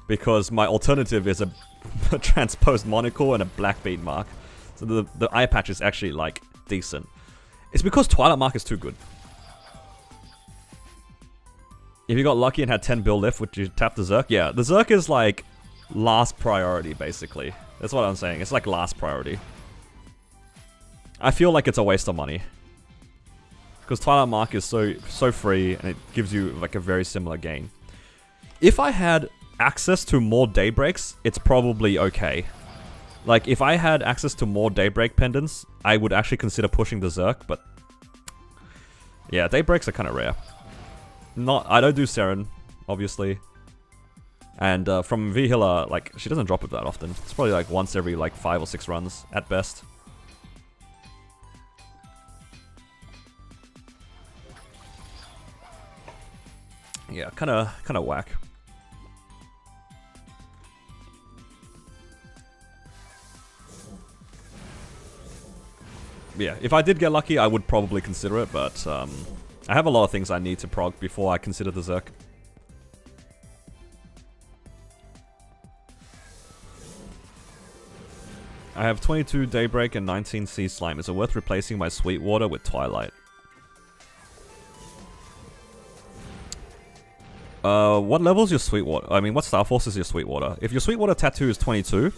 Because my alternative is a transposed monocle and a black bead mark. So the eye patch is actually, like, decent. It's because Twilight Mark is too good. If you got lucky and had 10 bill left, would you tap the Zerk? Yeah, the Zerk is, like, last priority, basically. That's what I'm saying. It's, like, last priority. I feel like it's a waste of money. Because Twilight Mark is so free, and it gives you, like, a very similar gain. If I had access to more Daybreaks, it's probably okay. Like, if I had access to more Daybreak pendants, I would actually consider pushing the Zerk, but... yeah, Daybreaks are kind of rare. I don't do Seren, obviously. And from V-Hiller, like, she doesn't drop it that often. It's probably, like, once every, like, 5 or 6 runs, at best. Yeah, kind of whack. Yeah, if I did get lucky, I would probably consider it, but I have a lot of things I need to prog before I consider the Zerk. I have 22 Daybreak and 19 Sea Slime. Is it worth replacing my Sweetwater with Twilight? What level is your Sweetwater? I mean, what Star Force is your Sweetwater? If your Sweetwater tattoo is 22,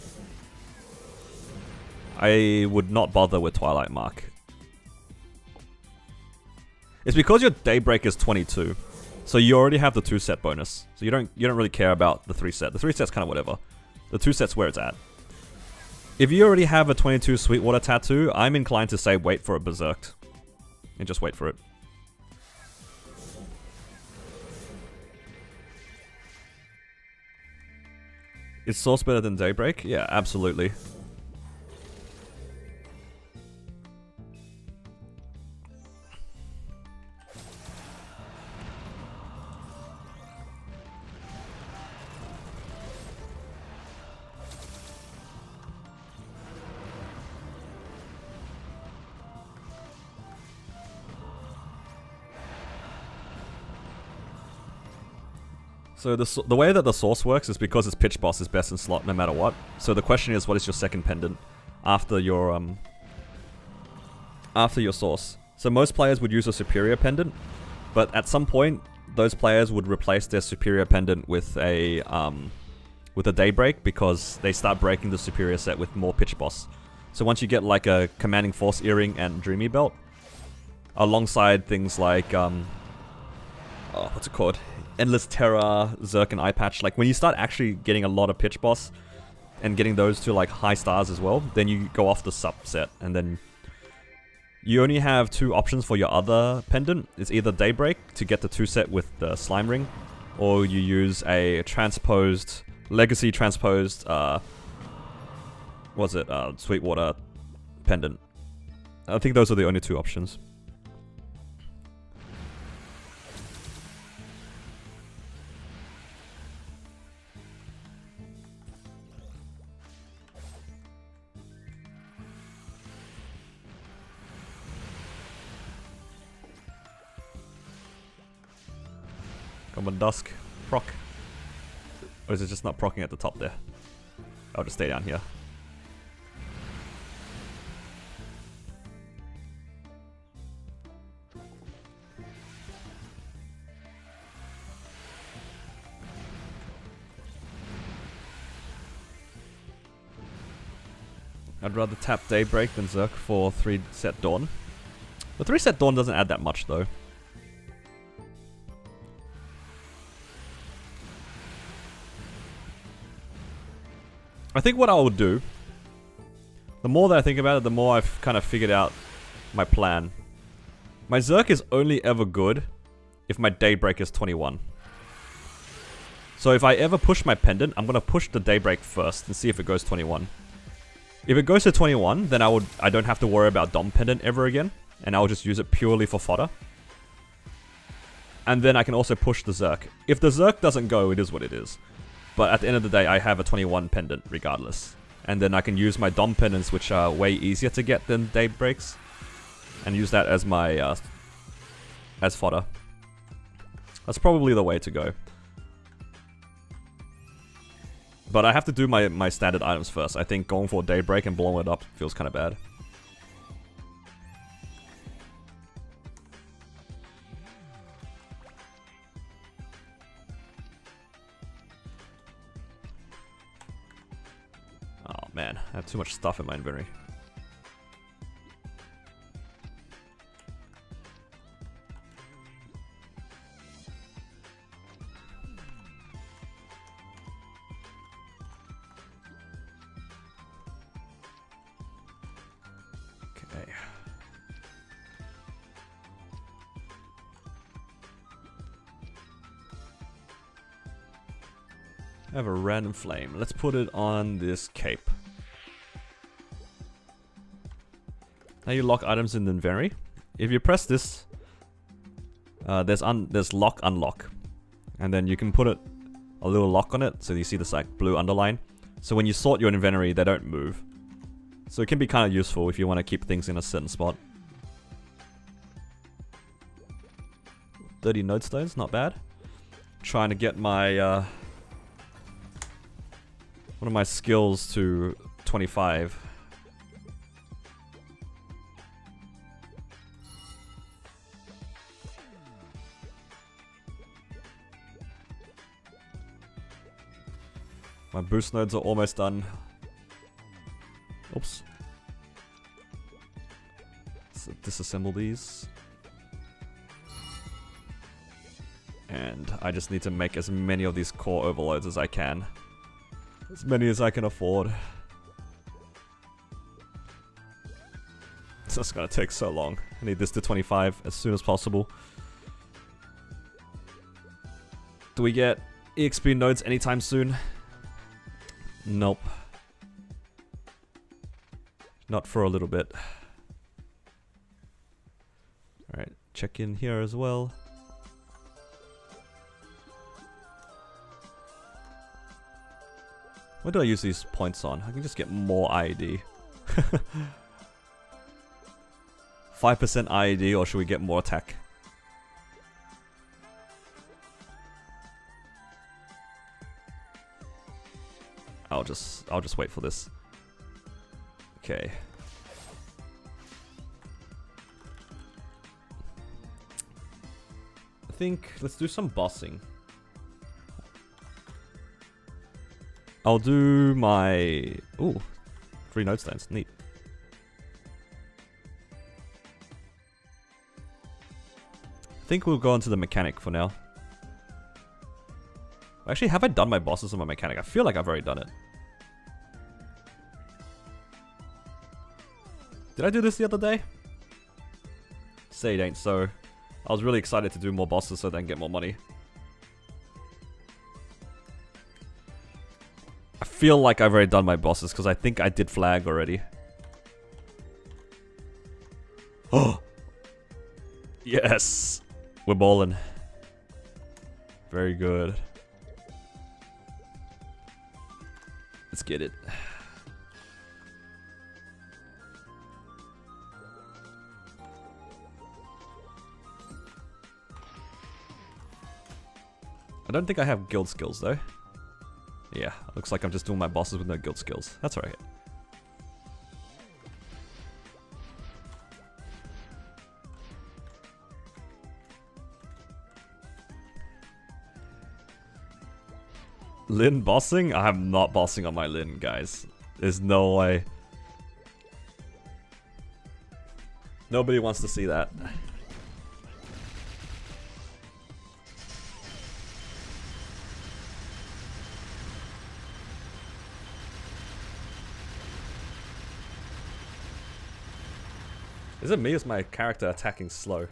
I would not bother with Twilight Mark. It's because your Daybreak is 22, so you already have the 2-set bonus. So you don't really care about the 3-set. The 3-set's kind of whatever. The 2-set's where it's at. If you already have a 22 Sweetwater tattoo, I'm inclined to say wait for it Berserked. And just wait for it. Is Source better than Daybreak? Yeah, absolutely. So the way that the source works is because its pitch boss is best in slot no matter what. So the question is, what is your second pendant after your source? So most players would use a superior pendant, but at some point those players would replace their superior pendant with a Daybreak because they start breaking the superior set with more pitch boss. So once you get like a Commanding Force earring and Dreamy Belt, alongside things like what's it called? Endless Terror, Zerk, and Eye Patch. Like, when you start actually getting a lot of pitch boss and getting those to, like, high stars as well, then you go off the subset, and then you only have 2 options for your other pendant. It's either Daybreak to get the 2-set with the Slime Ring, or you use a transposed, Legacy transposed, Sweetwater pendant. I think those are the only 2 options. Come on, Dusk. Proc. Or is it just not procking at the top there? I'll just stay down here. I'd rather tap Daybreak than Zerk for 3-set Dawn. The 3-set Dawn doesn't add that much though. I think what I would do, the more that I think about it, the more I've kind of figured out my plan. My Zerk is only ever good if my Daybreak is 21. So if I ever push my pendant, I'm going to push the Daybreak first and see if it goes 21. If it goes to 21, then I don't have to worry about Dom pendant ever again, and I'll just use it purely for fodder. And then I can also push the Zerk. If the Zerk doesn't go, it is what it is. But at the end of the day, I have a 21 pendant regardless. And then I can use my Dom pendants, which are way easier to get than Daybreaks. And use that as my, as fodder. That's probably the way to go. But I have to do my standard items first. I think going for Daybreak and blowing it up feels kind of bad. Oh man, I have too much stuff in my inventory. Okay. I have a random flame. Let's put it on this cape. Now you lock items in the inventory. If you press this, there's lock unlock, and then you can put a little lock on it, so you see this like blue underline. So when you sort your inventory, they don't move. So it can be kind of useful if you want to keep things in a certain spot. 30 node stones, not bad. Trying to get my one of my skills to 25. My boost nodes are almost done. Oops. So disassemble these. And I just need to make as many of these core overloads as I can. As many as I can afford. It's just gonna take so long. I need this to 25 as soon as possible. Do we get EXP nodes anytime soon? Nope. Not for a little bit. Alright, check in here as well. What do I use these points on? I can just get more IED. 5% IED, or should we get more attack? I'll just wait for this. Okay. I think let's do some bossing. I'll do my... Ooh, 3 node stones. Neat. I think we'll go into the mechanic for now. Actually, have I done my bosses on my mechanic? I feel like I've already done it. Did I do this the other day? Say it ain't so. I was really excited to do more bosses so then get more money. I feel like I've already done my bosses because I think I did flag already. Oh! Yes! We're ballin'. Very good. Let's get it. I don't think I have guild skills though. Yeah, looks like I'm just doing my bosses with no guild skills. That's alright. Lin bossing? I'm not bossing on my Lin, guys. There's no way. Nobody wants to see that. Is it me or is my character attacking slow?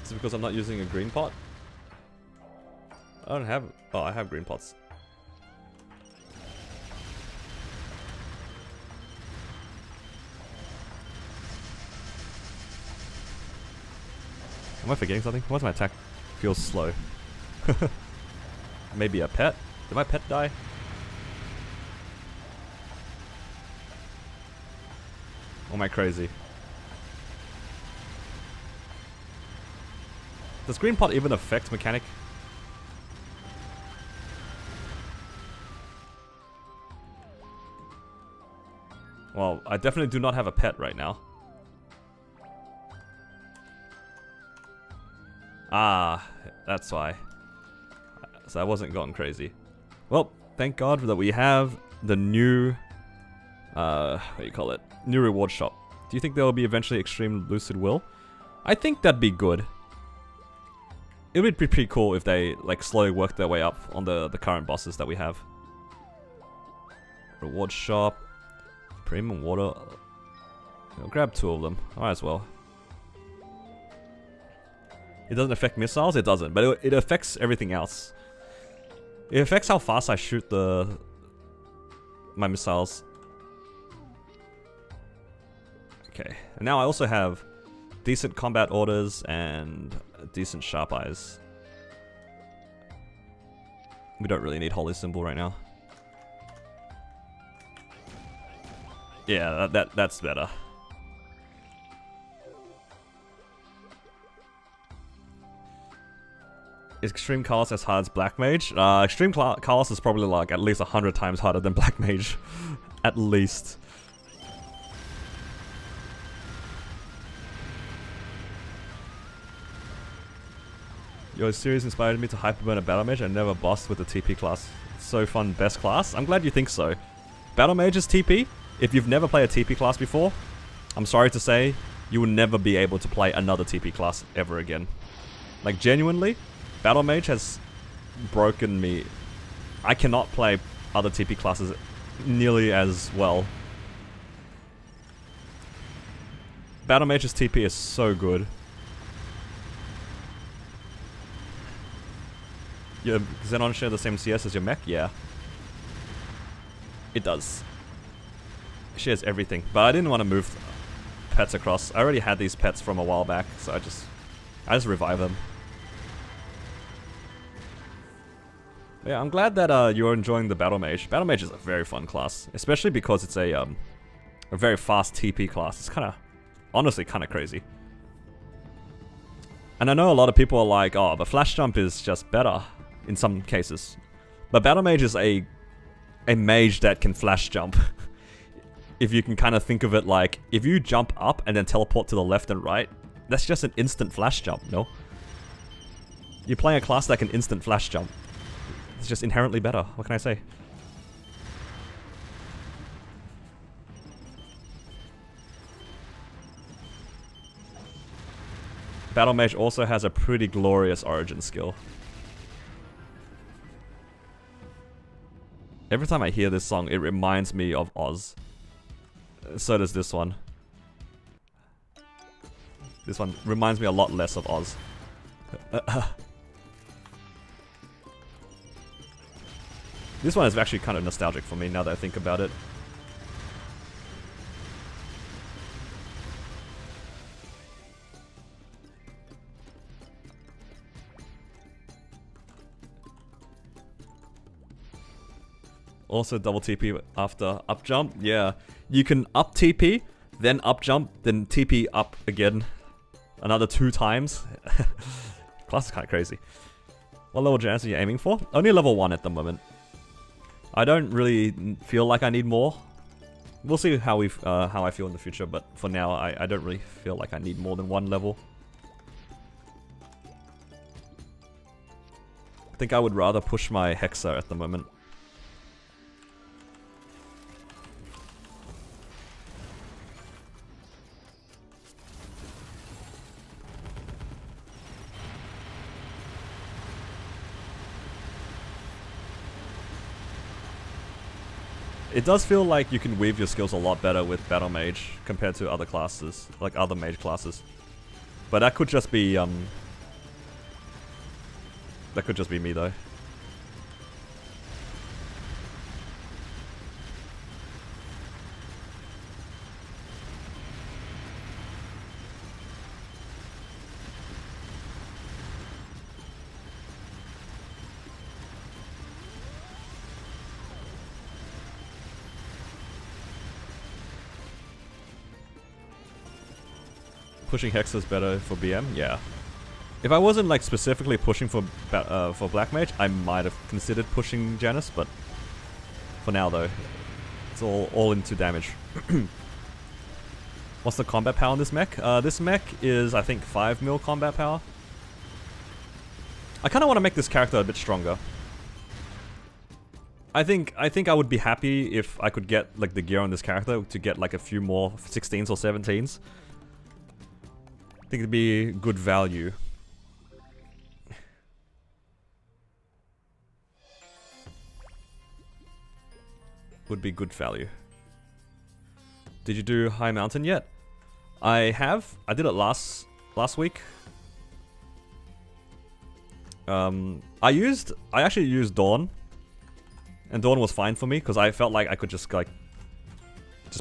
Is it because I'm not using a green pot? I don't have... Oh, I have green pots. Am I forgetting something? Why's my attack feels slow? Maybe a pet? Did my pet die? Or am I crazy? Does green pot even affect mechanic? Well, I definitely do not have a pet right now. Ah, that's why. So I wasn't going crazy. Well, thank God that we have the new, what do you call it? New reward shop. Do you think there will be eventually Extreme Lucid Will? I think that'd be good. It would be pretty cool if they like slowly work their way up on the current bosses that we have. Reward shop. Premium water. I'll grab 2 of them. Might as well. It doesn't affect missiles? It doesn't, but it affects everything else. It affects how fast I shoot my missiles. Okay, and now I also have decent combat orders and decent sharp eyes. We don't really need Holy Symbol right now. Yeah, that's better. Is Extreme Chaos as hard as Black Mage? Extreme Chaos is probably like at least 100 times harder than Black Mage. At least. Your series inspired me to hyperburn a Battle Mage and never bossed with the TP class. It's so fun, best class? I'm glad you think so. Battle Mage is TP. If you've never played a TP class before, I'm sorry to say, you will never be able to play another TP class ever again. Like genuinely, Battle Mage has broken me. I cannot play other TP classes nearly as well. Battle Mage's TP is so good. Your Xenon share the same CS as your mech? Yeah. It does. It shares everything. But I didn't want to move pets across. I already had these pets from a while back, so I just revive them. Yeah, I'm glad that you're enjoying the Battle Mage. Battle Mage is a very fun class, especially because it's a very fast TP class. It's honestly kind of crazy. And I know a lot of people are like, oh, but Flash Jump is just better in some cases. But Battle Mage is a mage that can Flash Jump. If you can kind of think of it like, if you jump up and then teleport to the left and right, that's just an instant Flash Jump, no? You're playing a class that can instant Flash Jump. It's just inherently better. What can I say? Battle Mage also has a pretty glorious origin skill. Every time I hear this song, it reminds me of Oz. So does this one. This one reminds me a lot less of Oz. This one is actually kind of nostalgic for me now that I think about it. Also double TP after up jump. Yeah, you can up TP, then up jump, then TP up again. Another 2 times. Class is kind of crazy. What level Janus are you aiming for? Only level 1 at the moment. I don't really feel like I need more. We'll see how I feel in the future, but for now, I don't really feel like I need more than 1 level. I think I would rather push my Hexa at the moment. It does feel like you can weave your skills a lot better with Battle Mage compared to other classes, like other mage classes. But that could just be me though. Pushing Hex is better for BM? Yeah. If I wasn't like specifically pushing for Black Mage, I might have considered pushing Janus, but for now though, it's all into damage. What's the combat power on this mech? This mech is, I think, 5 mil combat power. I kind of want to make this character a bit stronger. I think I would be happy if I could get like the gear on this character to get like a few more 16s or 17s. I think it'd be good value. Would be good value. Did you do High Mountain yet? I have. I did it last week. I actually used Dawn, and Dawn was fine for me because I felt like I could just put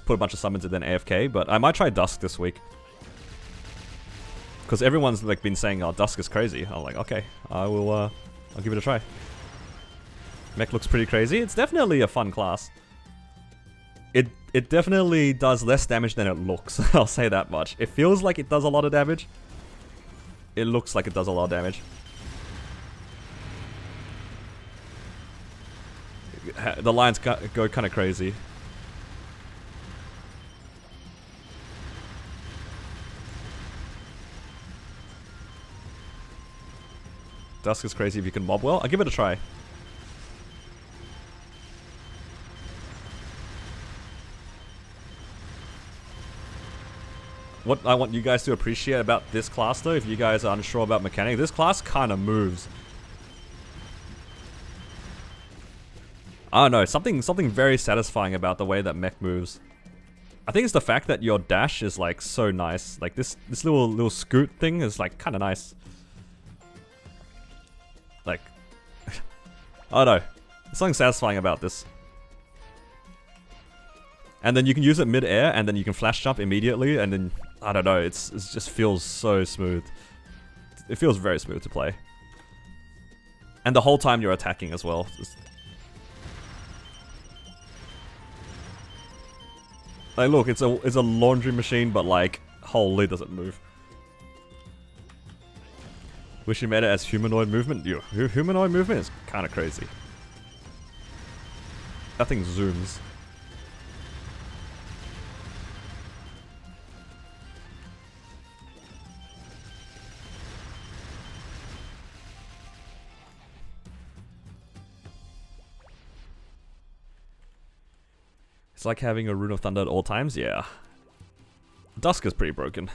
a bunch of summons and then AFK. But I might try Dusk this week because everyone's like been saying, "Oh, Dusk is crazy." I'm like, okay, I'll give it a try. Mech looks pretty crazy. It's definitely a fun class. It definitely does less damage than it looks. I'll say that much. It feels like it does a lot of damage. It looks like it does a lot of damage. The lines go kind of crazy. Dusk is crazy if you can mob well. I'll give it a try. What I want you guys to appreciate about this class though, if you guys are unsure about mechanics, this class kind of moves. I don't know, something very satisfying about the way that mech moves. I think it's the fact that your dash is like so nice. Like this little scoot thing is like kind of nice. Like, I don't know, there's something satisfying about this. And then you can use it mid-air, and then you can flash jump immediately, and then, I don't know, it just feels so smooth. It feels very smooth to play. And the whole time you're attacking as well. Like, look, it's a laundry machine, but like, holy does it move. Wish you made it as humanoid movement. Humanoid movement is kind of crazy. That thing zooms. It's like having a Rune of Thunder at all times, yeah. Dusk is pretty broken.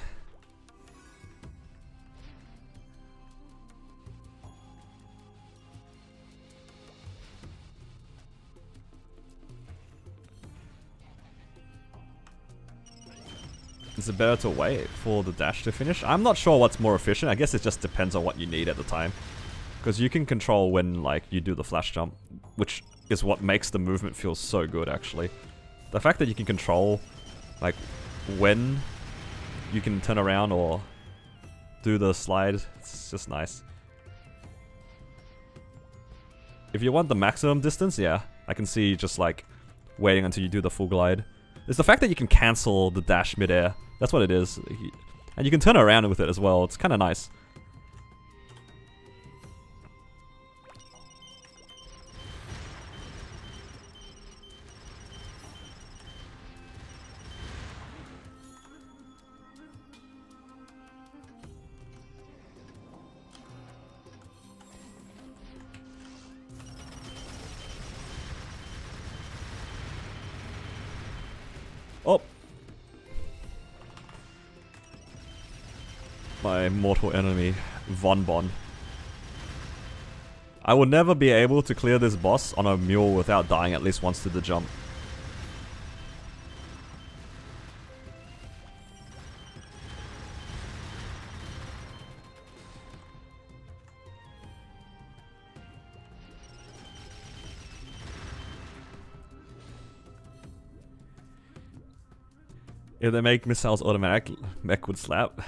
Is it better to wait for the dash to finish? I'm not sure what's more efficient. I guess it just depends on what you need at the time. Because you can control when like you do the flash jump, which is what makes the movement feel so good actually. The fact that you can control like when you can turn around or do the slide, it's just nice. If you want the maximum distance, yeah, I can see just like waiting until you do the full glide. It's the fact that you can cancel the dash mid-air. That's what it is. And you can turn around with it as well. It's kind of nice. Oh! My mortal enemy, Von Bon. I will never be able to clear this boss on a mule without dying at least once to the jump. If they make missiles automatic, mech would slap.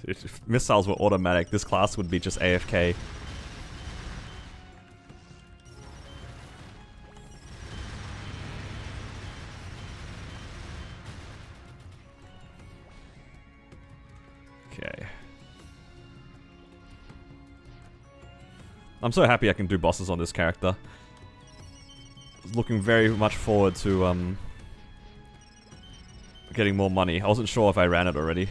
If missiles were automatic, this class would be just AFK. Okay. I'm so happy I can do bosses on this character. Looking very much forward to getting more money. I wasn't sure if I ran it already.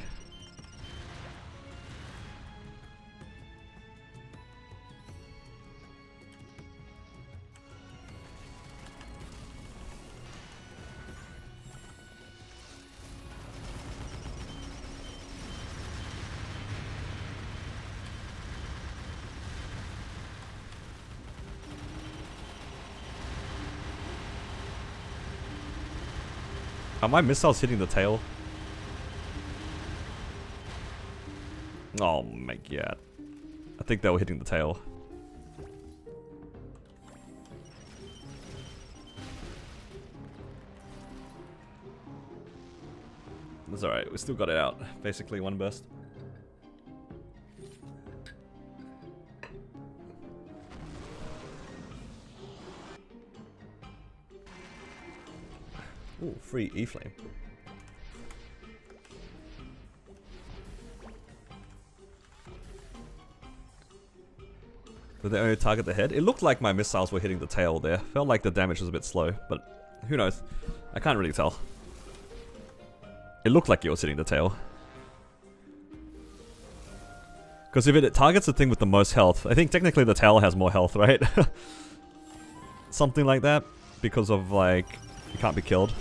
Are my missiles hitting the tail? Oh my god. I think they were hitting the tail. That's alright, we still got it out. Basically one burst. Ooh, free E-Flame. Did they only target the head? It looked like my missiles were hitting the tail there. Felt like the damage was a bit slow, but who knows? I can't really tell. It looked like it was hitting the tail. Because if it targets the thing with the most health, I think technically the tail has more health, right? Something like that, because of like, you can't be killed.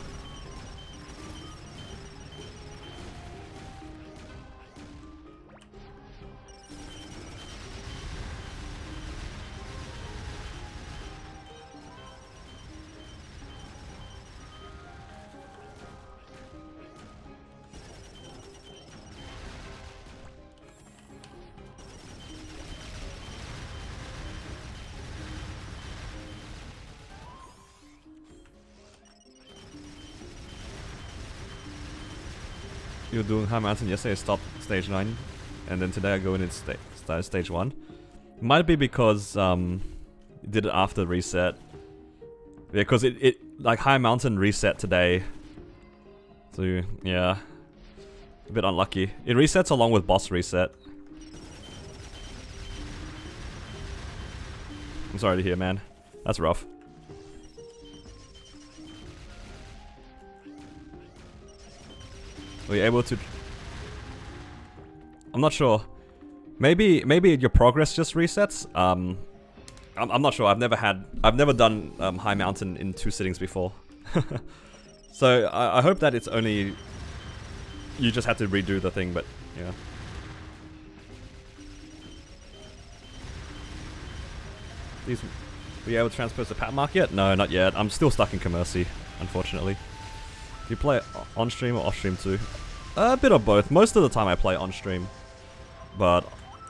You were doing High Mountain yesterday, I stopped stage 9, and then today I go in and start stage 1. It might be because you did it after reset. Yeah, because it like High Mountain reset today. So yeah, a bit unlucky. It resets along with boss reset. I'm sorry to hear, man. That's rough. Were you able to... I'm not sure. Maybe your progress just resets. I'm not sure. I've never done High Mountain in 2 sittings before. So I hope that it's only... You just had to redo the thing, but yeah. Were you able to transpose the pat mark yet? No, not yet. I'm still stuck in Commercy, unfortunately. Do you play on stream or off stream too? A bit of both. Most of the time I play on stream, but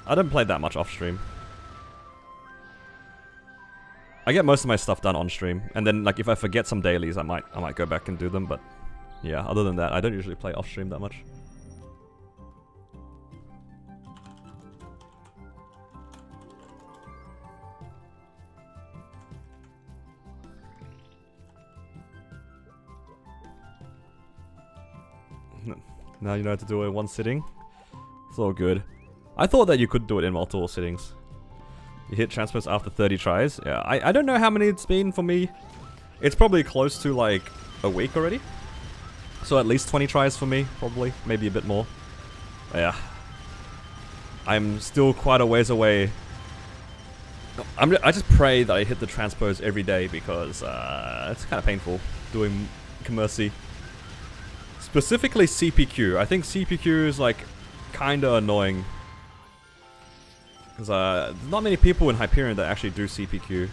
I don't play that much off stream. I get most of my stuff done on stream, and then like if I forget some dailies, I might go back and do them. But yeah, other than that, I don't usually play off stream that much. Now you know how to do it in 1 sitting. It's all good. I thought that you could do it in multiple sittings. You hit transpose after 30 tries. Yeah, I don't know how many it's been for me. It's probably close to like a week already. So at least 20 tries for me, probably. Maybe a bit more. But yeah. I'm still quite a ways away. I just pray that I hit the transpose every day because it's kind of painful doing Commercy. Specifically CPQ. I think CPQ is like kinda annoying. Because there's not many people in Hyperion that actually do CPQ.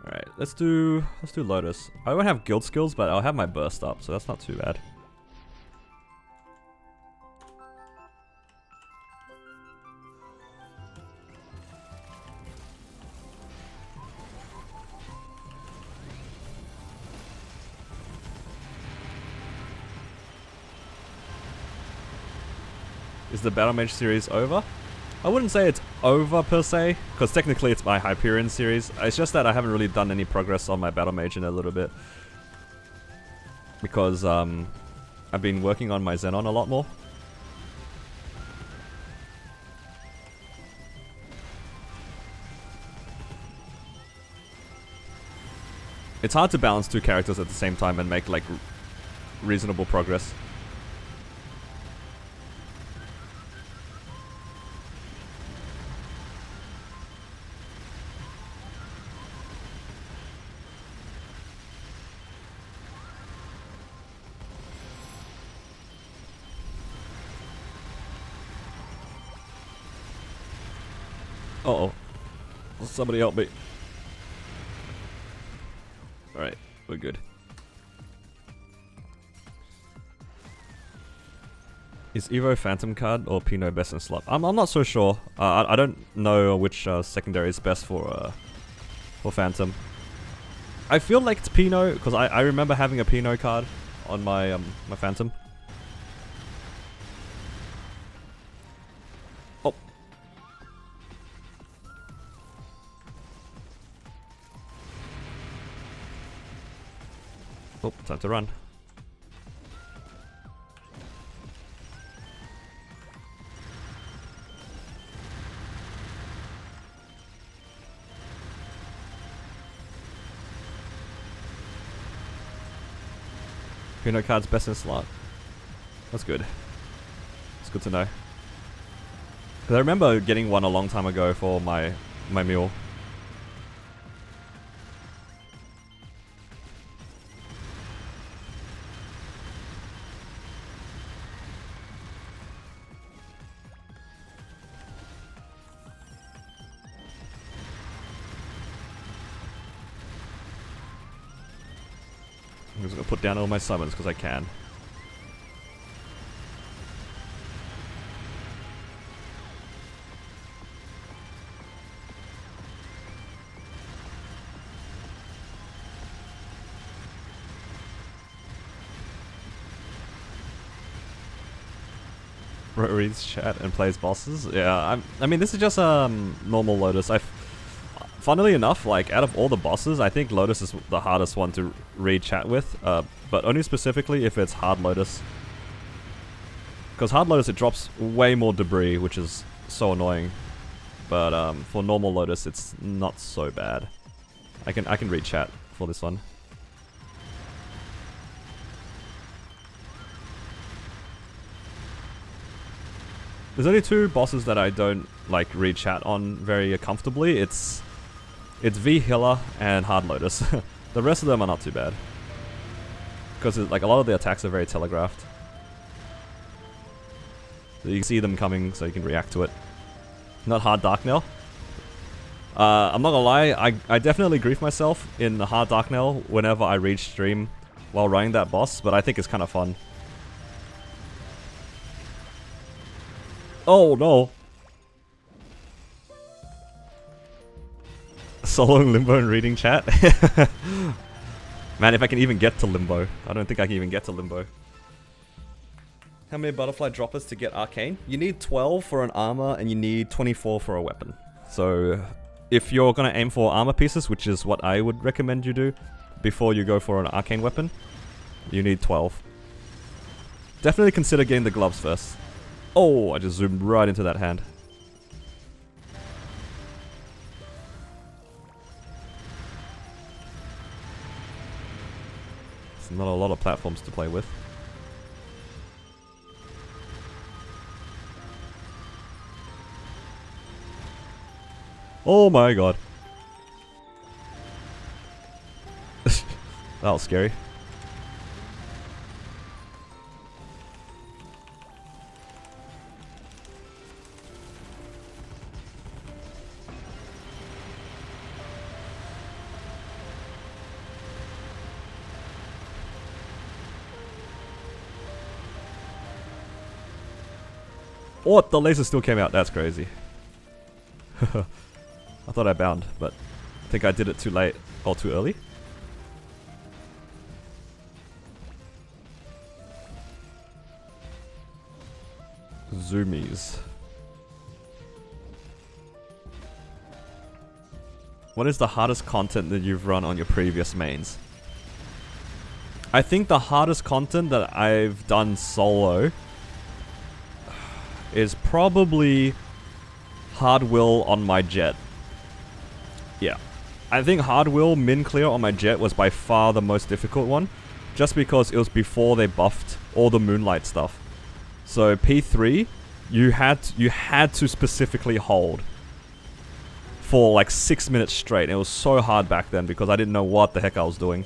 Alright, let's do Lotus. I won't have guild skills, but I'll have my burst up, so that's not too bad. Is the Battle Mage series over? I wouldn't say it's over per se, because technically it's my Hyperion series. It's just that I haven't really done any progress on my Battle Mage in a little bit. Because I've been working on my Xenon a lot more. It's hard to balance two characters at the same time and make like reasonable progress. Uh-oh. Somebody help me. Alright, we're good. Is Evo Phantom card or Pinot best in slot? I'm not so sure. I don't know which secondary is best for Phantom. I feel like it's Pinot, because I remember having a Pinot card on my my Phantom. Oh. Oh, time to run. Pinot card's best in slot. That's good. It's good to know. Because I remember getting one a long time ago for my mule. I'm just gonna put down all my summons because I can. Reads chat and plays bosses. Yeah, I mean, this is just normal Lotus. Funnily enough, like out of all the bosses, I think Lotus is the hardest one to read chat with, but only specifically if it's hard Lotus. Because hard Lotus, it drops way more debris, which is so annoying. But for normal Lotus, it's not so bad. I can read chat for this one. There's only two bosses that I don't like read chat on very comfortably. It's V Healer and Hard Lotus. The rest of them are not too bad. Because like a lot of the attacks are very telegraphed. So you can see them coming so you can react to it. Not Hard Darknell. I'm not gonna lie, I definitely grief myself in the Hard Darknell whenever I reach stream while running that boss, but I think it's kind of fun. Oh no! Soloing Limbo and reading chat? Man, if I can even get to Limbo. I don't think I can even get to Limbo. How many butterfly droppers to get Arcane? You need 12 for an armor and you need 24 for a weapon. So if you're gonna aim for armor pieces, which is what I would recommend you do before you go for an Arcane weapon, you need 12. Definitely consider getting the gloves first. Oh, I just zoomed right into that hand. It's not a lot of platforms to play with. Oh my god. That was scary. What? The laser still came out. That's crazy. I thought I bound, but I think I did it too late or too early. Zoomies. What is the hardest content that you've run on your previous mains? I think the hardest content that I've done solo is probably Hard Will on my Jet. Yeah. I think Hard Will min clear on my Jet was by far the most difficult one, just because it was before they buffed all the Moonlight stuff. So P3, you had to specifically hold for like 6 minutes straight. It was so hard back then because I didn't know what the heck I was doing.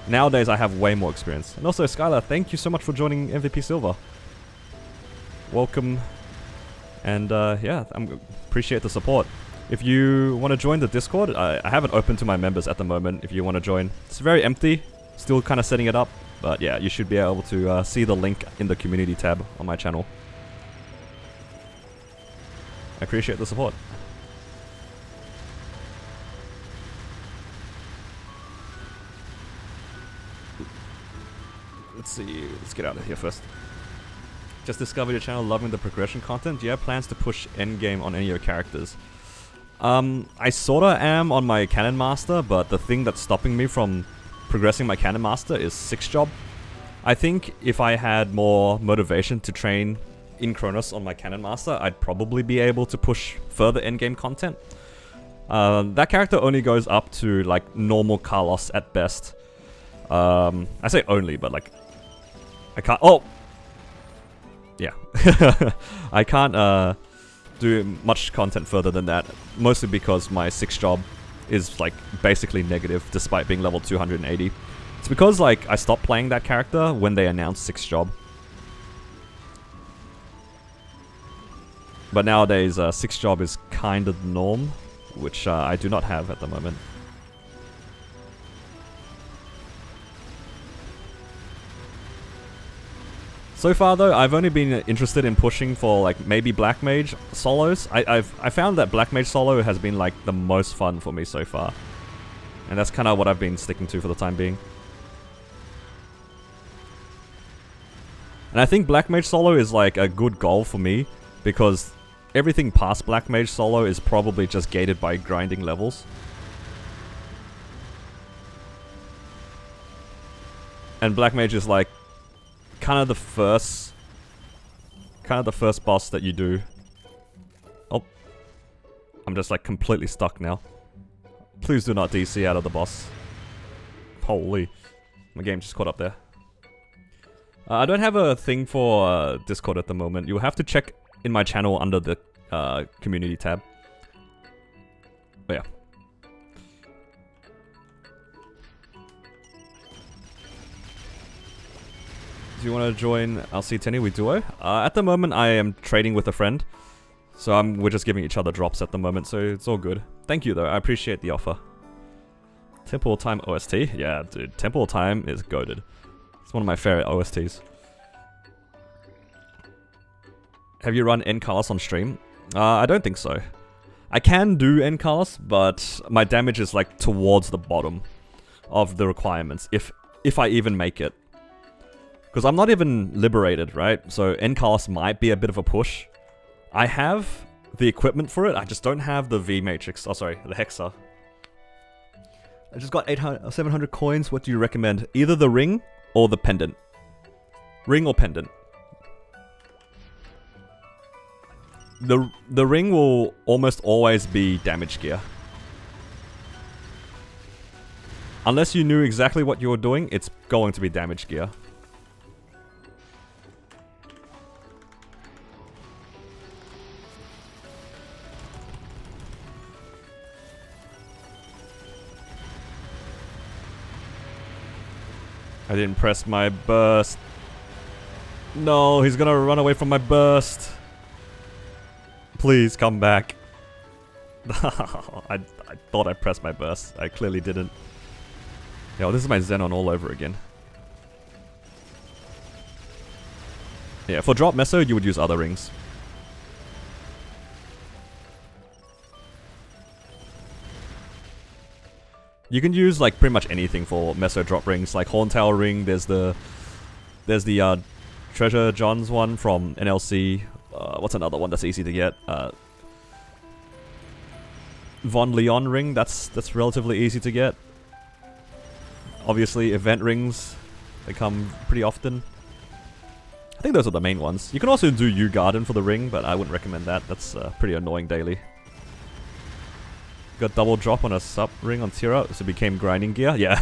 Nowadays I have way more experience. And also Skylar, thank you so much for joining MVP Silver. Welcome. And yeah, I appreciate the support. If you want to join the Discord, I have it open to my members at the moment if you want to join. It's very empty, still kind of setting it up. But yeah, you should be able to see the link in the community tab on my channel. I appreciate the support. Let's see, let's get out of here first. Just discovered your channel, loving the progression content. Do you have plans to push endgame on any of your characters? I sorta am on my Cannon Master, but the thing that's stopping me from progressing my Cannon Master is 6 job. I think if I had more motivation to train in Kronos on my Cannon Master, I'd probably be able to push further endgame content. That character only goes up to like normal Carlos at best. I say only, but like I can't. Oh, yeah, I can't do much content further than that. Mostly because my 6 job is like basically negative, despite being level 280. It's because like I stopped playing that character when they announced 6 job. But nowadays 6 job is kind of the norm, which I do not have at the moment. So far though, I've only been interested in pushing for like maybe Black Mage solos. I found that Black Mage solo has been like the most fun for me so far. And that's kind of what I've been sticking to for the time being. And I think Black Mage solo is like a good goal for me, because everything past Black Mage solo is probably just gated by grinding levels. And Black Mage is like kind of the first boss that you do. Oh, I'm just like completely stuck now. Please do not DC out of the boss. Holy, my game just caught up there. I don't have a thing for Discord at the moment. You'll have to check in my channel under the community tab. But yeah. Do you want to join LC10 with Duo? At the moment, I am trading with a friend. So we're just giving each other drops at the moment, so it's all good. Thank you, though. I appreciate the offer. Temple Time OST? Yeah, dude. Temple Time is goated. It's one of my favorite OSTs. Have you run N-Carlos on stream? I don't think so. I can do N-Carlos, but my damage is like towards the bottom of the requirements, if I even make it. Because I'm not even liberated, right? So N-Carlos might be a bit of a push. I have the equipment for it, I just don't have the V-Matrix. Oh, sorry, the Hexa. I just got 700 coins. What do you recommend? Either the ring or the pendant. Ring or pendant. The ring will almost always be damage gear. Unless you knew exactly what you were doing, it's going to be damage gear. I didn't press my burst. No, he's gonna run away from my burst. Please come back. I thought I pressed my burst. I clearly didn't. Yo, this is my Xenon all over again. Yeah, for drop meso, you would use other rings. You can use like pretty much anything for meso drop rings, like Horntail ring. There's the Treasure John's one from NLC. What's another one that's easy to get? Von Leon ring, that's relatively easy to get. Obviously, event rings, they come pretty often. I think those are the main ones. You can also do U Garden for the ring, but I wouldn't recommend that. That's pretty annoying daily. Got double drop on a sub ring on tier up, so it became grinding gear. Yeah.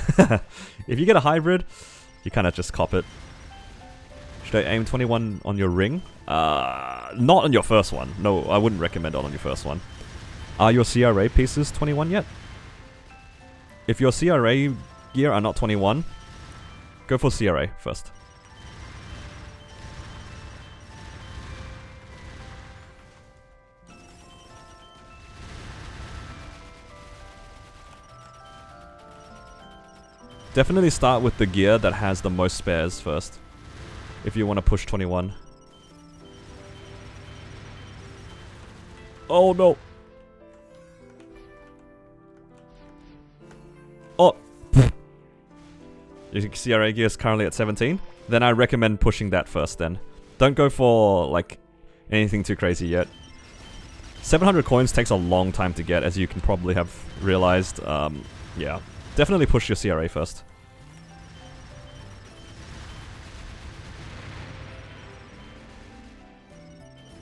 If you get a hybrid, you kind of just cop it. Should I aim 21 on your ring? Not on your first one. No, I wouldn't recommend it on your first one. Are your CRA pieces 21 yet? If your CRA gear are not 21, go for CRA first. Definitely start with the gear that has the most spares first, if you want to push 21. Oh no! Oh! Your CRA gear is currently at 17? Then I recommend pushing that first then. Don't go for, like, anything too crazy yet. 700 coins takes a long time to get, as you can probably have realized. Yeah. Definitely push your CRA first.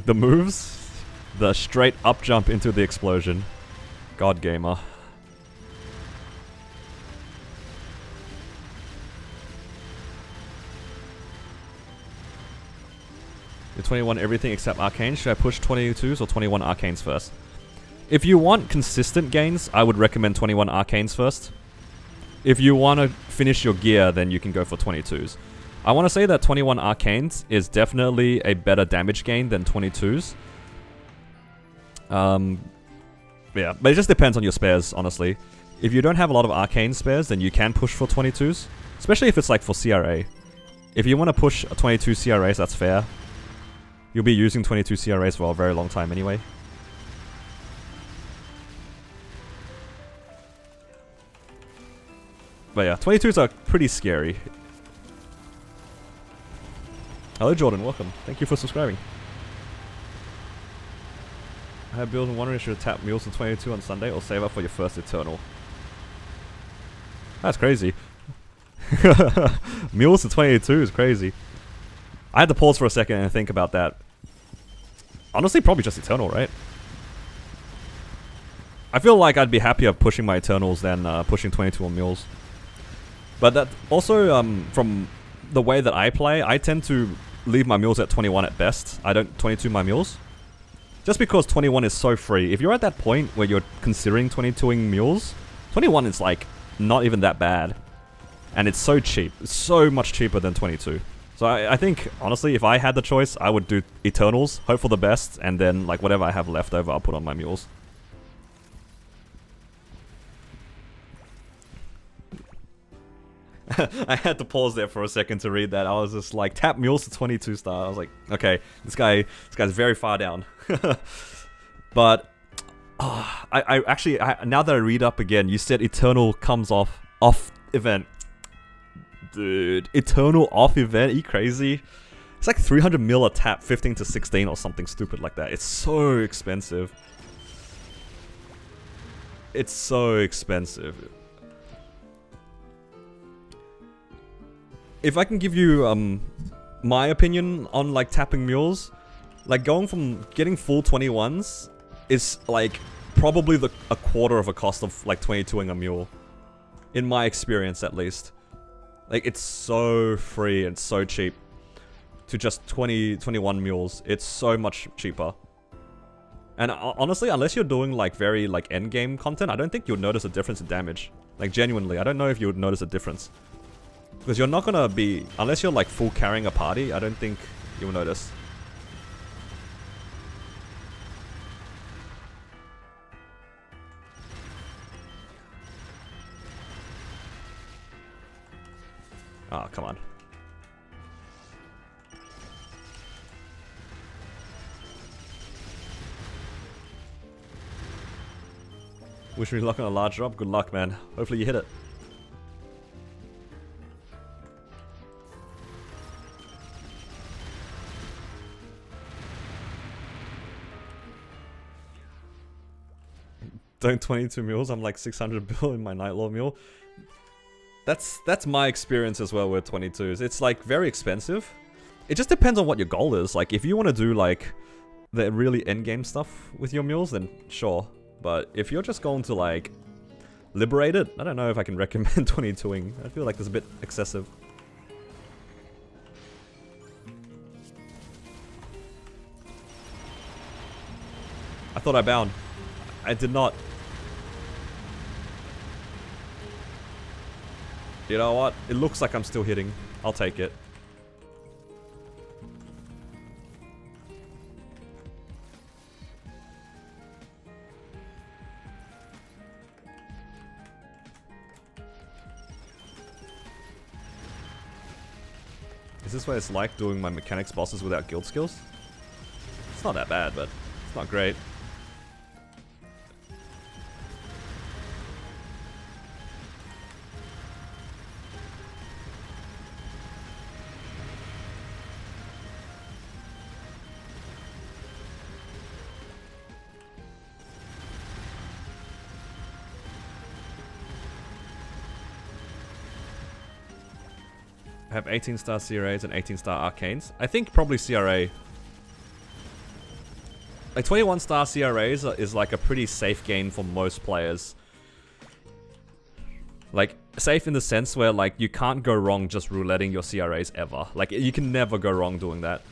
The moves? The straight up jump into the explosion. God gamer. You're 21 everything except arcanes. Should I push 22s or 21 arcanes first? If you want consistent gains, I would recommend 21 arcanes first. If you want to finish your gear, then you can go for 22s. I want to say that 21 arcanes is definitely a better damage gain than 22s. Yeah, but it just depends on your spares, honestly. If you don't have a lot of arcane spares, then you can push for 22s. Especially if it's like for CRA. If you want to push 22 CRAs, that's fair. You'll be using 22 CRAs for a very long time anyway. But yeah, 22s are pretty scary. Hello Jordan, welcome. Thank you for subscribing. I have bills and wondering should I tap Mules to 22 on Sunday or save up for your first Eternal. That's crazy. Mules to 22 is crazy. I had to pause for a second and think about that. Honestly, probably just Eternal, right? I feel like I'd be happier pushing my Eternals than pushing 22 on Mules. But that also, from the way that I play, I tend to leave my mules at 21 at best. I don't 22 my mules. Just because 21 is so free. If you're at that point where you're considering 22ing mules, 21 is like not even that bad. And it's so cheap. It's so much cheaper than 22. So I think, honestly, if I had the choice, I would do Eternals, hope for the best, and then like whatever I have left over, I'll put on my mules. I had to pause there for a second to read that. I was just like, tap mules to 22 star. I was like, okay, this guy's very far down. But I actually now that I read up again, you said Eternal comes off event. Dude, Eternal off event? Are you crazy? It's like 300 mil a tap, 15 to 16 or something stupid like that. It's so expensive. It's so expensive. If I can give you my opinion on like tapping mules, like going from getting full 21s is like probably a quarter of a cost of like 22ing a mule. In my experience at least. Like it's so free and so cheap to just 21 mules. It's so much cheaper. And honestly, unless you're doing like very like end game content, I don't think you'll notice a difference in damage. Like genuinely, I don't know if you would notice a difference. Because you're not gonna be, unless you're like full carrying a party, I don't think you'll notice. Oh, come on. Wish me luck on a large drop. Good luck, man. Hopefully you hit it. doing 22 mules. I'm like 600 bill in my Night Lord mule. That's my experience as well with 22s. It's like very expensive. It just depends on what your goal is. Like if you want to do like the really endgame stuff with your mules, then sure. But if you're just going to like liberate it, I don't know if I can recommend 22ing. I feel like it's a bit excessive. I thought I bound. I did not. You know what? It looks like I'm still hitting. I'll take it. Is this what it's like doing my mechanics bosses without guild skills? It's not that bad, but it's not great. I have 18-star CRAs and 18-star Arcanes. I think probably CRA. Like 21-star CRAs is like a pretty safe game for most players. Like, safe in the sense where like you can't go wrong just rouletting your CRAs ever. Like, you can never go wrong doing that.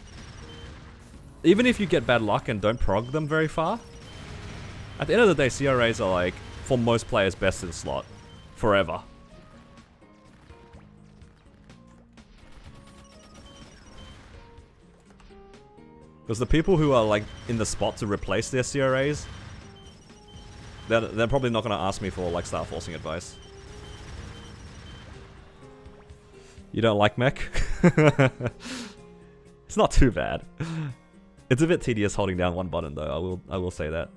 Even if you get bad luck and don't prog them very far, at the end of the day, CRAs are like, for most players, best in slot. Forever. Because the people who are like in the spot to replace their CRAs, they're probably not going to ask me for like star forcing advice. You don't like mech? It's not too bad. It's a bit tedious holding down one button though, I will say that.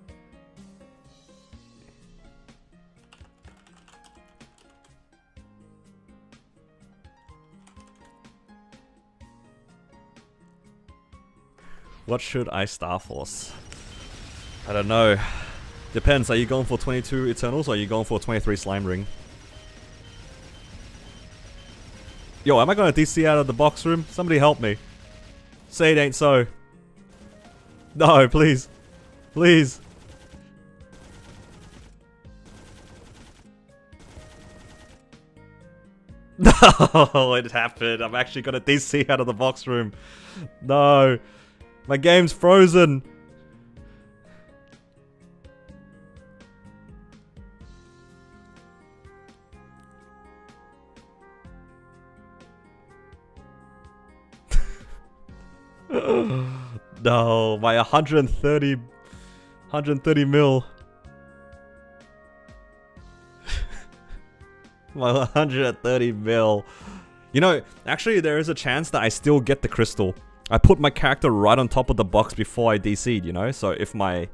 What should I Star Force? I don't know. Depends, are you going for 22 Eternals or are you going for 23 Slime Ring? Yo, am I going to DC out of the box room? Somebody help me. Say it ain't so. No, please. Please. No, it happened. I'm actually going to DC out of the box room. No. My game's frozen. No, my 130 mil. My 130 mil. You know, actually there is a chance that I still get the crystal. I put my character right on top of the box before I DC'd, you know? So if my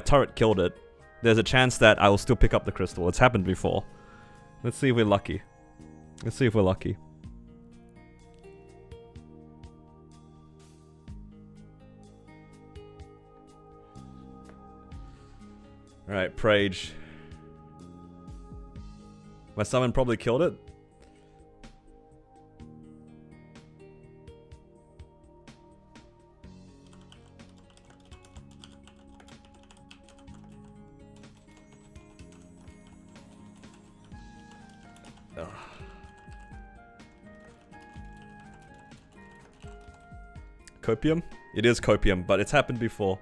turret killed it, there's a chance that I will still pick up the crystal. It's happened before. Let's see if we're lucky. Let's see if we're lucky. Alright, Prage. My summon probably killed it. Copium? It is Copium, but it's happened before.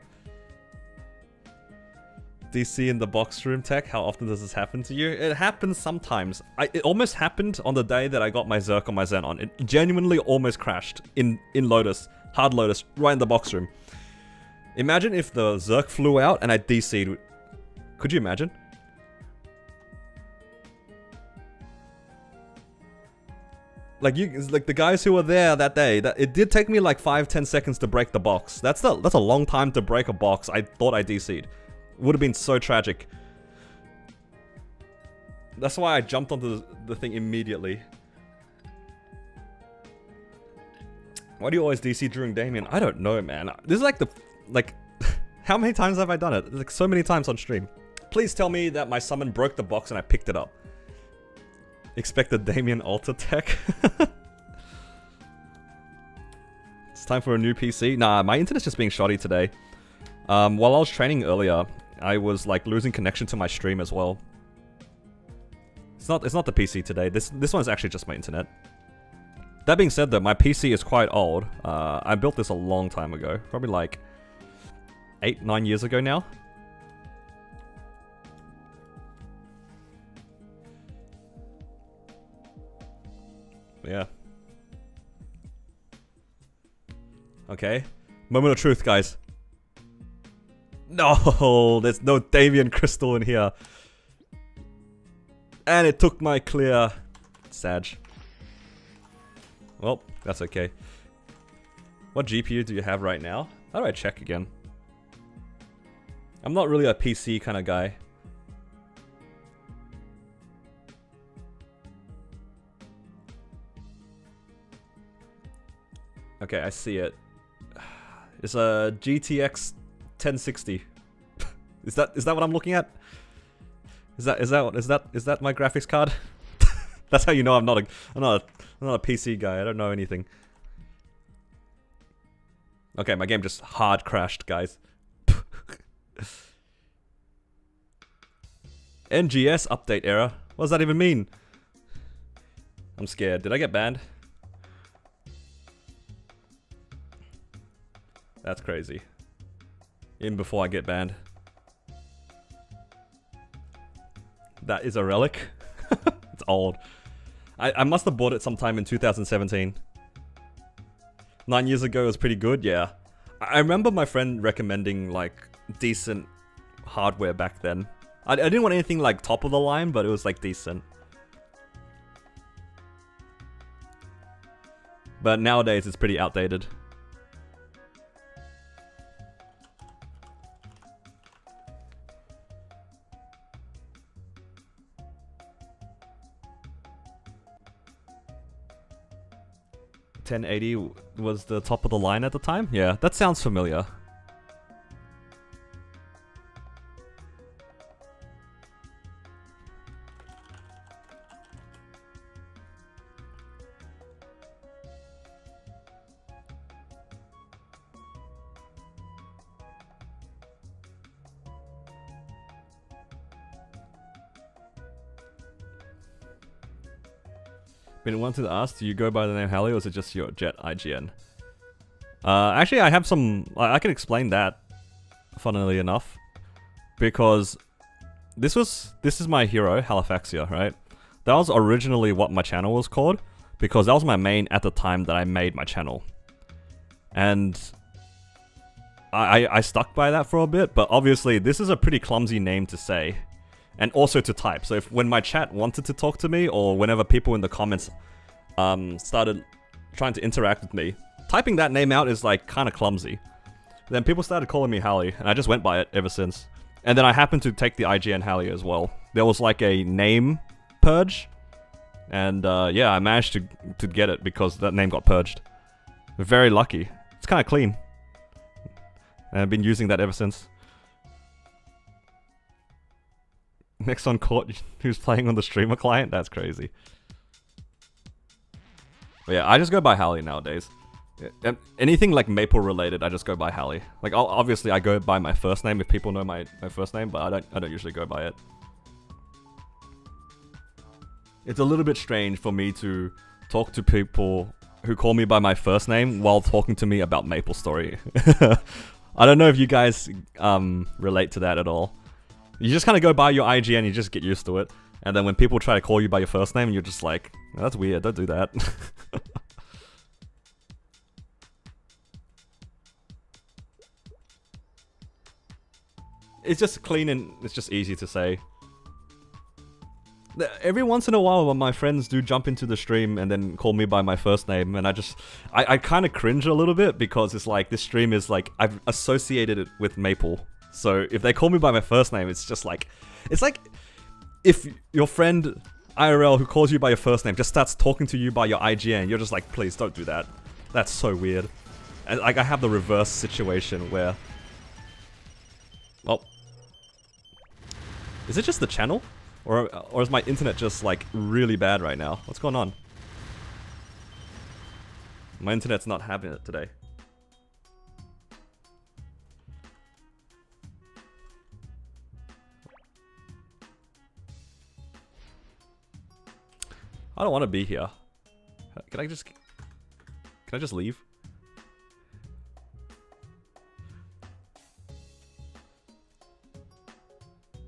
DC in the box room tech, how often does this happen to you? It happens sometimes. It almost happened on the day that I got my Zerk on my Xenon. It genuinely almost crashed in Lotus. Hard Lotus, right in the box room. Imagine if the Zerk flew out and I DC'd. Could you imagine? Like the guys who were there that day, it did take me like 5-10 seconds to break the box. That's a long time to break a box. I thought I DC'd. Would have been so tragic. That's why I jumped onto the thing immediately. Why do you always DC during Damien? I don't know, man. This is like how many times have I done it? Like so many times on stream. Please tell me that my summon broke the box and I picked it up. Expect the Damien Alter tech. It's time for a new PC. Nah, my internet's just being shoddy today. While I was training earlier, I was like losing connection to my stream as well. It's not the PC today. This one's actually just my internet. That being said though, my PC is quite old. I built this a long time ago. Probably like 8-9 years ago now. Yeah. Okay. Moment of truth, guys. No, there's no Davian crystal in here. And it took my clear. Sag. Well, that's okay. What GPU do you have right now? How do I check again? I'm not really a PC kind of guy. Okay, I see it. It's a GTX 1060. Is that what I'm looking at? Is that my graphics card? That's how you know I'm not a PC guy. I don't know anything. Okay, my game just hard crashed, guys. NGS update error. What does that even mean? I'm scared. Did I get banned? That's crazy. Even before I get banned. That is a relic. It's old. I must have bought it sometime in 2017. 9 years ago it was pretty good, yeah. I remember my friend recommending like decent hardware back then. I didn't want anything like top of the line, but it was like decent. But nowadays it's pretty outdated. $1080 was the top of the line at the time? Yeah, that sounds familiar. Been wanted to ask, do you go by the name Hallie or is it just your Jet IGN? Actually, I have some... I can explain that, funnily enough. Because this is my hero, Halifaxia, right? That was originally what my channel was called. Because that was my main at the time that I made my channel. And I stuck by that for a bit, but obviously this is a pretty clumsy name to say. And also to type. So when my chat wanted to talk to me, or whenever people in the comments started trying to interact with me, typing that name out is like kind of clumsy. Then people started calling me Hallie, and I just went by it ever since. And then I happened to take the IGN Hallie as well. There was like a name purge, and yeah, I managed to get it because that name got purged. Very lucky. It's kind of clean. And I've been using that ever since. Next on court, who's playing on the streamer client? That's crazy. But yeah, I just go by Hallie nowadays. Anything like Maple related, I just go by Hallie. Like obviously, I go by my first name if people know my first name, but I don't usually go by it. It's a little bit strange for me to talk to people who call me by my first name while talking to me about Maple Story. I don't know if you guys relate to that at all. You just kind of go by your IGN and you just get used to it. And then when people try to call you by your first name, you're just like, oh, that's weird, don't do that. It's just clean and it's just easy to say. Every once in a while when my friends do jump into the stream and then call me by my first name, and I kind of cringe a little bit because it's like, this stream is like, I've associated it with Maple. So if they call me by my first name, it's just like... It's like if your friend IRL who calls you by your first name just starts talking to you by your IGN, you're just like, please don't do that. That's so weird. And like I have the reverse situation where... Oh. Is it just the channel? Or is my internet just like really bad right now? What's going on? My internet's not having it today. I don't want to be here. Can I just leave?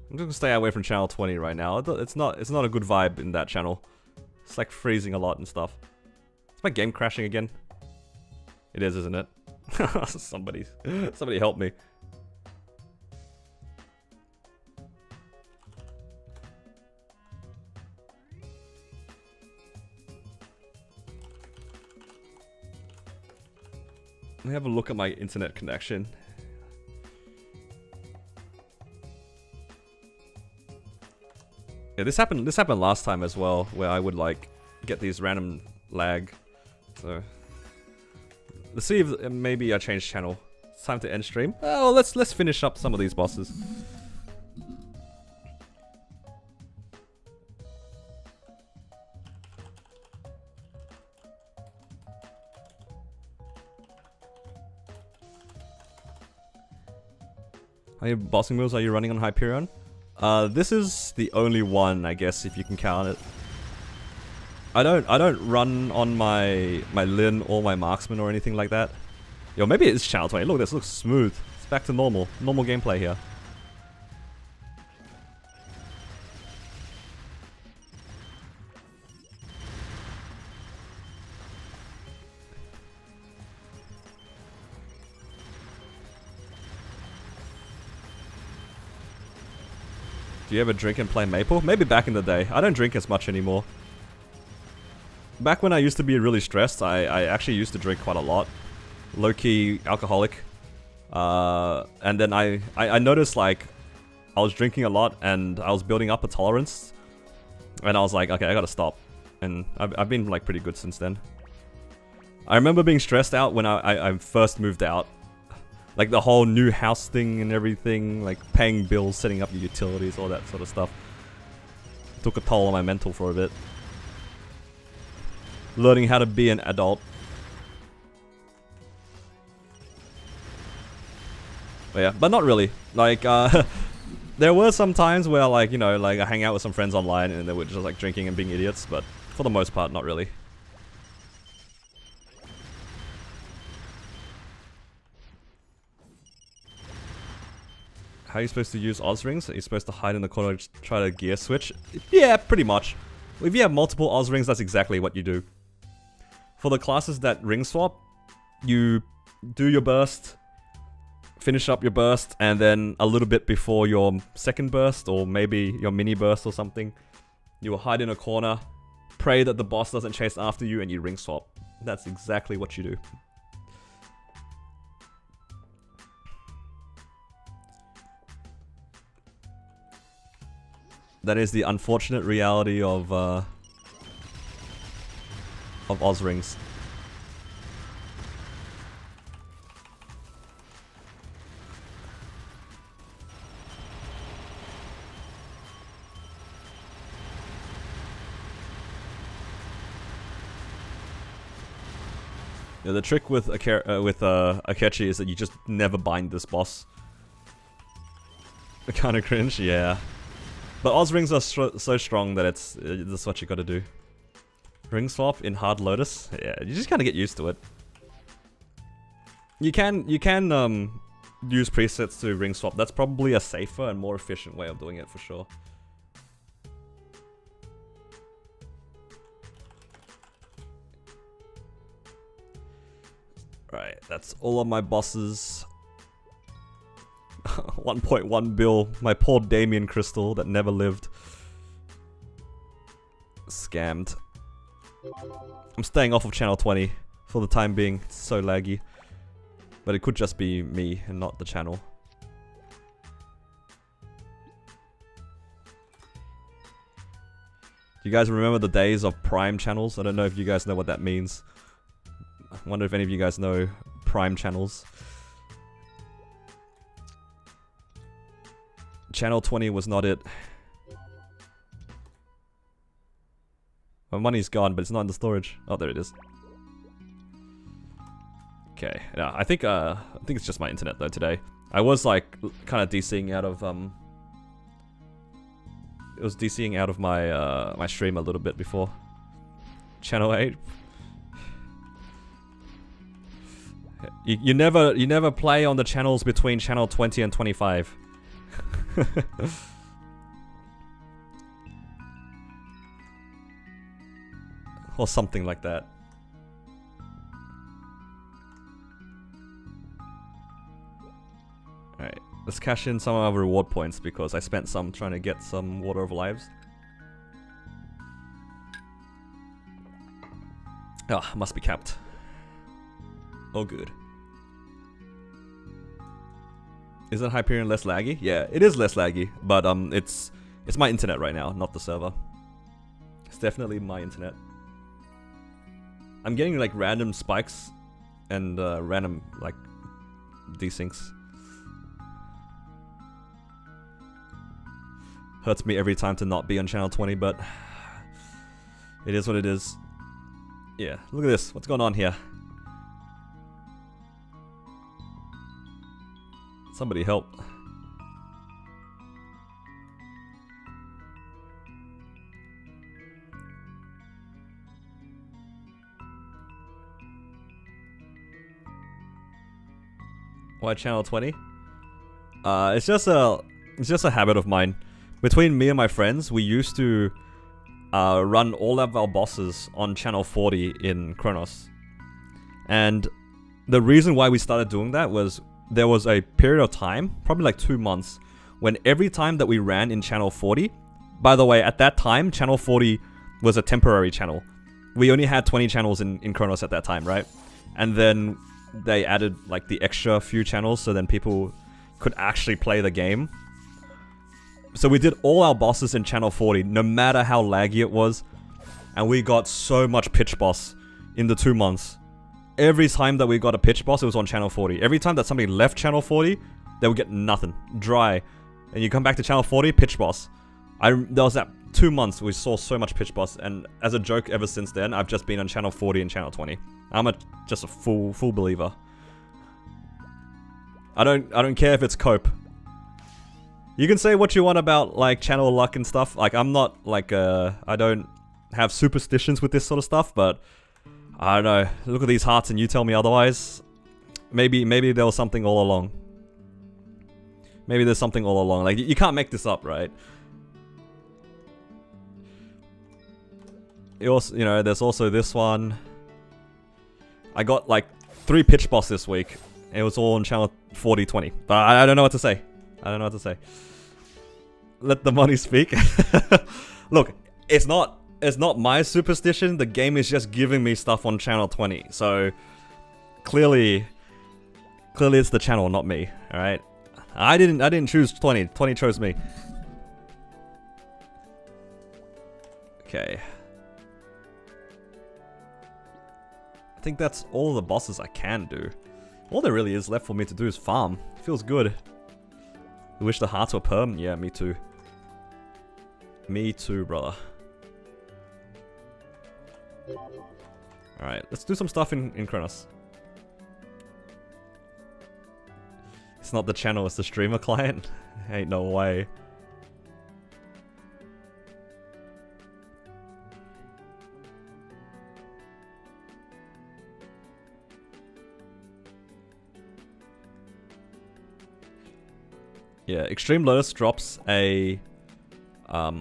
I'm just gonna stay away from channel 20 right now. It's not a good vibe in that channel. It's like freezing a lot and stuff. Is my game crashing again? It is, isn't it? Somebody help me. Let me have a look at my internet connection. Yeah, this happened last time as well, where I would like get these random lag. So let's see if maybe I change channel. It's time to end stream. Oh, let's finish up some of these bosses. How many bossing moves are you running on Hyperion? This is the only one, I guess, if you can count it. I don't run on my Lin or my Marksman or anything like that. Yo, maybe it's channel 20. Look, this looks smooth. It's back to normal gameplay here. Do you ever drink and play Maple? Maybe back in the day. I don't drink as much anymore. Back when I used to be really stressed, I actually used to drink quite a lot. Low-key alcoholic. And then I noticed like I was drinking a lot and I was building up a tolerance. And I was like, okay, I gotta stop. And I've been like pretty good since then. I remember being stressed out when I first moved out. Like the whole new house thing and everything, like paying bills, setting up your utilities, all that sort of stuff. Took a toll on my mental for a bit. Learning how to be an adult. But yeah, but not really. Like, there were some times where like, you know, like I hang out with some friends online and they were just like drinking and being idiots, but for the most part, not really. How are you supposed to use Oz rings? Are you supposed to hide in the corner and try to gear switch? Yeah, pretty much. If you have multiple Oz rings, that's exactly what you do. For the classes that ring swap, you do your burst, finish up your burst, and then a little bit before your second burst, or maybe your mini burst or something, you will hide in a corner, pray that the boss doesn't chase after you, and you ring swap. That's exactly what you do. That is the unfortunate reality of Oz rings. Yeah, the trick with Akechi is that you just never bind this boss. Kind of cringe, yeah. But Oz rings are so strong that that's what you gotta do. Ring swap in Hard Lotus? Yeah, you just gotta get used to it. You can use presets to ring swap. That's probably a safer and more efficient way of doing it for sure. Right, that's all of my bosses. 1.1 bill, my poor Damien crystal that never lived. Scammed. I'm staying off of channel 20 for the time being. It's so laggy. But it could just be me and not the channel. Do you guys remember the days of Prime channels? I don't know if you guys know what that means. I wonder if any of you guys know Prime channels. Channel 20 was not it. My money's gone, but it's not in the storage. Oh, there it is. Okay, yeah, I think it's just my internet though today. I was like kind of DCing out of it was DCing out of my my stream a little bit before. Channel 8. You never play on the channels between channel 20 and 25. Or something like that. Alright, let's cash in some of our reward points because I spent some trying to get some Water of Lives. Ah, must be capped. Oh good. Isn't Hyperion less laggy? Yeah, it is less laggy, but it's my internet right now, not the server. It's definitely my internet. I'm getting like random spikes and random like desyncs. Hurts me every time to not be on channel 20, but it is what it is. Yeah, look at this. What's going on here? Somebody help. Why channel 20? It's just a habit of mine. Between me and my friends, we used to run all of our bosses on channel 40 in Kronos. And the reason why we started doing that was there was a period of time, probably like 2 months, when every time that we ran in channel 40, by the way, at that time, channel 40 was a temporary channel. We only had 20 channels in Kronos at that time, right? And then they added like the extra few channels so then people could actually play the game. So we did all our bosses in channel 40, no matter how laggy it was. And we got so much pitch boss in the 2 months. Every time that we got a pitch boss, it was on channel 40. Every time that somebody left channel 40, they would get nothing. Dry. And you come back to channel 40, pitch boss. There was that 2 months we saw so much pitch boss, and as a joke ever since then, I've just been on channel 40 and channel 20. I'm just a full believer. I don't care if it's cope. You can say what you want about like channel luck and stuff. Like I'm not like I don't have superstitions with this sort of stuff, but I don't know. Look at these hearts and you tell me otherwise. Maybe there was something all along. Maybe there's something all along. Like you can't make this up, right? You also, you know, there's also this one. I got like 3 pitch boss this week. It was all on channel 40-20. But I don't know what to say. I don't know what to say. Let the money speak. Look, it's not my superstition. The game is just giving me stuff on channel 20. So clearly it's the channel, not me. All right. I didn't choose 20. 20 chose me. Okay. I think that's all the bosses I can do. All there really is left for me to do is farm. Feels good. I wish the hearts were perm. Yeah, me too. Me too, brother. Alright, let's do some stuff in Kronos. It's not the channel, it's the streamer client. Ain't no way. Yeah, Extreme Lotus drops a, what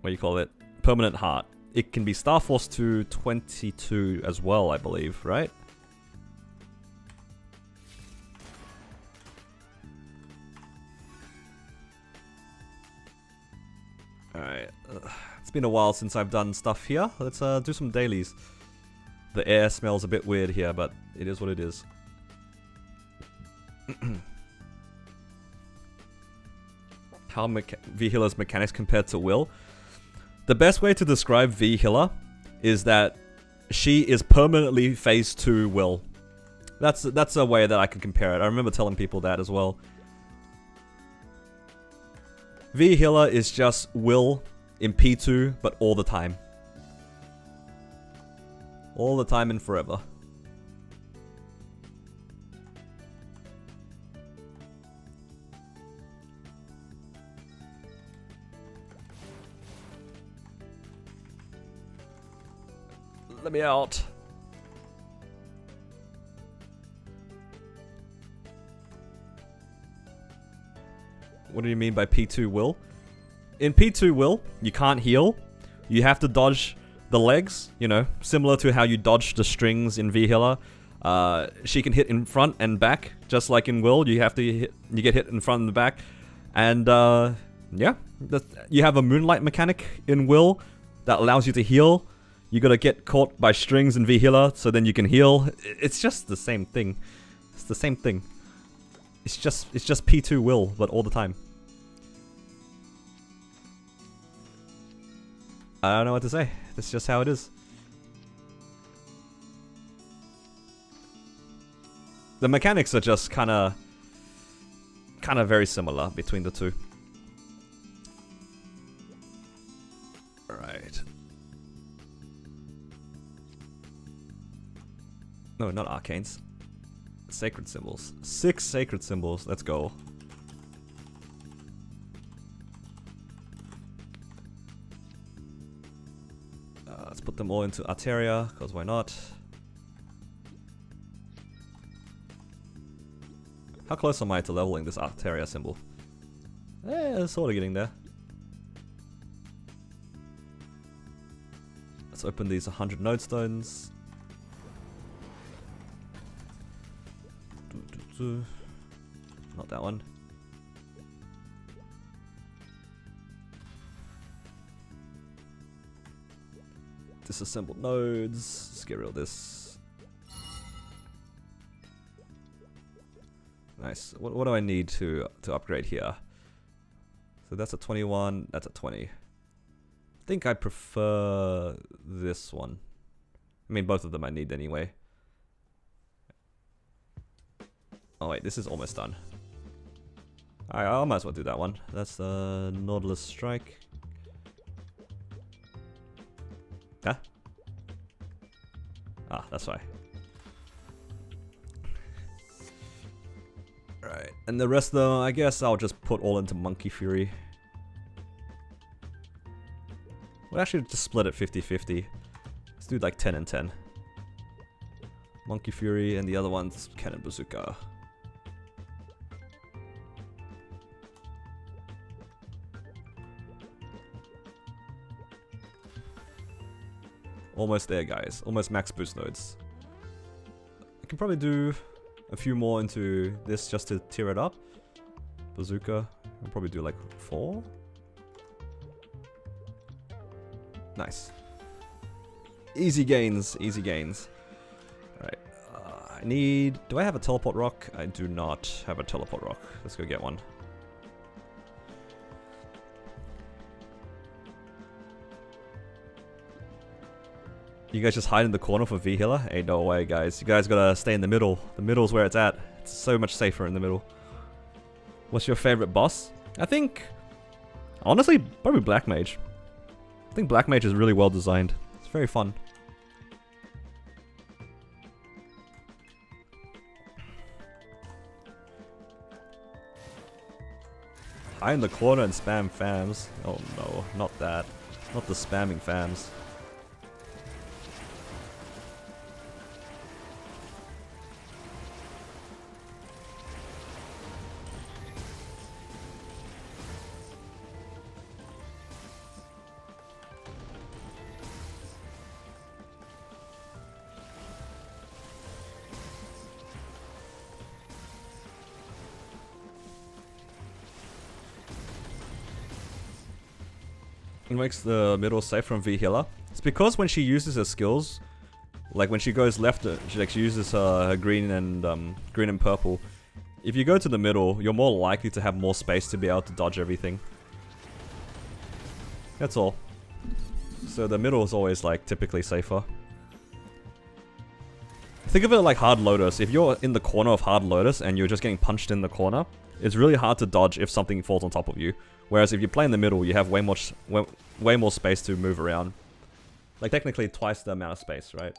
do you call it? Permanent heart. It can be Star Force 2 22 as well, I believe, right? Alright, it's been a while since I've done stuff here. Let's do some dailies. The air smells a bit weird here, but it is what it is. How V-Healer's mechanics compared to Will? The best way to describe V-Healer is that she is permanently phase 2 Will. That's a way that I can compare it. I remember telling people that as well. V healer is just will in P2, but all the time. All the time and forever. Let me out. What do you mean by P2 will? In P2 will, you can't heal. You have to dodge the legs, you know, similar to how you dodge the strings in V healer. She can hit in front and back, just like in will. You have to hit, you get hit in front and the back. And yeah, you have a moonlight mechanic in will that allows you to heal. You gotta get caught by strings in V healer, so then you can heal. It's just the same thing. It's the same thing. It's just P2 will, but all the time. I don't know what to say. That's just how it is. The mechanics are just kind of very similar between the two. Alright. No, not arcanes. Sacred symbols. 6 sacred symbols. Let's go. Let's put them all into Arteria, because why not? How close am I to leveling this Arteria symbol? Sort of getting there. Let's open these 100 node stones. Not that one. Disassembled nodes. Let's get rid of this. Nice. What do I need to upgrade here? So that's a 21. That's a 20. I think I prefer this one. I mean, both of them I need anyway. Oh wait, this is almost done. Alright, I might as well do that one. That's the Nautilus Strike. Huh? Ah, that's why. Right, and the rest though, I guess I'll just put all into Monkey Fury. We'll actually just split it 50-50. Let's do like 10 and 10. Monkey Fury and the other one's Cannon Bazooka. Almost there, guys. Almost max boost nodes. I can probably do a few more into this just to tear it up. Bazooka. I'll probably do like 4. Nice. Easy gains. Easy gains. Alright. I need... Do I have a teleport rock? I do not have a teleport rock. Let's go get one. You guys just hide in the corner for V healer? Ain't no way, guys. You guys gotta stay in the middle. The middle's where it's at. It's so much safer in the middle. What's your favorite boss? I think... Honestly, probably Black Mage. I think Black Mage is really well designed. It's very fun. Hide in the corner and spam fams. Oh no, not that. Not the spamming fams. Makes the middle safe from V healer. It's because when she uses her skills, like when she goes left, she uses her green and purple. If you go to the middle, you're more likely to have more space to be able to dodge everything. That's all. So the middle is always like typically safer. I Think of it like Hard Lotus. If you're in the corner of Hard Lotus and you're just getting punched in the corner, it's really hard to dodge if something falls on top of you. Whereas if you play in the middle, you have way more space to move around. Like technically twice the amount of space, right?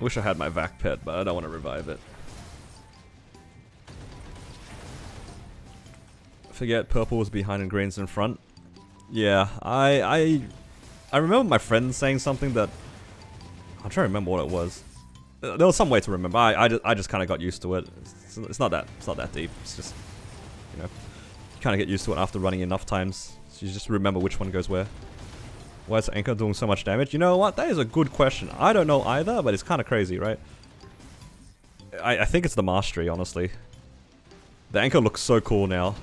Wish I had my Vac pet, but I don't want to revive it. Forget purple was behind and green's in front. Yeah, I remember my friend saying something that I'm trying to remember what it was. There was some way to remember. I just kind of got used to it. It's not that deep. It's just, you know, you kind of get used to it after running enough times. So you just remember which one goes where. Why is Anchor doing so much damage? You know what? That is a good question. I don't know either, but it's kind of crazy, right? I think it's the mastery, honestly. The Anchor looks so cool now.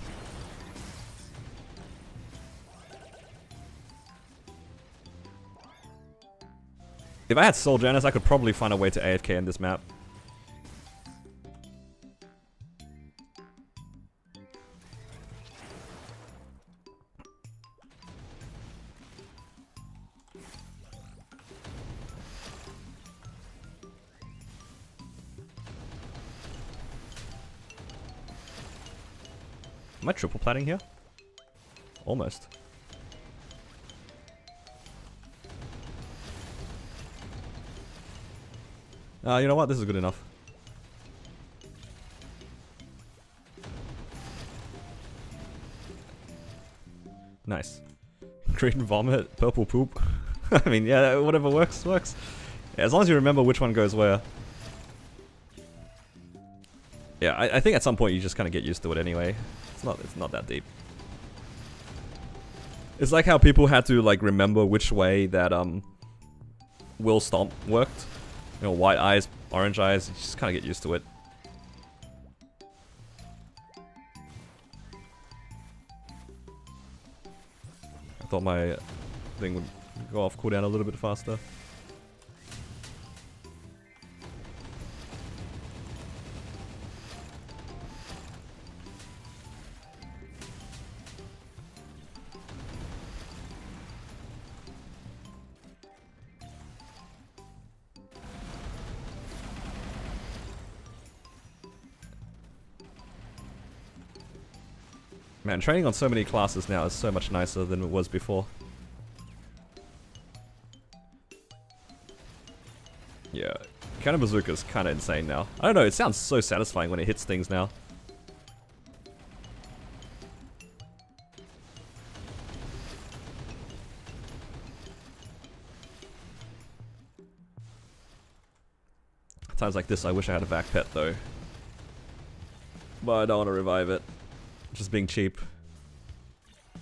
If I had Soul Janus, I could probably find a way to AFK in this map. Am I triple platting here? Almost. You know what? This is good enough. Nice. Green vomit, purple poop. I mean, yeah, whatever works, works. Yeah, as long as you remember which one goes where. Yeah, I think at some point you just kind of get used to it anyway. It's not that deep. It's like how people had to like remember which way that Will Stomp worked. You know, white eyes, orange eyes, you just kind of get used to it. I thought my thing would go off cooldown a little bit faster. Man, training on so many classes now is so much nicer than it was before. Yeah, Cannon Bazooka is kind of insane now. I don't know, it sounds so satisfying when it hits things now. Times like this, I wish I had a back pet though. But I don't want to revive it. Just being cheap. I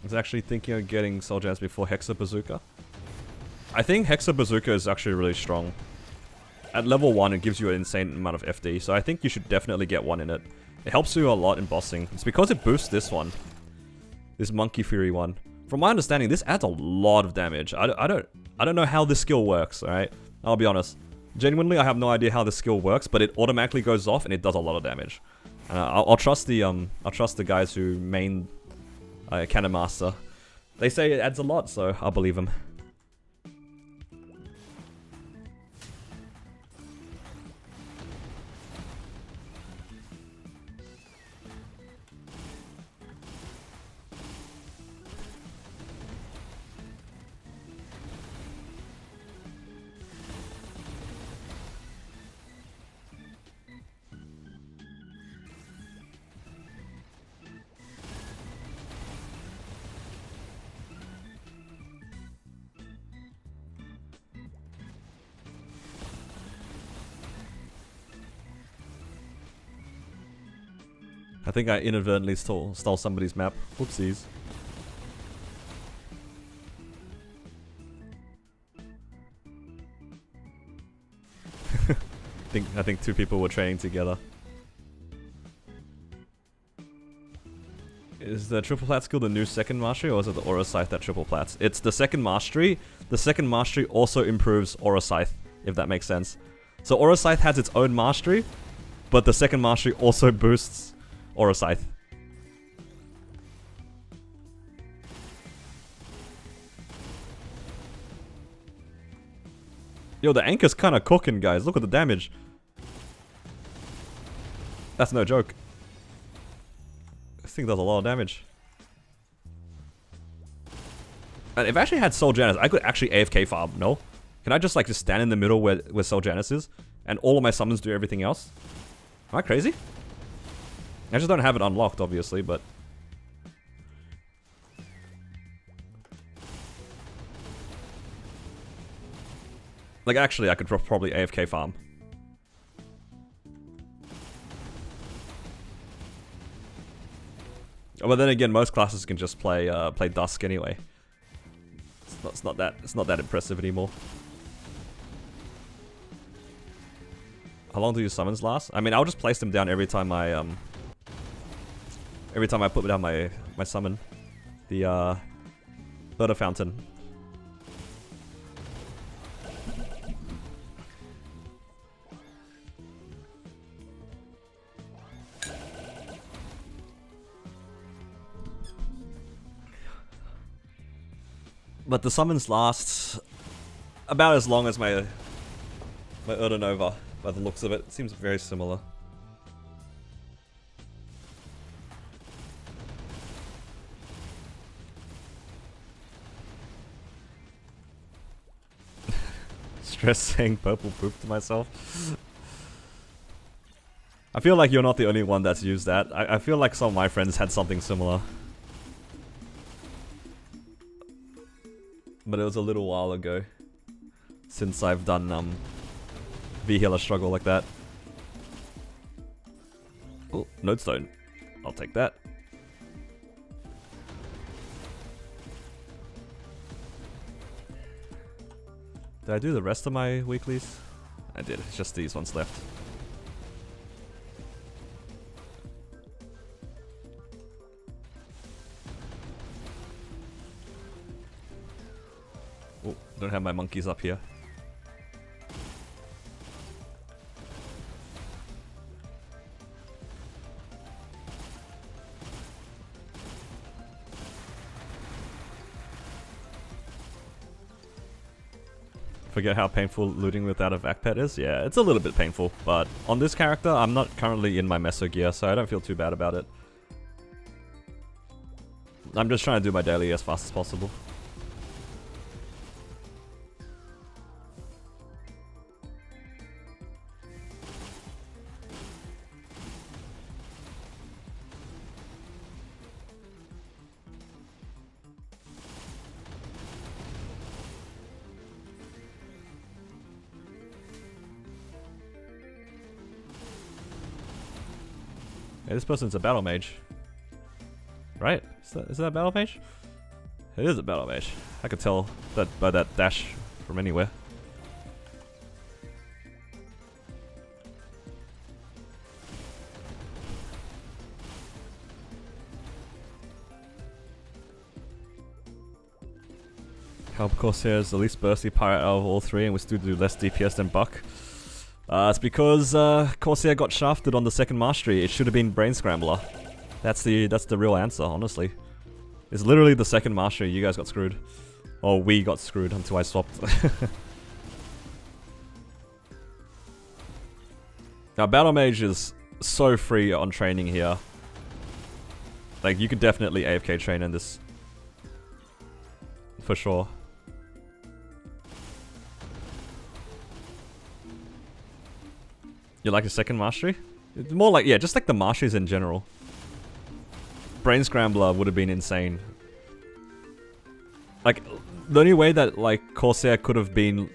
was actually thinking of getting Soul Jams before Hexa Bazooka. I think Hexa Bazooka is actually really strong. At level 1 it gives you an insane amount of FD, so I think you should definitely get one in it. It helps you a lot in bossing. It's because it boosts this one. This Monkey Fury one. From my understanding, this adds a lot of damage. I don't know how this skill works, alright? I'll be honest. Genuinely, I have no idea how this skill works, but it automatically goes off and it does a lot of damage. I'll trust the guys who main Cannon Master. They say it adds a lot, so I'll believe them. I think I inadvertently stole somebody's map. Whoopsies. I think two people were training together. Is the triple plat skill the new second mastery, or is it the aura scythe that triple plats? It's the second mastery. The second mastery also improves aura scythe, if that makes sense. So aura scythe has its own mastery, but the second mastery also boosts aura scythe. Yo, the anchor's kind of cooking, guys. Look at the damage. That's no joke. This thing does a lot of damage. And if I actually had Soul Janus, I could actually AFK farm, no? Can I just stand in the middle where Soul Janus is, and all of my summons do everything else? Am I crazy? I just don't have it unlocked, obviously, but... Like, actually, I could probably AFK farm. But then again, most classes can just play Dusk anyway. It's not that impressive anymore. How long do your summons last? I mean, I'll just place them down every time I put down my summon. The Murder Fountain. But the summons last about as long as my Urdinova, by the looks of it. It seems very similar. Stress saying purple poop to myself. I feel like you're not the only one that's used that. I feel like some of my friends had something similar. But it was a little while ago since I've done V-Healer struggle like that. Oh, Nodestone. I'll take that. Did I do the rest of my weeklies? I did. It's just these ones left. Oh, don't have my monkeys up here. Forget how painful looting without a vac pet is? Yeah, it's a little bit painful, but on this character, I'm not currently in my meso gear, so I don't feel too bad about it. I'm just trying to do my daily as fast as possible. Hey, this person's a battle mage. Right? Is that a battle mage? It is a battle mage. I could tell that by that dash from anywhere. Help Corsair is the least bursty pirate out of all three, and we still do less DPS than Buck. It's because Corsair got shafted on the second mastery. It should have been Brain Scrambler. That's the real answer, honestly. It's literally the second mastery. You guys got screwed. Or we got screwed until I swapped. Now, Battle Mage is so free on training here. Like, you could definitely AFK train in this. For sure. You like a second mastery? It's more like, yeah, just like the masteries in general. Brain Scrambler would have been insane. Like, the only way that, like, Corsair could have been,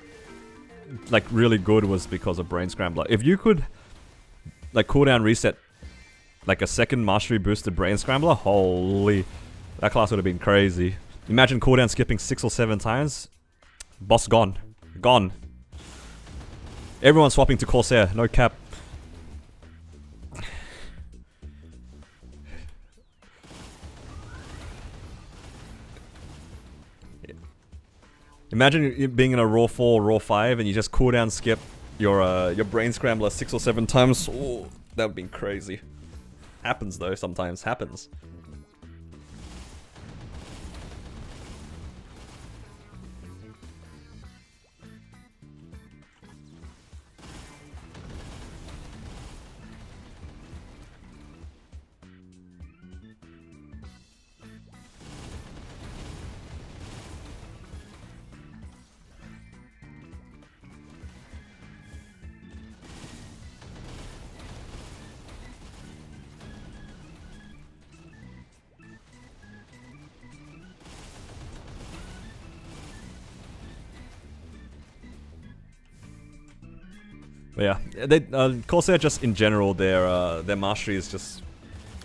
like, really good was because of Brain Scrambler. If you could, like, cooldown reset, like, a second mastery boosted Brain Scrambler, holy, that class would have been crazy. Imagine cooldown skipping 6 or 7 times. Boss gone. Gone. Everyone's swapping to Corsair, no cap. Imagine you being in a Raw 4, Raw 5, and you just cooldown skip your Brain Scrambler 6 or 7 times. Ooh, that would be crazy. Happens though, sometimes. Happens. But yeah, they Corsair just in general, their mastery is just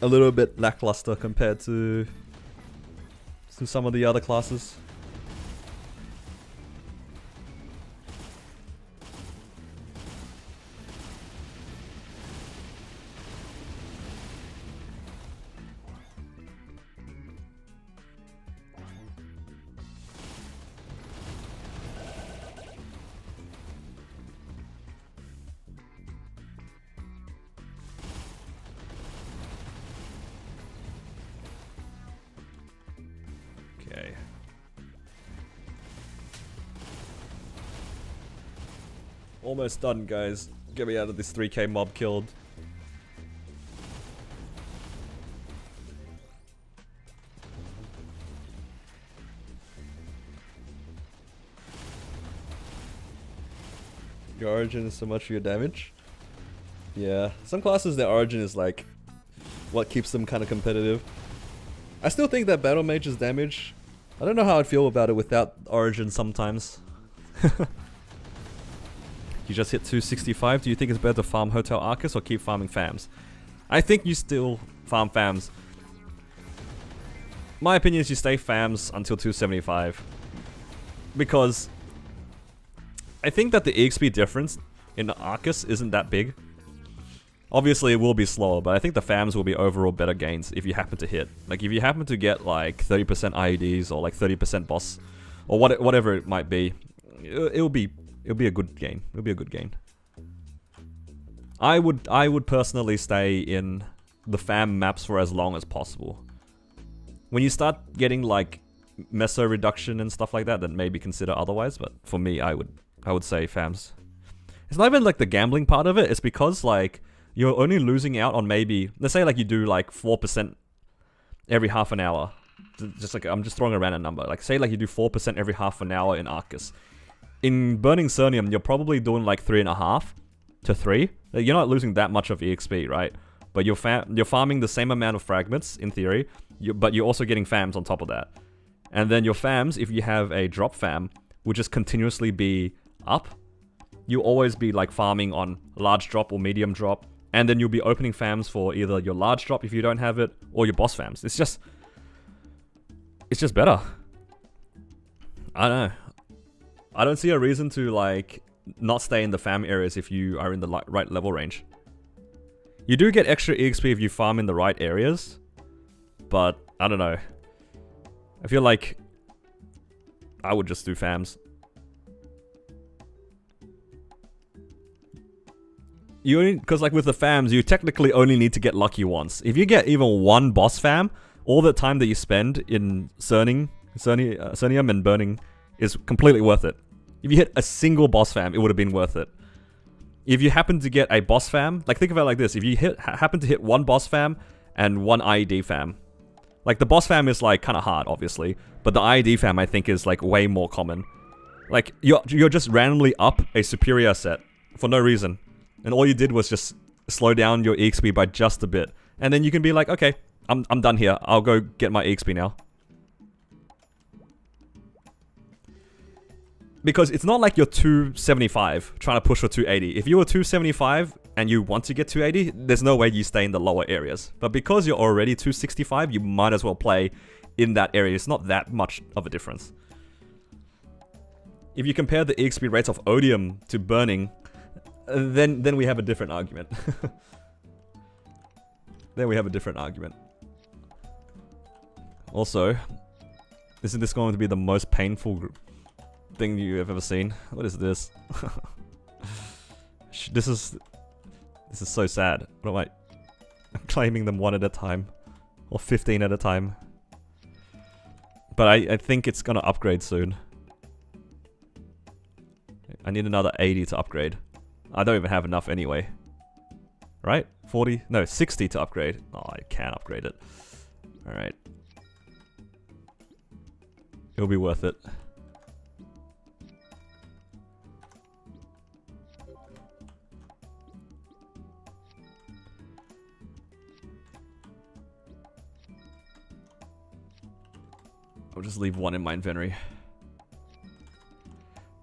a little bit lackluster compared to some of the other classes. Okay. Almost done, guys. Get me out of this 3k mob killed. Your origin is so much for your damage? Yeah, some classes their origin is like what keeps them kind of competitive. I still think that Battle Mage's damage, I don't know how I'd feel about it without origin sometimes. You just hit 265, do you think it's better to farm Hotel Arcus or keep farming fams? I think you still farm fams. My opinion is you stay fams until 275. Because I think that the EXP difference in Arcus isn't that big. Obviously it will be slower, but I think the fams will be overall better gains if you happen to hit. Like if you happen to get like 30% IEDs or like 30% boss or whatever it might be, it'll be a good gain. It'll be a good gain. I would personally stay in the fam maps for as long as possible. When you start getting like meso reduction and stuff like that, then maybe consider otherwise, but for me I would say fams. It's not even like the gambling part of it, it's because like you're only losing out on maybe, let's say like you do like 4% every half an hour. Just like, I'm just throwing a random number. Like say like you do 4% every half an hour in Arcus. In Burning Cernium, you're probably doing like 3.5 to 3. Like, you're not losing that much of EXP, right? But you're farming the same amount of fragments, in theory, but you're also getting fams on top of that. And then your fams, if you have a drop fam, will just continuously be up. You'll always be like farming on large drop or medium drop. And then you'll be opening fams for either your large drop if you don't have it, or your boss fams. It's just better. I don't know. I don't see a reason to like not stay in the fam areas if you are in the right level range. You do get extra EXP if you farm in the right areas, but I don't know. I feel like I would just do fams. Because like with the fams, you technically only need to get lucky once. If you get even one boss fam, all the time that you spend in Cernium and Burning is completely worth it. If you hit a single boss fam, it would have been worth it. If you happen to get a boss fam, like think about it like this, if you happen to hit one boss fam and one IED fam, like the boss fam is like kind of hard, obviously, but the IED fam I think is like way more common. Like you're just randomly up a superior set for no reason. And all you did was just slow down your EXP by just a bit. And then you can be like, okay, I'm done here. I'll go get my EXP now. Because it's not like you're 275 trying to push for 280. If you were 275 and you want to get 280, there's no way you stay in the lower areas. But because you're already 265, you might as well play in that area. It's not that much of a difference. If you compare the EXP rates of Odium to Burning, then we have a different argument. Then we have a different argument. Also, isn't this going to be the most painful thing you have ever seen? What is this? This is so sad. What am I? I'm claiming them one at a time, or 15 at a time. But I think it's gonna upgrade soon. I need another 80 to upgrade. I don't even have enough anyway. Right? 40? No, 60 to upgrade. Oh, I can't upgrade it. Alright. It'll be worth it. I'll just leave one in my inventory.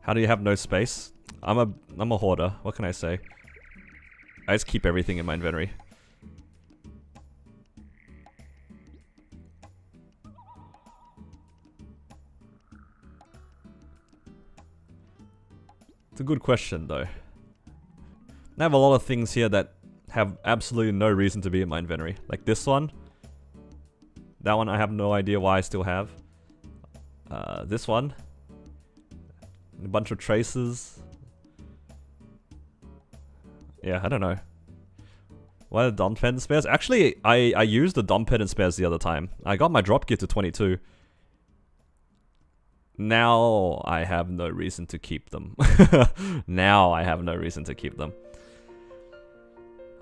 How do you have no space? I'm a hoarder. What can I say? I just keep everything in my inventory. It's a good question though. I have a lot of things here that have absolutely no reason to be in my inventory. Like this one. That one I have no idea why I still have. This one. A bunch of traces. Yeah, I don't know. Why the Dom Pendant spares? Actually, I used the Dom Pendant spares the other time. I got my drop gear to 22. Now I have no reason to keep them. Now I have no reason to keep them.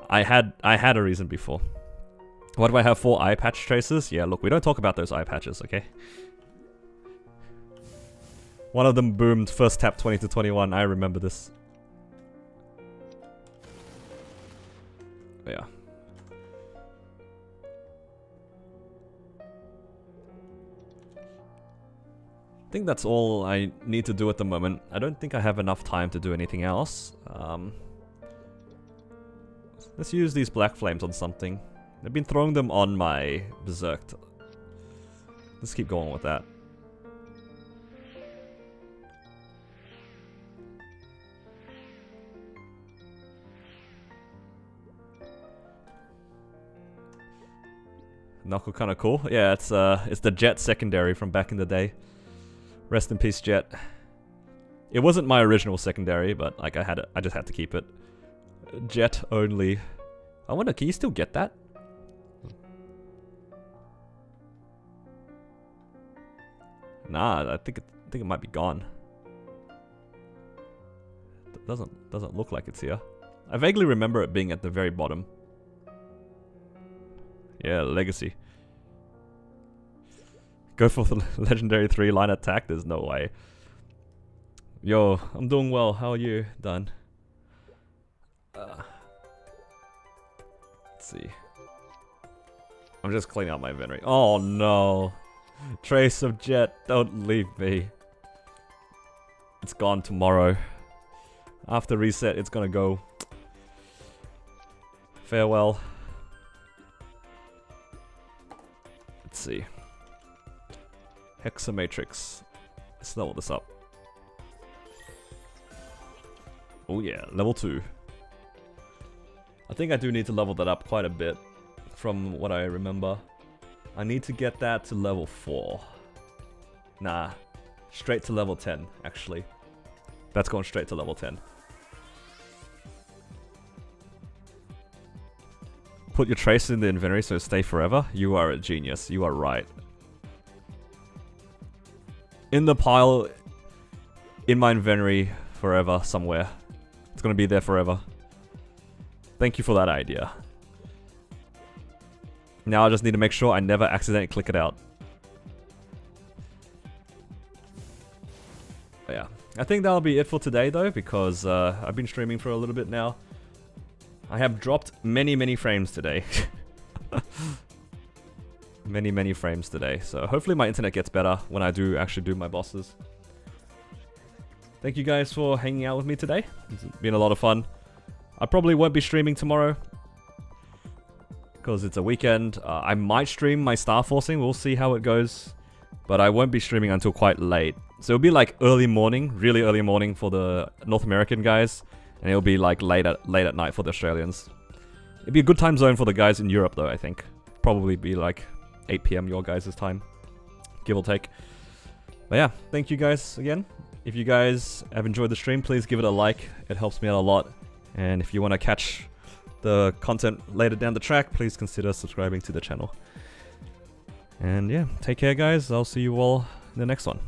I had a reason before. What do I have? 4 eye patch traces? Yeah, look, we don't talk about those eye patches, okay? One of them boomed first tap 20 to 21. I remember this. Yeah. I think that's all I need to do at the moment. I don't think I have enough time to do anything else. Let's use these black flames on something. I've been throwing them on my Berserk. Let's keep going with that. Knuckle kinda cool. Yeah, it's the Jet secondary from back in the day. Rest in peace, Jet. It wasn't my original secondary, but like I just had to keep it. Jet only. I wonder, can you still get that? Nah, I think it might be gone. It doesn't look like it's here. I vaguely remember it being at the very bottom. Yeah, Legacy. Go for the legendary 3-line attack? There's no way. Yo, I'm doing well. How are you, Dan? Let's see. I'm just cleaning out my inventory. Oh no. Trace of Jet, don't leave me. It's gone tomorrow. After reset, it's gonna go. Farewell. Let's see. Hexamatrix. Let's level this up. Oh yeah, level 2. I think I do need to level that up quite a bit from what I remember. I need to get that to level 4. Nah, straight to level 10 actually. That's going straight to level 10. Put your trace in the inventory so it stay forever. You are a genius. You are right. In the pile, in my inventory forever somewhere. It's gonna be there forever. Thank you for that idea. Now I just need to make sure I never accidentally click it out. But yeah, I think that'll be it for today though, because I've been streaming for a little bit now. I have dropped many frames today. many frames today. So hopefully my internet gets better when I do actually do my bosses. Thank you guys for hanging out with me today. It's been a lot of fun. I probably won't be streaming tomorrow because it's a weekend. I might stream my Star Forcing. We'll see how it goes. But I won't be streaming until quite late. So it'll be like early morning, really early morning for the North American guys. And it'll be like late at night for the Australians. It'd be a good time zone for the guys in Europe though, I think. Probably be like 8 PM your guys' time, give or take. But yeah, thank you guys again. If you guys have enjoyed the stream, please give it a like. It helps me out a lot. And if you want to catch the content later down the track, please consider subscribing to the channel. And yeah, take care guys. I'll see you all in the next one.